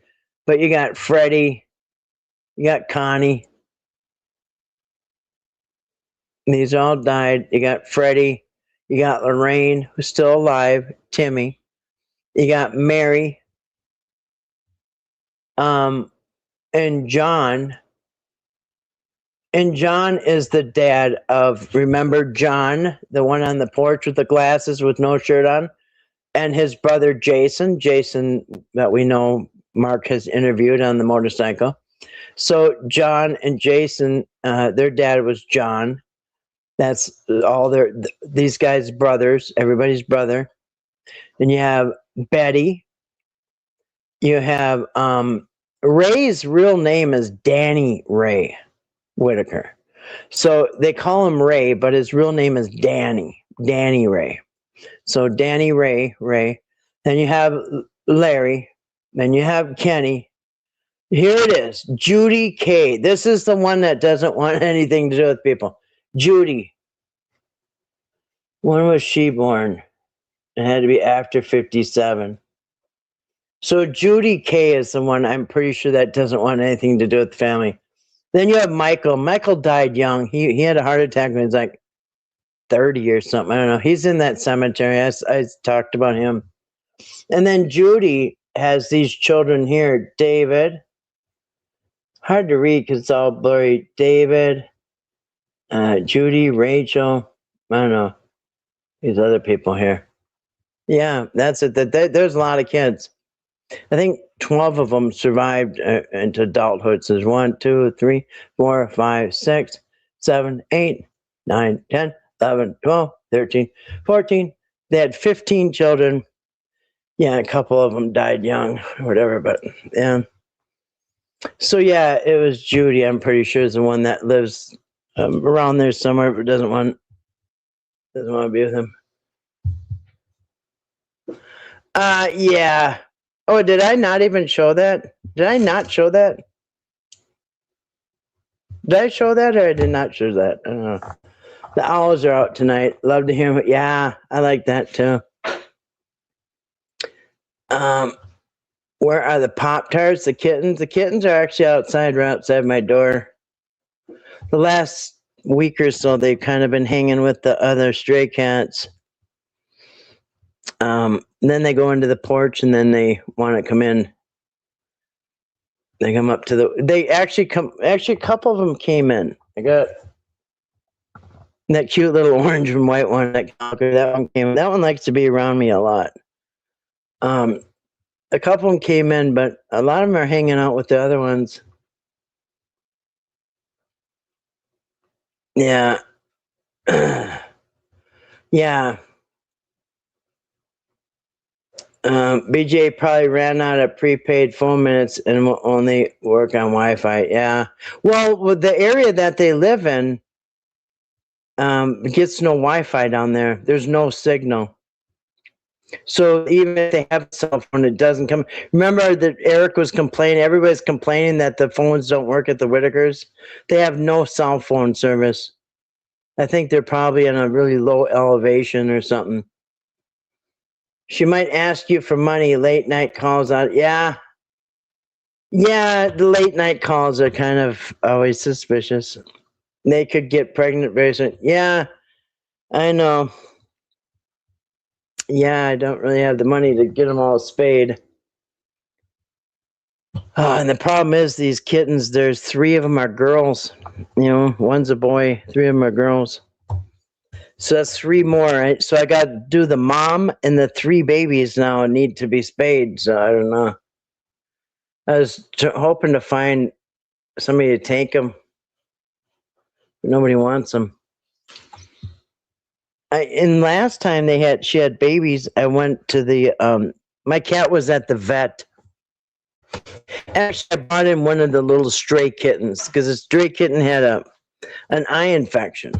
But you got Freddie, you got Connie. These all died. You got Freddie, you got Lorraine, who's still alive, Timmy. You got Mary, and John. And John is the dad of, remember John, the one on the porch with the glasses with no shirt on? And his brother Jason that we know Mark has interviewed on the motorcycle. So John and Jason, their dad was John. That's all these guys' brothers, everybody's brother. And you have Betty. You have Ray's real name is Danny Ray Whitaker. So they call him Ray, but his real name is Danny Ray. So Danny Ray. Then you have Larry. Then you have Kenny. Here it is, Judy Kay. This is the one that doesn't want anything to do with people. Judy. When was she born? It had to be after 57. So Judy Kay is the one I'm pretty sure that doesn't want anything to do with the family. Then you have Michael. Michael died young. He had a heart attack when he was like 30 or something. I don't know. He's in that cemetery. I talked about him. And then Judy has these children here. David. Hard to read because it's all blurry. David, Judy, Rachel. I don't know. These other people here. Yeah, that's it. There's a lot of kids. I think 12 of them survived into adulthood. So there's 1, 2, 3, 4, 5, 6, 7, 8, 9, 10, 11, 12, 13, 14. They had 15 children. Yeah, a couple of them died young or whatever, but yeah. So yeah, it was Judy. I'm pretty sure is the one that lives around there somewhere, but doesn't want to be with him. Yeah. Oh, did I not even show that? Did I not show that? Did I show that or I did not show that? I don't know. The owls are out tonight. Love to hear them. Yeah, I like that too. Where are the Pop-Tarts, the kittens? The kittens are actually outside, right outside my door. The last week or so, they've kind of been hanging with the other stray cats. Then they go into the porch and then they want to come in. They come up to they actually a couple of them came in. I got that cute little orange and white one, that one came in. That one likes to be around me a lot. A couple of them came in, but a lot of them are hanging out with the other ones. Yeah. Yeah. BJ probably ran out of prepaid phone minutes and will only work on Wi-Fi. Yeah. Well, with the area that they live in, gets no Wi-Fi down there. There's no signal. So even if they have a cell phone, it doesn't come. Remember that Eric was complaining, everybody's complaining that the phones don't work at the Whitakers. They have no cell phone service. I think they're probably in a really low elevation or something. She might ask you for money, late night calls out. Yeah. Yeah, the late night calls are kind of always suspicious. they could get pregnant very soon. Yeah, I know. Yeah, I don't really have the money to get them all spayed. And the problem is these kittens, there's 3 of them are girls. One's a boy, 3 of them are girls. So that's 3 more, right? So I got to do the mom and the 3 babies now need to be spayed. So I don't know. I was hoping to find somebody to take them. But nobody wants them. And last time she had babies, I went to the, my cat was at the vet. Actually, I brought in one of the little stray kittens because the stray kitten had an eye infection.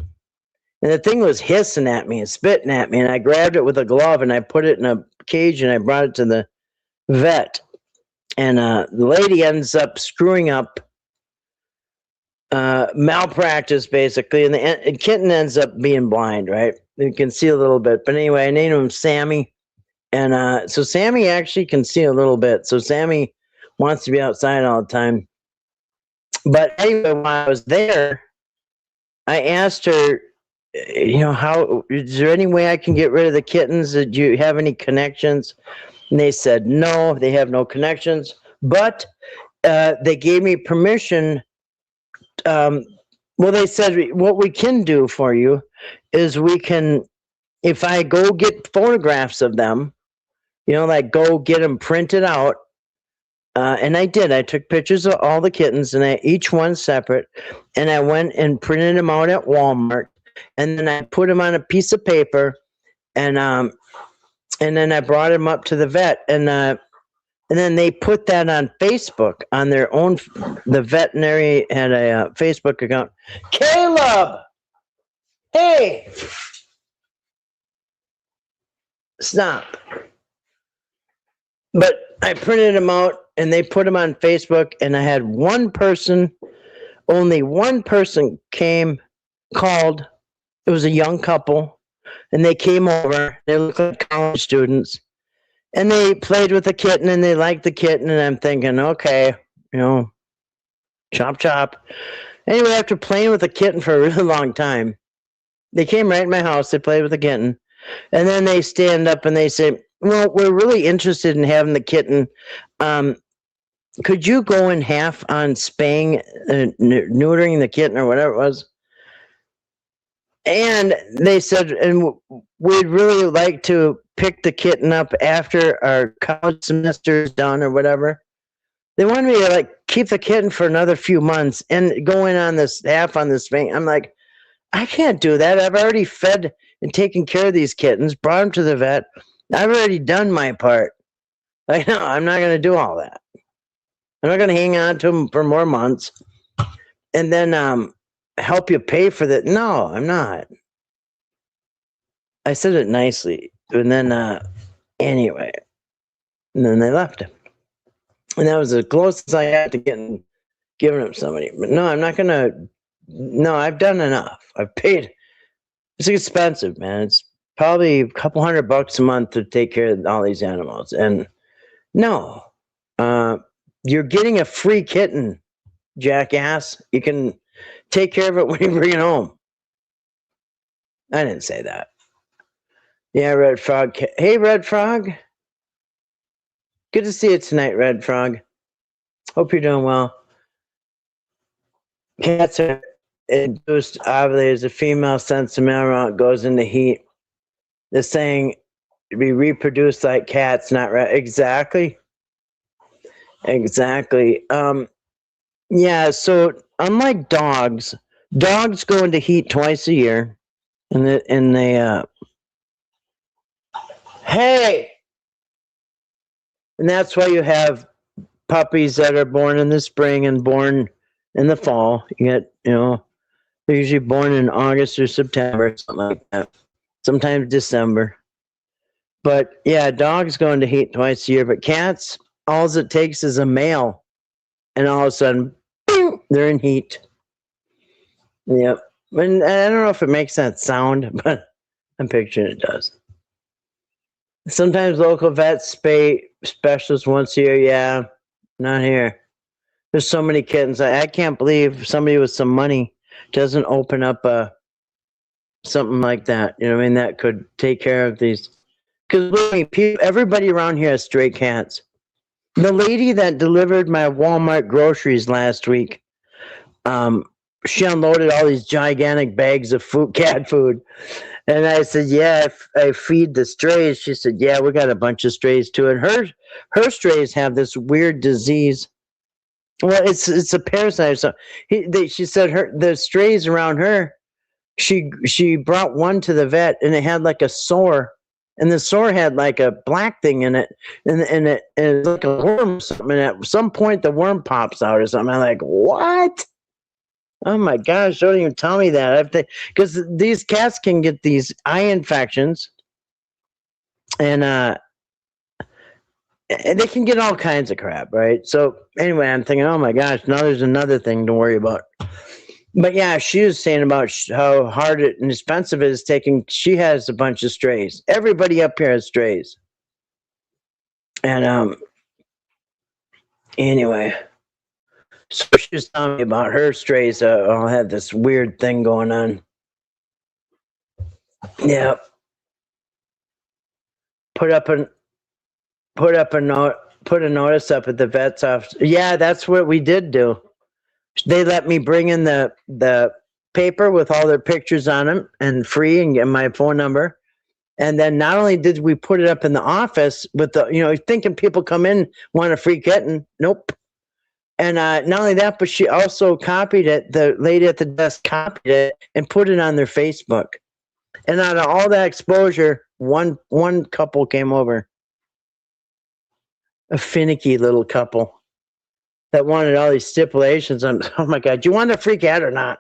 And the thing was hissing at me and spitting at me. And I grabbed it with a glove and I put it in a cage and I brought it to the vet. And the lady ends up screwing up, malpractice basically. And the kitten ends up being blind, right? You can see a little bit. But anyway, I named him Sammy. And so Sammy actually can see a little bit. So Sammy wants to be outside all the time. But anyway, while I was there, I asked her, how is there any way I can get rid of the kittens? Do you have any connections? And they said no, they have no connections. But they gave me permission. Well, they said what we can do for you is we can, if I go get photographs of them, like go get them printed out. And I did. I took pictures of all the kittens, and each one separate. And I went and printed them out at Walmart. And then I put them on a piece of paper, and then I brought them up to the vet, and then they put that on Facebook on their own. The veterinary had a Facebook account. Caleb, hey, stop. But I printed them out, and they put them on Facebook, and I had only one person called. It was a young couple, and they came over. They looked like college students, and they played with the kitten, and they liked the kitten, and I'm thinking, okay, chop, chop. Anyway, after playing with the kitten for a really long time, they came right in my house. They played with the kitten, and then they stand up and they say, well, we're really interested in having the kitten. Could you go in half on spaying, neutering the kitten or whatever it was? And they said, and we'd really like to pick the kitten up after our college semester is done or whatever. They wanted me to keep the kitten for another few months and go in on this half on this thing. I'm like, I can't do that. I've already fed and taken care of these kittens, brought them to the vet. I've already done my part. No, I'm not going to do all that. I'm not going to hang on to them for more months and then help you pay for that. No, I'm not. I said it nicely. And then, anyway, and then they left him. And that was the closest I had to giving him somebody. But no, I'm not going to. No, I've done enough. I've paid. It's expensive, man. It's probably a couple $100 a month to take care of all these animals. And no, you're getting a free kitten, jackass. You can take care of it when you bring it home. I didn't say that. Yeah, Red Frog. Hey, Red Frog. Good to see you tonight, Red Frog. Hope you're doing well. Cats are induced ovulated as a female sends the male around, goes into heat. They're saying we reproduce like cats, not exactly. Exactly. Yeah, so unlike dogs go into heat twice a year, and they hey, and that's why you have puppies that are born in the spring and born in the fall. You get, they're usually born in August or September, something like that. Sometimes December. But yeah, dogs go into heat twice a year, but cats, all it takes is a male, and all of a sudden, bing, they're in heat. Yep. And I don't know if it makes that sound, but I'm picturing it does. Sometimes local vets spay specialists once a year. Yeah, not here. There's so many kittens. I can't believe somebody with some money doesn't open up something like that. You know what I mean? That could take care of these. Because everybody around here has stray cats. The lady that delivered my Walmart groceries last week, she unloaded all these gigantic bags of food, cat food. And I said, yeah, I feed the strays. She said, yeah, we got a bunch of strays too. And her strays have this weird disease. Well, it's a parasite. So she said the strays around her, she brought one to the vet and it had like a sore. And the sore had like a black thing in it, and it's like a worm or something. And at some point, the worm pops out or something. I'm like, what? Oh my gosh! Don't even tell me that. Because these cats can get these eye infections, and they can get all kinds of crap, right? So anyway, I'm thinking, oh my gosh, now there's another thing to worry about. But yeah, she was saying about how hard and expensive it is taking. She has a bunch of strays. Everybody up here has strays. And anyway, so she was telling me about her strays. All have this weird thing going on. Yeah. Put a notice up at the vet's office. Yeah, that's what we did do. They let me bring in the paper with all their pictures on them and free and get my phone number. And then not only did we put it up in the office with thinking people come in, want a free kitten. Nope. And not only that, but she also copied it. The lady at the desk copied it and put it on their Facebook. And out of all that exposure, one couple came over. A finicky little couple that wanted all these stipulations on, oh my God, do you want a free cat or not?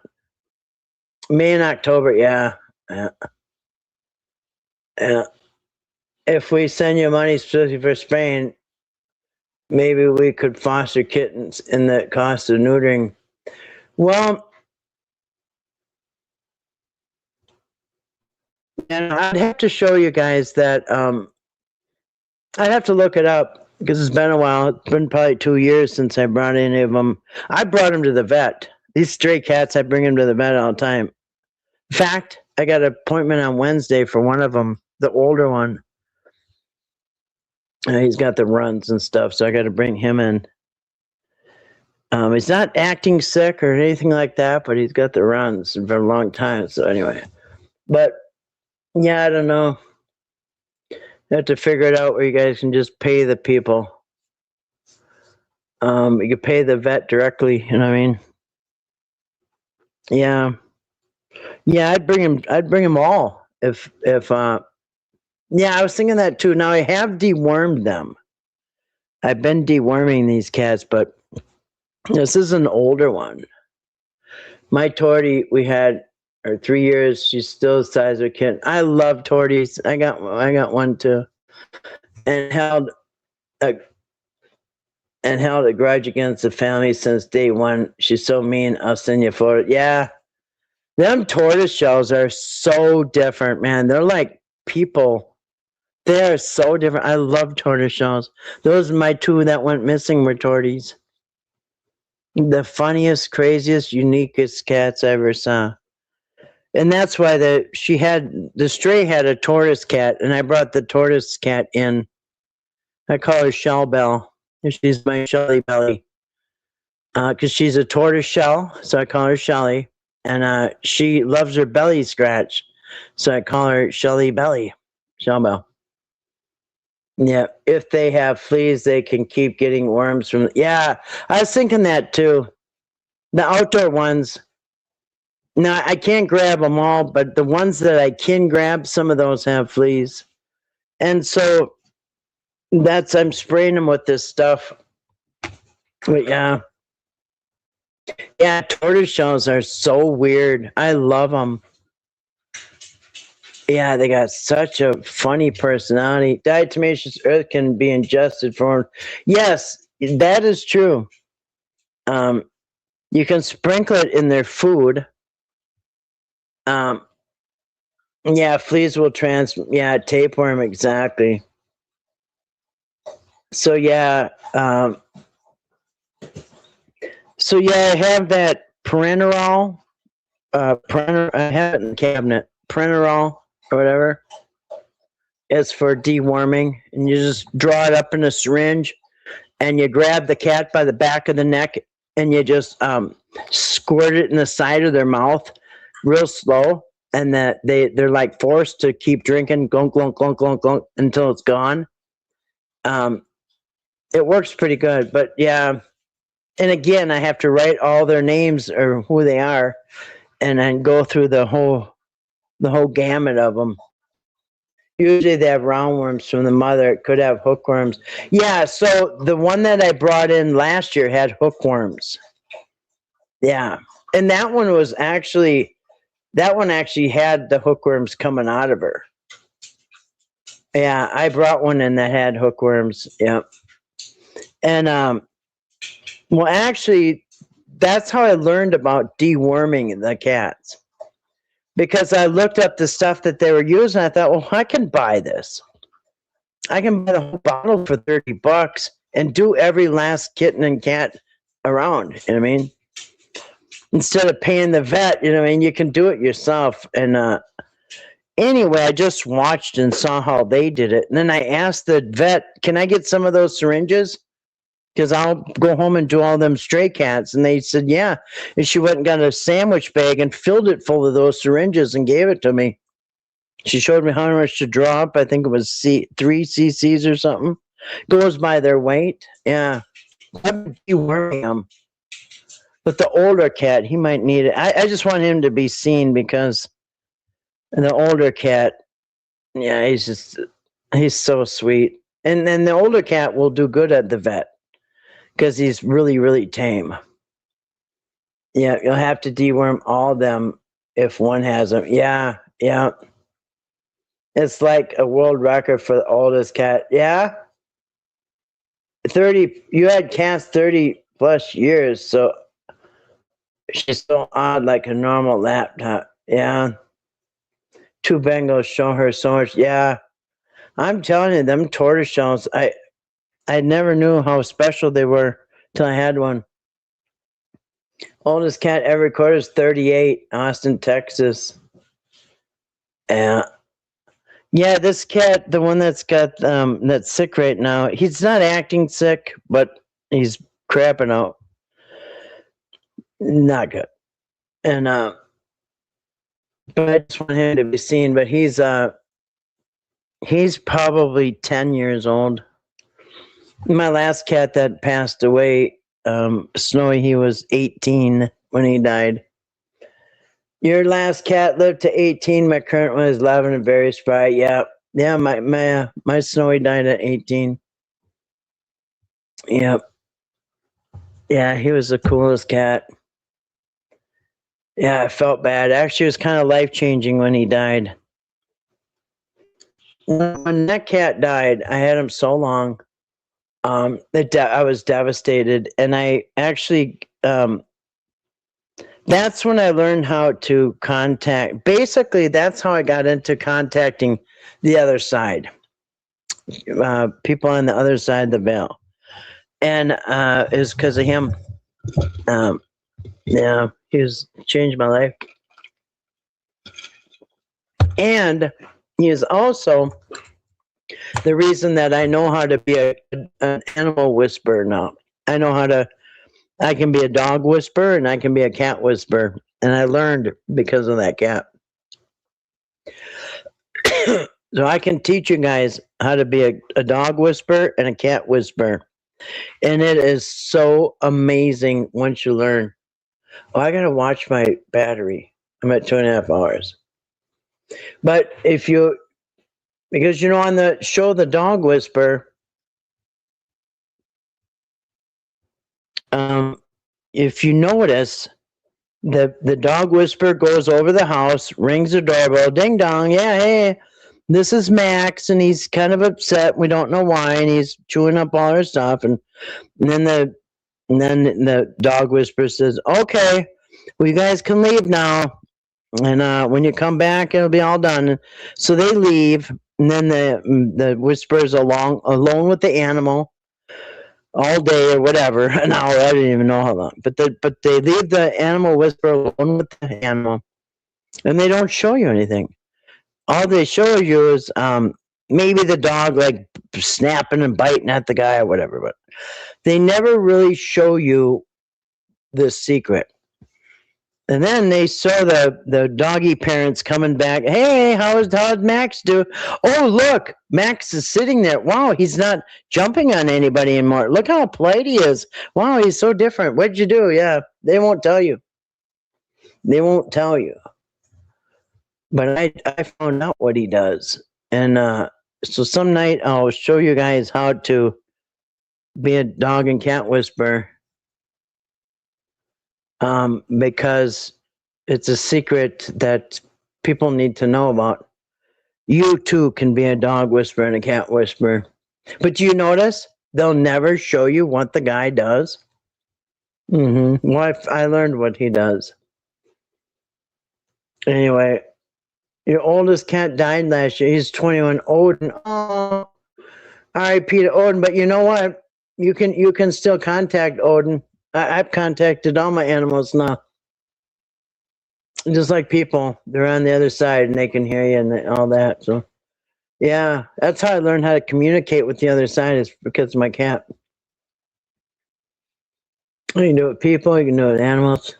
May and October, yeah. If we send you money specifically for Spain, maybe we could foster kittens in the cost of neutering. Well, and I'd have to show you guys that, I'd have to look it up because it's been a while. It's been probably 2 years since I brought any of them. I brought them to the vet. These stray cats, I bring them to the vet all the time. In fact, I got an appointment on Wednesday for one of them, the older one. He's got the runs and stuff, so I got to bring him in. He's not acting sick or anything like that, but he's got the runs for a long time. So anyway, but yeah, I don't know. You have to figure it out where you guys can just pay the people. You can pay the vet directly, you know what I mean? Yeah. Yeah, I'd bring him all if yeah, I was thinking that too. Now I have dewormed them. I've been deworming these cats, but this is an older one. My Tortie, we had her 3 years. She's still the size of a kitten. I love Torties. I got one too, and held a grudge against the family since day one. She's so mean. I'll send you a photo. Yeah, them tortoise shells are so different, man. They're like people. They are so different. I love tortoise shells. Those are my two that went missing were Torties. The funniest, craziest, uniquest cats I ever saw. And that's why the stray had a tortoise cat, and I brought the tortoise cat in. I call her Shell Bell. She's my Shelly Belly. Because she's a tortoise shell, so I call her Shelly. And she loves her belly scratch, so I call her Shelly Belly. Shell Bell. Yeah, if they have fleas, they can keep getting worms from. Yeah, I was thinking that too. The outdoor ones. Now I can't grab them all, but the ones that I can grab, some of those have fleas, and so I'm spraying them with this stuff. But yeah, tortoise shells are so weird. I love them. Yeah, they got such a funny personality. Diatomaceous earth can be ingested from. Yes, that is true. You can sprinkle it in their food. Yeah, fleas will tapeworm, exactly. So yeah, I have that parenteral printer. I have it in the cabinet. Printerol or whatever. It's for deworming, and you just draw it up in a syringe, and you grab the cat by the back of the neck, and you just squirt it in the side of their mouth, real slow, and that they're like forced to keep drinking, glunk glunk glunk glunk glunk until it's gone. It works pretty good, but yeah. And again, I have to write all their names or who they are, and then go through the whole gamut of them. Usually they have roundworms from the mother. It could have hookworms. Yeah, so the one that I brought in last year had hookworms. Yeah, and that one actually had the hookworms coming out of her. Yeah, I brought one in that had hookworms. Yeah, and well, actually, that's how I learned about deworming the cats. Because I looked up the stuff that they were using. I thought, well, I can buy this. I can buy the whole bottle for $30 and do every last kitten and cat around. You know what I mean? Instead of paying the vet, you know what I mean? You can do it yourself. And anyway, I just watched and saw how they did it. And then I asked the vet, can I get some of those syringes? Because I'll go home and do all them stray cats. And they said, yeah. And she went and got a sandwich bag and filled it full of those syringes and gave it to me. She showed me how much to draw up. I think it was 3 cc's or something. Goes by their weight. Yeah. I'm deworming them. But the older cat, he might need it. I just want him to be seen because the older cat, yeah, he's so sweet. And then the older cat will do good at the vet. Because he's really, really tame. Yeah, you'll have to deworm all of them if one has them. Yeah, yeah. It's like a world record for the oldest cat. Yeah? 30, you had cats 30 plus years, so she's so odd like a normal laptop. Yeah. 2 Bengals show her so much. Yeah. I'm telling you, them tortoise shells, I never knew how special they were till I had one. Oldest cat ever recorded is 38, Austin, Texas. Yeah, this cat, the one that's got that's sick right now, he's not acting sick, but he's crapping out. Not good. And but I just want him to be seen. But he's probably 10 years old. My last cat that passed away, Snowy, he was 18 when he died. Your last cat lived to 18. My current one is 11 and very spry. Yeah. Yeah, my Snowy died at 18. Yep. Yeah, he was the coolest cat. Yeah, I felt bad. Actually, it was kind of life-changing when he died. When that cat died, I had him so long. I was devastated, and I actually that's when I learned how to contact. Basically, that's how I got into contacting the other side, people on the other side of the veil, and it was because of him. Yeah, he's changed my life, and he is also the reason that I know how to be an animal whisperer now. I can be a dog whisperer and I can be a cat whisperer. And I learned because of that cat. So I can teach you guys how to be a dog whisperer and a cat whisperer. And it is so amazing once you learn. Oh, I got to watch my battery. I'm at 2.5 hours. But because on the show The Dog Whisperer, if you notice, the dog whisperer goes over the house, rings the doorbell, ding dong, yeah, hey, this is Max, and he's kind of upset. We don't know why, and he's chewing up all our stuff, and then the dog whisperer says, okay, well, you guys can leave now, and when you come back, it'll be all done. So they leave. And then the whisperer's alone with the animal. all day or whatever, an hour, I don't even know how long. But they leave the animal whisperer alone with the animal, and they don't show you anything. All they show you is maybe the dog like snapping and biting at the guy or whatever, but they never really show you the secret. And then they saw the doggy parents coming back. Hey, how's Max do? Oh, look, Max is sitting there. Wow, he's not jumping on anybody anymore. Look how polite he is. Wow, he's so different. What'd you do? Yeah, they won't tell you. They won't tell you. But I found out what he does. And so some night I'll show you guys how to be a dog and cat whisperer. Because it's a secret that people need to know about. You too can be a dog whisperer and a cat whisperer. But do you notice they'll never show you what the guy does? Well, I learned what he does. Anyway, your oldest cat died last year. He's 21. Odin. Oh, R.I.P. to Odin. But you know what? You can still contact Odin. I've contacted all my animals now. Just like people, they're on the other side and they can hear you and all that. So, yeah, that's how I learned how to communicate with the other side, is because of my cat. You can do it with people, you can do it with animals.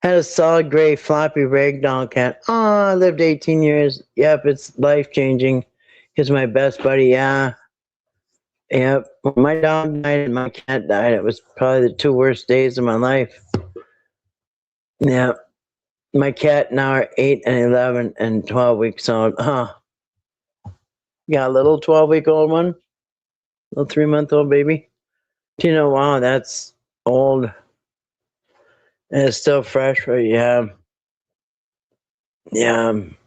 Had a solid gray floppy ragdoll cat. Oh, I lived 18 years. Yep, it's life-changing. He's my best buddy, yeah. Yep, when my dog died and my cat died, it was probably the 2 worst days of my life. Yeah, my cat now are 8 and 11 and 12 weeks old. Got a little 12-week-old one, little 3-month-old baby. Do you know, wow, that's old. And it's still fresh, but yeah,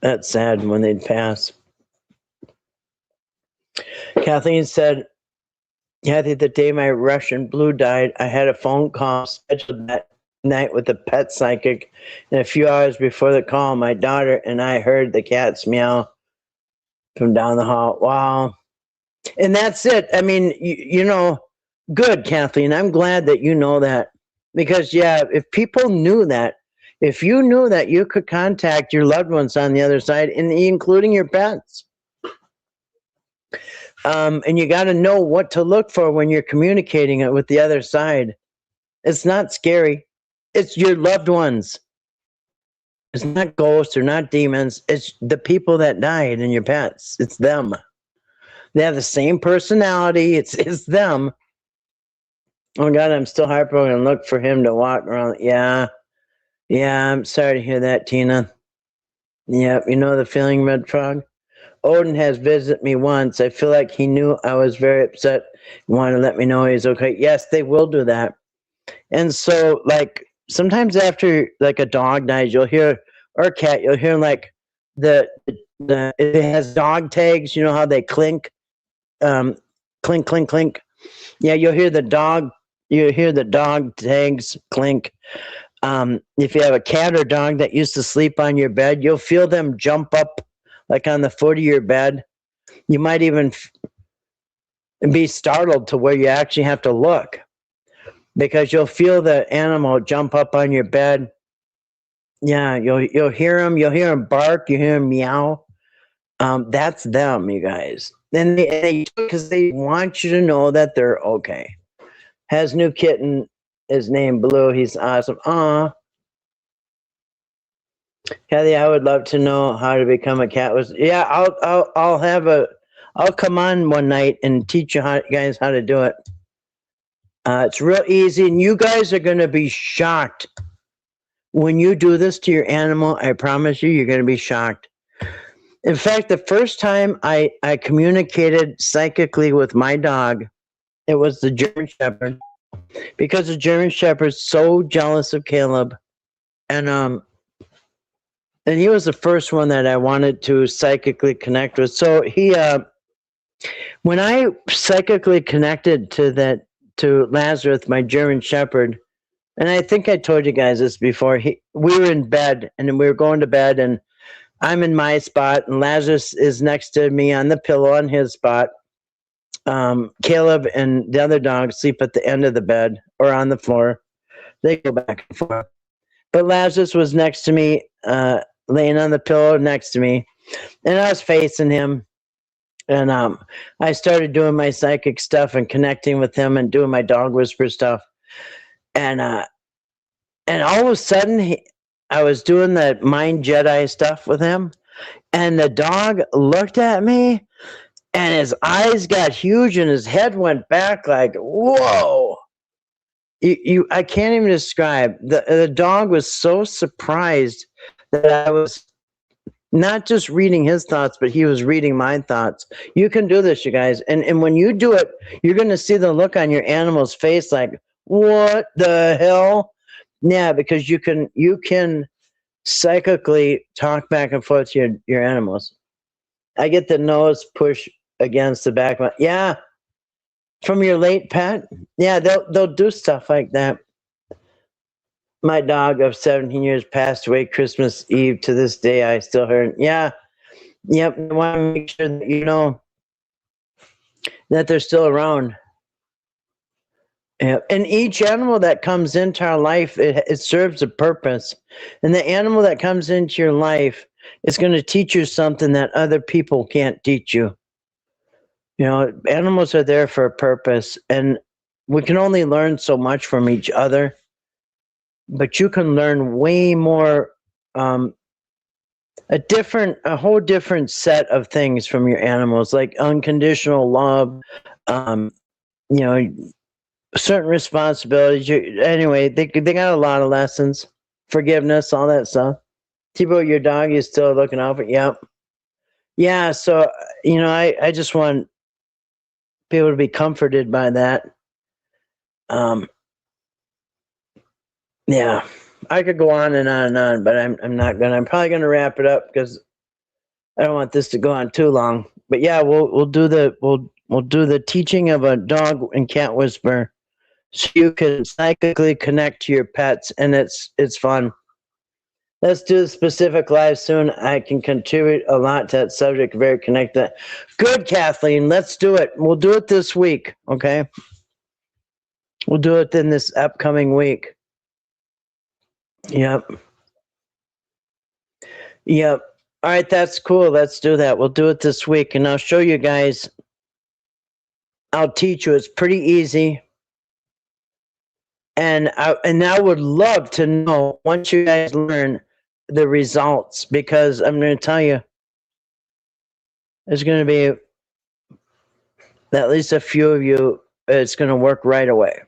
that's sad when they'd pass. Kathleen said, Kathy, the day my Russian blue died, I had a phone call scheduled that night with the pet psychic. And a few hours before the call, my daughter and I heard the cats meow from down the hall. Wow. And that's it. I mean, you know, good, Kathleen. I'm glad that you know that. Because, yeah, if people knew that, if you knew that you could contact your loved ones on the other side, including your pets, and you got to know what to look for when you're communicating it with the other side. It's not scary. It's your loved ones. It's not ghosts or not demons. It's the people that died and your pets. It's them. They have the same personality. It's them. Oh, God, I'm still heartbroken. Look for him to walk around. Yeah, I'm sorry to hear that, Tina. Yeah, you know the feeling, Red Frog? Odin has visited me once. I feel like he knew I was very upset and wanted to let me know he's okay. Yes, they will do that. And so, like, sometimes after, like, a dog dies, you'll hear, or a cat, you'll hear, like, it has dog tags. You know how they clink? Clink, clink, clink. Yeah, you'll hear the dog tags clink. If you have a cat or dog that used to sleep on your bed, you'll feel them jump up like on the foot of your bed. You might even be startled to where you actually have to look, because you'll feel the animal jump up on your bed. Yeah, you'll hear them. You'll hear them bark. You hear them meow. That's them, you guys. And they because they want you to know that they're okay. Has new kitten is named Blue. He's awesome. Kathy, I would love to know how to become a cat whisperer. Yeah, I'll come on one night and teach you guys how to do it. It's real easy, and you guys are going to be shocked when you do this to your animal. I promise you, you're going to be shocked. In fact, the first time I communicated psychically with my dog, it was the German Shepherd, because the German Shepherd's so jealous of Caleb, and he was the first one that I wanted to psychically connect with. So when I psychically connected to Lazarus, my German Shepherd, and I think I told you guys this before, we were in bed, and we were going to bed, and I'm in my spot, and Lazarus is next to me on the pillow on his spot. Caleb and the other dog sleep at the end of the bed or on the floor. They go back and forth. But Lazarus was next to me, laying on the pillow next to me, and I was facing him. And I started doing my psychic stuff and connecting with him and doing my dog whisper stuff. And all of a sudden, I was doing the Mind Jedi stuff with him, and the dog looked at me, and his eyes got huge, and his head went back like, whoa. I can't even describe. The dog was so surprised that I was not just reading his thoughts, but he was reading my thoughts. You can do this, you guys. And when you do it, you're going to see the look on your animal's face like, what the hell? Yeah, because you can psychically talk back and forth to your animals. I get the nose push against the back. Yeah, from your late pet. Yeah, they'll do stuff like that. My dog of 17 years passed away Christmas Eve. To this day, I still heard, yeah, yep. I want to make sure that you know that they're still around. Yeah. And each animal that comes into our life, it serves a purpose. And the animal that comes into your life is going to teach you something that other people can't teach you. You know, animals are there for a purpose, and we can only learn so much from each other. But you can learn way more, a whole different set of things from your animals, like unconditional love, you know, certain responsibilities. Anyway, they got a lot of lessons, forgiveness, all that stuff. Thibaut, your dog is still looking out for. Yep. Yeah. So you know, I just want people to be comforted by that. Yeah, I could go on and on and on, but I'm not gonna. I'm probably gonna wrap it up because I don't want this to go on too long. But yeah, we'll do the teaching of a dog and cat whisper, so you can psychically connect to your pets, and it's fun. Let's do a specific live soon. I can contribute a lot to that subject. Very connected. Good, Kathleen. Let's do it. We'll do it this week. Okay. We'll do it in this upcoming week. Yep. Yep. All right, that's cool. Let's do that. We'll do it this week, and I'll show you guys. I'll teach you. It's pretty easy. And I would love to know once you guys learn the results, because I'm going to tell you there's going to be at least a few of you. It's going to work right away.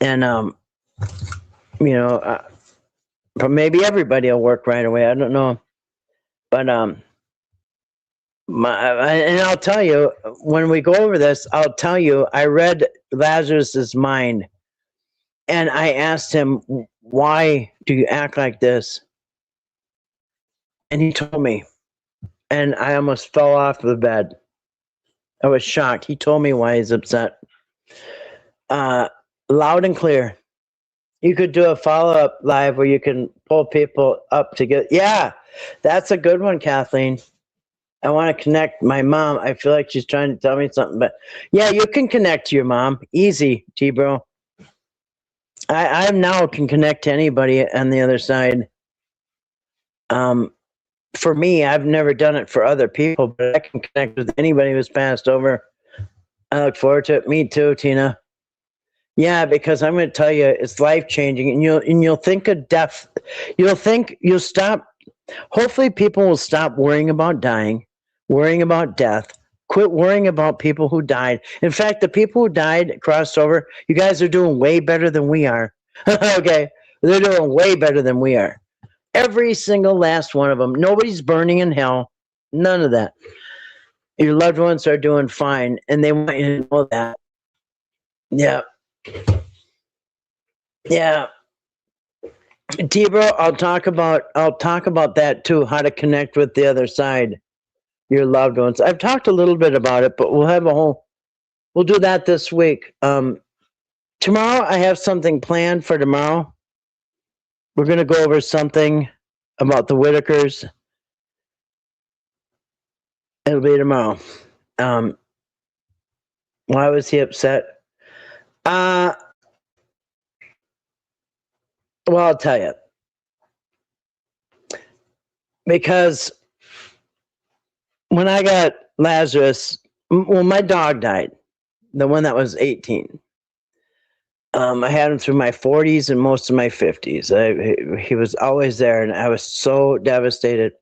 And you know, but maybe everybody will work right away. I don't know, but and I'll tell you when we go over this. I'll tell you I read Lazarus's mind, and I asked him, "Why do you act like this?" And he told me, and I almost fell off the bed. I was shocked. He told me why he's upset. Loud and clear. You could do a follow-up live where you can pull people up together. Yeah, that's a good one, Kathleen. I want to connect my mom. I feel like she's trying to tell me something, but yeah, you can connect to your mom. Easy, T-Bro. I now can connect to anybody on the other side. For me, I've never done it for other people, but I can connect with anybody who's passed over. I look forward to it. Me too, Tina. Yeah, because I'm going to tell you, it's life changing, and you'll think of death. You'll stop. Hopefully, people will stop worrying about dying, worrying about death. Quit worrying about people who died. In fact, the people who died crossed over. You guys are doing way better than we are. Okay, they're doing way better than we are. Every single last one of them. Nobody's burning in hell. None of that. Your loved ones are doing fine, and they want you to know that. Yeah. Yeah. T-Bro, I'll talk about that too, how to connect with the other side, your loved ones. I've talked a little bit about it, but we'll do that this week. Tomorrow I have something planned for tomorrow. We're going to go over something about the Whitakers. It'll be tomorrow. Why was he upset? Well, I'll tell you. Because when I got Lazarus, well, my dog died, the one that was 18. I had him through my 40s and most of my 50s. He was always there, and I was so devastated.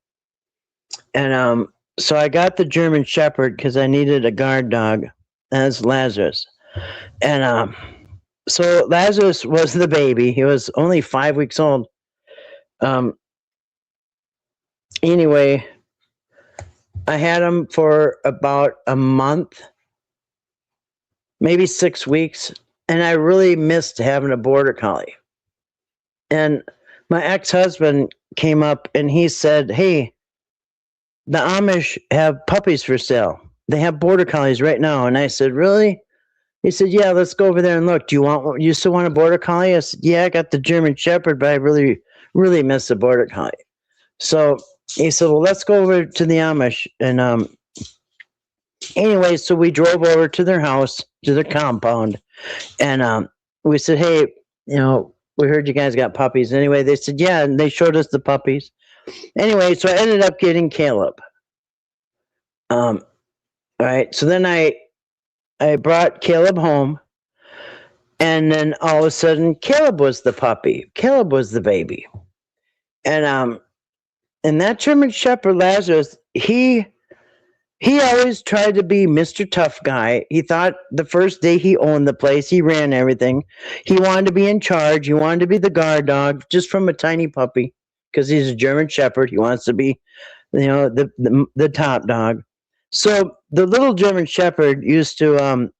And so I got the German Shepherd because I needed a guard dog. That's Lazarus. And so Lazarus was the baby. He was only 5 weeks old. Anyway, I had him for about a month, maybe 6 weeks, and I really missed having a border collie. And my ex-husband came up and he said, "Hey, the Amish have puppies for sale. They have border collies right now." And I said, "Really?" He said, "Yeah, let's go over there and look. You still want a border collie?" I said, "Yeah, I got the German Shepherd, but I really, really miss the border collie." So he said, "Well, let's go over to the Amish." And anyway, so we drove over to their house, to their compound, and we said, "Hey, we heard you guys got puppies." Anyway, they said, "Yeah," and they showed us the puppies. Anyway, so I ended up getting Caleb. All right, so then I brought Caleb home, and then all of a sudden, Caleb was the puppy. Caleb was the baby. And that German Shepherd, Lazarus, he always tried to be Mr. Tough Guy. He thought the first day he owned the place, he ran everything. He wanted to be in charge. He wanted to be the guard dog, just from a tiny puppy, because he's a German Shepherd. He wants to be, the top dog. So the little German Shepherd used to,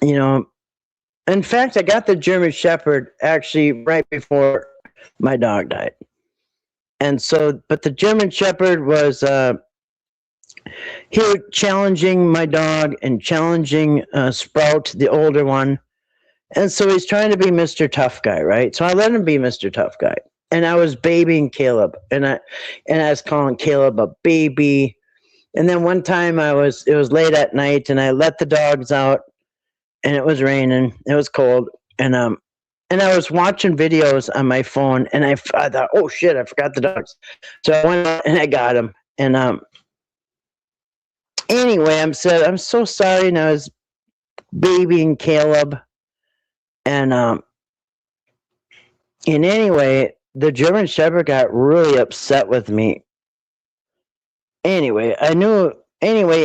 in fact, I got the German Shepherd actually right before my dog died. And so, but the German Shepherd was, he was challenging my dog and challenging Sprout, the older one. And so he's trying to be Mr. Tough Guy, right? So I let him be Mr. Tough Guy. And I was babying Caleb, and I was calling Caleb a baby. And then one time it was late at night, and I let the dogs out, and it was raining. It was cold, and I was watching videos on my phone, and I thought, "Oh shit, I forgot the dogs." So I went out and I got them. And anyway, I'm so sorry, and I was babying Caleb, and anyway, the German Shepherd got really upset with me. Anyway, and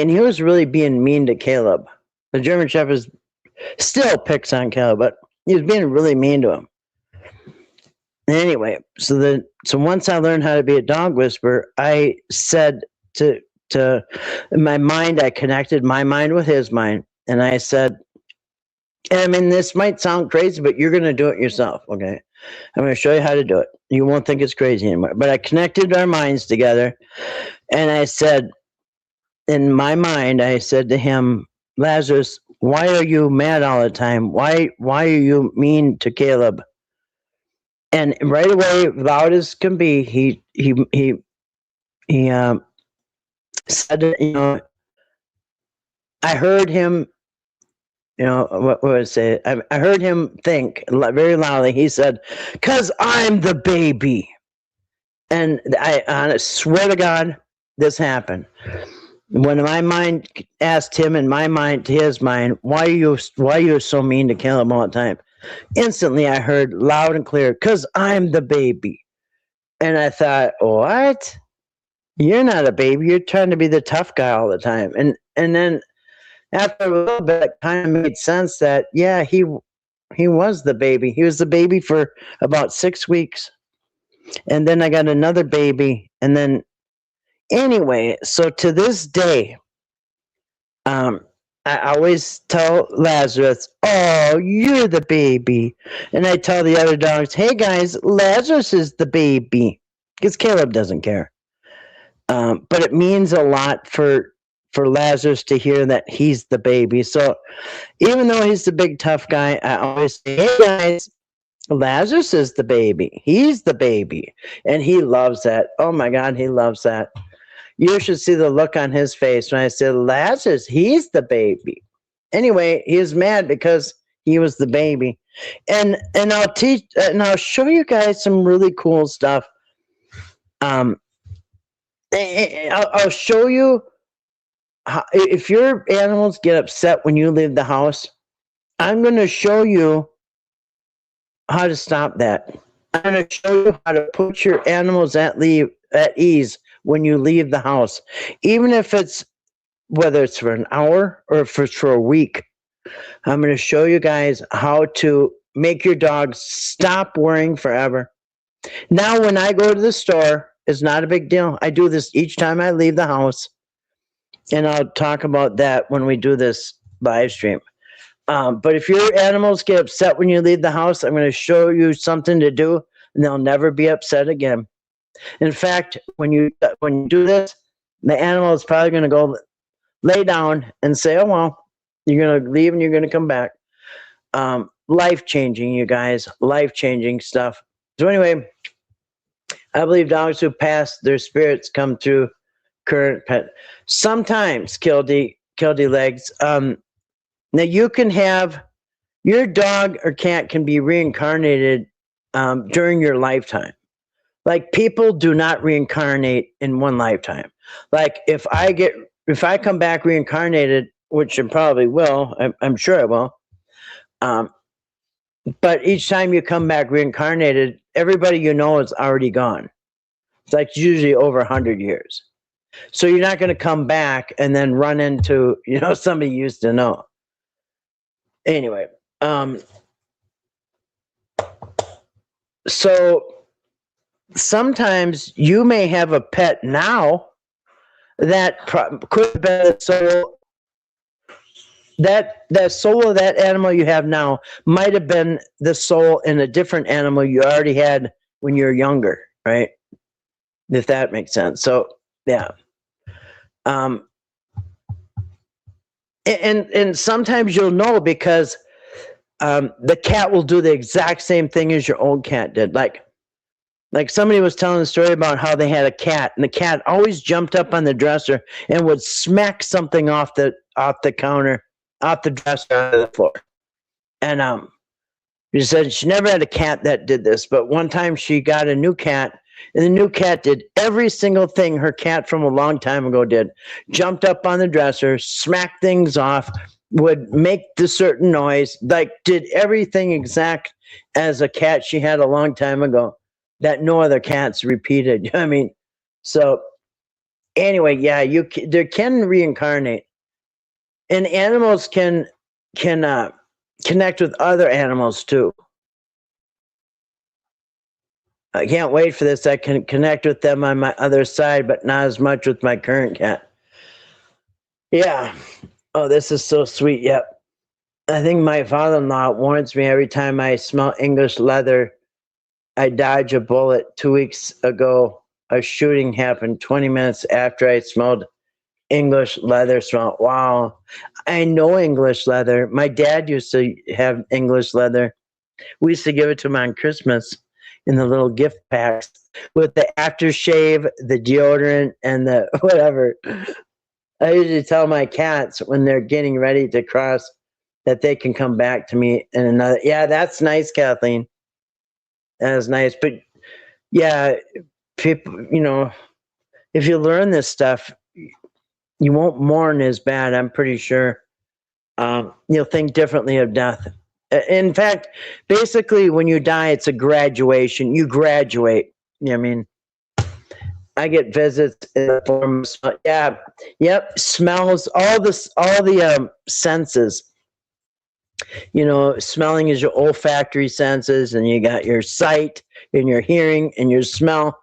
he was really being mean to Caleb. The German Shepherd still picks on Caleb, but he was being really mean to him. Anyway, so once I learned how to be a dog whisperer, I said to in my mind, I connected my mind with his mind, and I said, I mean, this might sound crazy, but you're going to do it yourself, okay? I'm going to show you how to do it. You won't think it's crazy anymore. But I connected our minds together, and I said, in my mind, I said to him, "Lazarus, why are you mad all the time? Why are you mean to Caleb?" And right away, loud as can be, he said, I heard him. What would I say? I heard him think very loudly. He said, "'Cause I'm the baby." And I swear to God, this happened. When my mind asked him, and my mind to his mind, why are you so mean to Caleb all the time? Instantly, I heard loud and clear, "'Cause I'm the baby." And I thought, what? You're not a baby. You're trying to be the tough guy all the time. And then after a little bit, it kind of made sense that, yeah, he was the baby. He was the baby for about 6 weeks. And then I got another baby. And then, anyway, so to this day, I always tell Lazarus, "Oh, you're the baby." And I tell the other dogs, "Hey, guys, Lazarus is the baby." Because Caleb doesn't care. But it means a lot for Lazarus to hear that he's the baby. So even though he's the big tough guy, I always say, "Hey guys, Lazarus is the baby. He's the baby." And he loves that. Oh my God, he loves that. You should see the look on his face when I said, Lazarus, he's the baby. Anyway, he was mad because he was the baby. And I'll show you guys some really cool stuff. I'll show you how, if your animals get upset when you leave the house, I'm going to show you how to stop that. I'm going to show you how to put your animals at ease when you leave the house, even if it's, whether it's for an hour or if it's for a week. I'm going to show you guys how to make your dog stop worrying forever. Now, when I go to the store, it's not a big deal. I do this each time I leave the house, and I'll talk about that when we do this live stream. But if your animals get upset when you leave the house, I'm going to show you something to do, and they'll never be upset again. In fact, when you do this, the animal is probably going to go lay down and say, oh, well, you're going to leave and you're going to come back. Life-changing, you guys. Life-changing stuff. So anyway, I believe dogs who pass, their spirits come through current pet. Sometimes, Kildy Legs, now you can have, your dog or cat can be reincarnated during your lifetime. Like, people do not reincarnate in one lifetime. Like, if I come back reincarnated, which I probably will, I'm sure I will. But each time you come back reincarnated, everybody you know is already gone. It's like usually over 100 years. So you're not going to come back and then run into, somebody you used to know. Anyway, so sometimes you may have a pet now that could have been a soul. That soul of that animal you have now might have been the soul in a different animal you already had when you were younger, right? If that makes sense. So, yeah. And sometimes you'll know because the cat will do the exact same thing as your old cat did. Like somebody was telling a story about how they had a cat, and the cat always jumped up on the dresser and would smack something off the counter, off the dresser, onto the floor. And she said she never had a cat that did this, but one time she got a new cat, and the new cat did every single thing her cat from a long time ago did. Jumped up on the dresser, smacked things off, would make the certain noise, like did everything exact as a cat she had a long time ago that no other cats repeated. I mean, so anyway, yeah, they can reincarnate. And animals can connect with other animals too. I can't wait for this. I can connect with them on my other side, but not as much with my current cat. Yeah. Oh, this is so sweet. Yep. I think my father-in-law warns me every time I smell English leather, I dodge a bullet. 2 weeks ago, a shooting happened 20 minutes after I smelled English leather smell. Wow. I know English leather. My dad used to have English leather. We used to give it to him on Christmas in the little gift packs with the aftershave, the deodorant, and the whatever. I usually tell my cats when they're getting ready to cross that they can come back to me in another. Yeah, that's nice, Kathleen. That is nice. But yeah, people, if you learn this stuff, you won't mourn as bad, I'm pretty sure. You'll think differently of death. In fact, basically, when you die, it's a graduation. You graduate. I mean, I get visits in the form of smell. Yeah, yep, smells, all the senses. Smelling is your olfactory senses, and you got your sight, and your hearing, and your smell.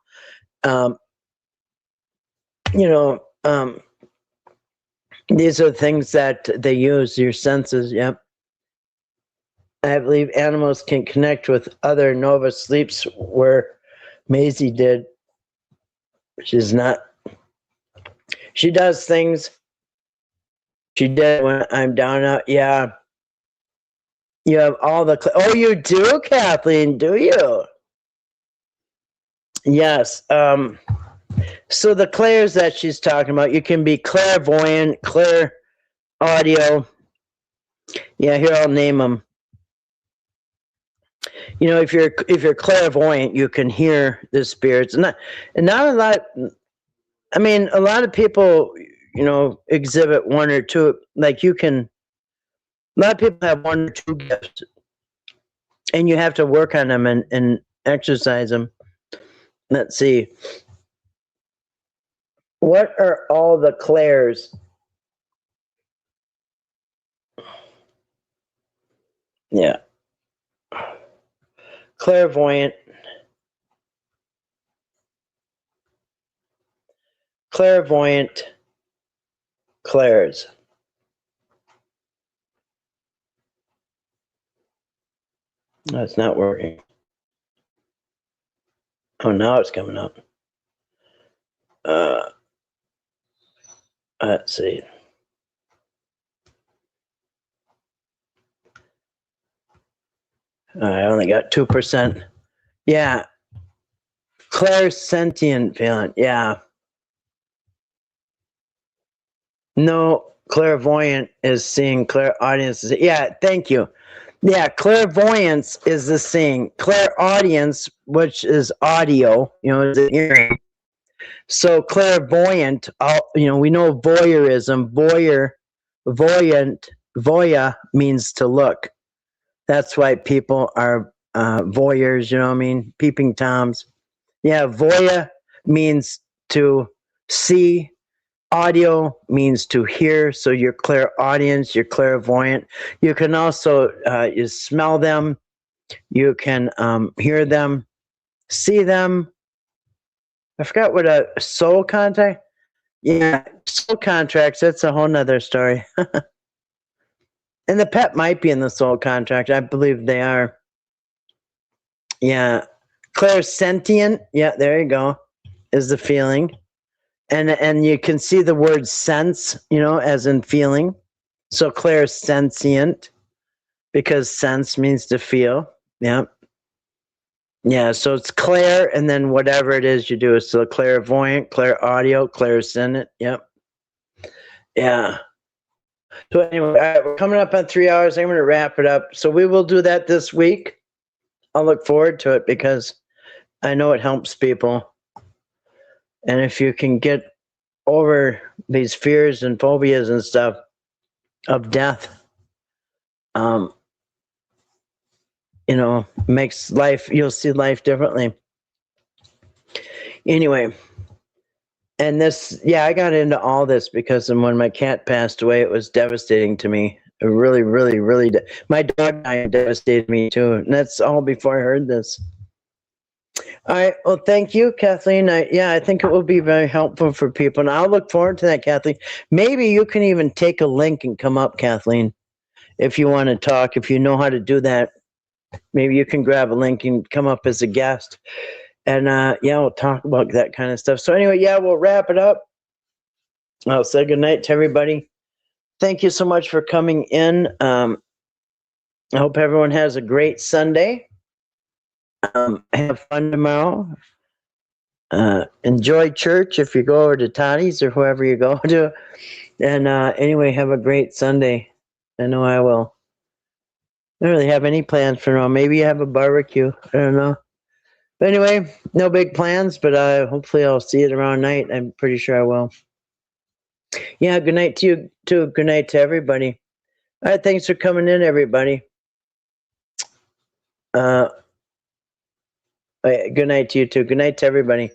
These are things that they use, your senses, yep. I believe animals can connect with other Nova sleeps where Maisie did. She's not. She does things. She did when I'm down out. Yeah. You have all the. Oh, you do, Kathleen? Do you? Yes. So the clairs that she's talking about, you can be clairvoyant, clair audio. Yeah, here I'll name them. You know, if you're clairvoyant, you can hear the spirits. Not a lot. I mean, a lot of people, you know, exhibit one or two. Like you can. A lot of people have one or two gifts, and you have to work on them and exercise them. Let's see. What are all the clairs? Yeah. Clairvoyant. Clairvoyant. Clairs. That's not working. Oh, now it's coming up. Let's see. I only got 2%. Yeah. Clairsentient feeling. Yeah. No, clairvoyant is seeing, clairaudience is. Yeah, thank you. Yeah, clairvoyance is the seeing. Clairaudience, which is audio, you know, is the hearing. So clairvoyant, you know, we know voyeurism. Voya means to look. That's why people are voyeurs, you know what I mean? Peeping Toms. Yeah, voya means to see. Audio means to hear. So you're clairaudience, you're clairvoyant. You can also you smell them. You can hear them, see them. I forgot what a soul contact. Yeah, soul contracts. That's a whole nother story. And the pet might be in the soul contract. I believe they are. Yeah. Clairsentient. Yeah, there you go. Is the feeling. And you can see the word sense, you know, as in feeling. So clairsentient, because sense means to feel. Yeah. Yeah, so it's clair, and then whatever it is you do. So clairvoyant, clairaudio, clairsentient. Yep. Yeah. So anyway, all right, we're coming up on 3 hours. I'm going to wrap it up. So we will do that this week. I'll look forward to it because I know it helps people. And if you can get over these fears and phobias and stuff of death, you know, makes life, you'll see life differently. Anyway, and this, yeah, I got into all this because when my cat passed away, it was devastating to me. It really, really, really, my dog died, devastated me too. And that's all before I heard this. All right. Well, thank you, Kathleen. I think it will be very helpful for people. And I'll look forward to that, Kathleen. Maybe you can even take a link and come up, Kathleen, if you want to talk. If you know how to do that, maybe you can grab a link and come up as a guest. And yeah, we'll talk about that kind of stuff. So anyway, yeah, we'll wrap it up. I'll say good night to everybody. Thank you so much for coming in. I hope everyone has a great Sunday. Have fun tomorrow. Enjoy church if you go over to Tottie's or whoever you go to. And anyway, have a great Sunday. I know I will. I don't really have any plans for now. Maybe you have a barbecue. I don't know. But anyway, no big plans, but hopefully I'll see it around night. I'm pretty sure I will. Yeah, good night to you too. Good night to everybody. All right, thanks for coming in, everybody. Good night to you too. Good night to everybody.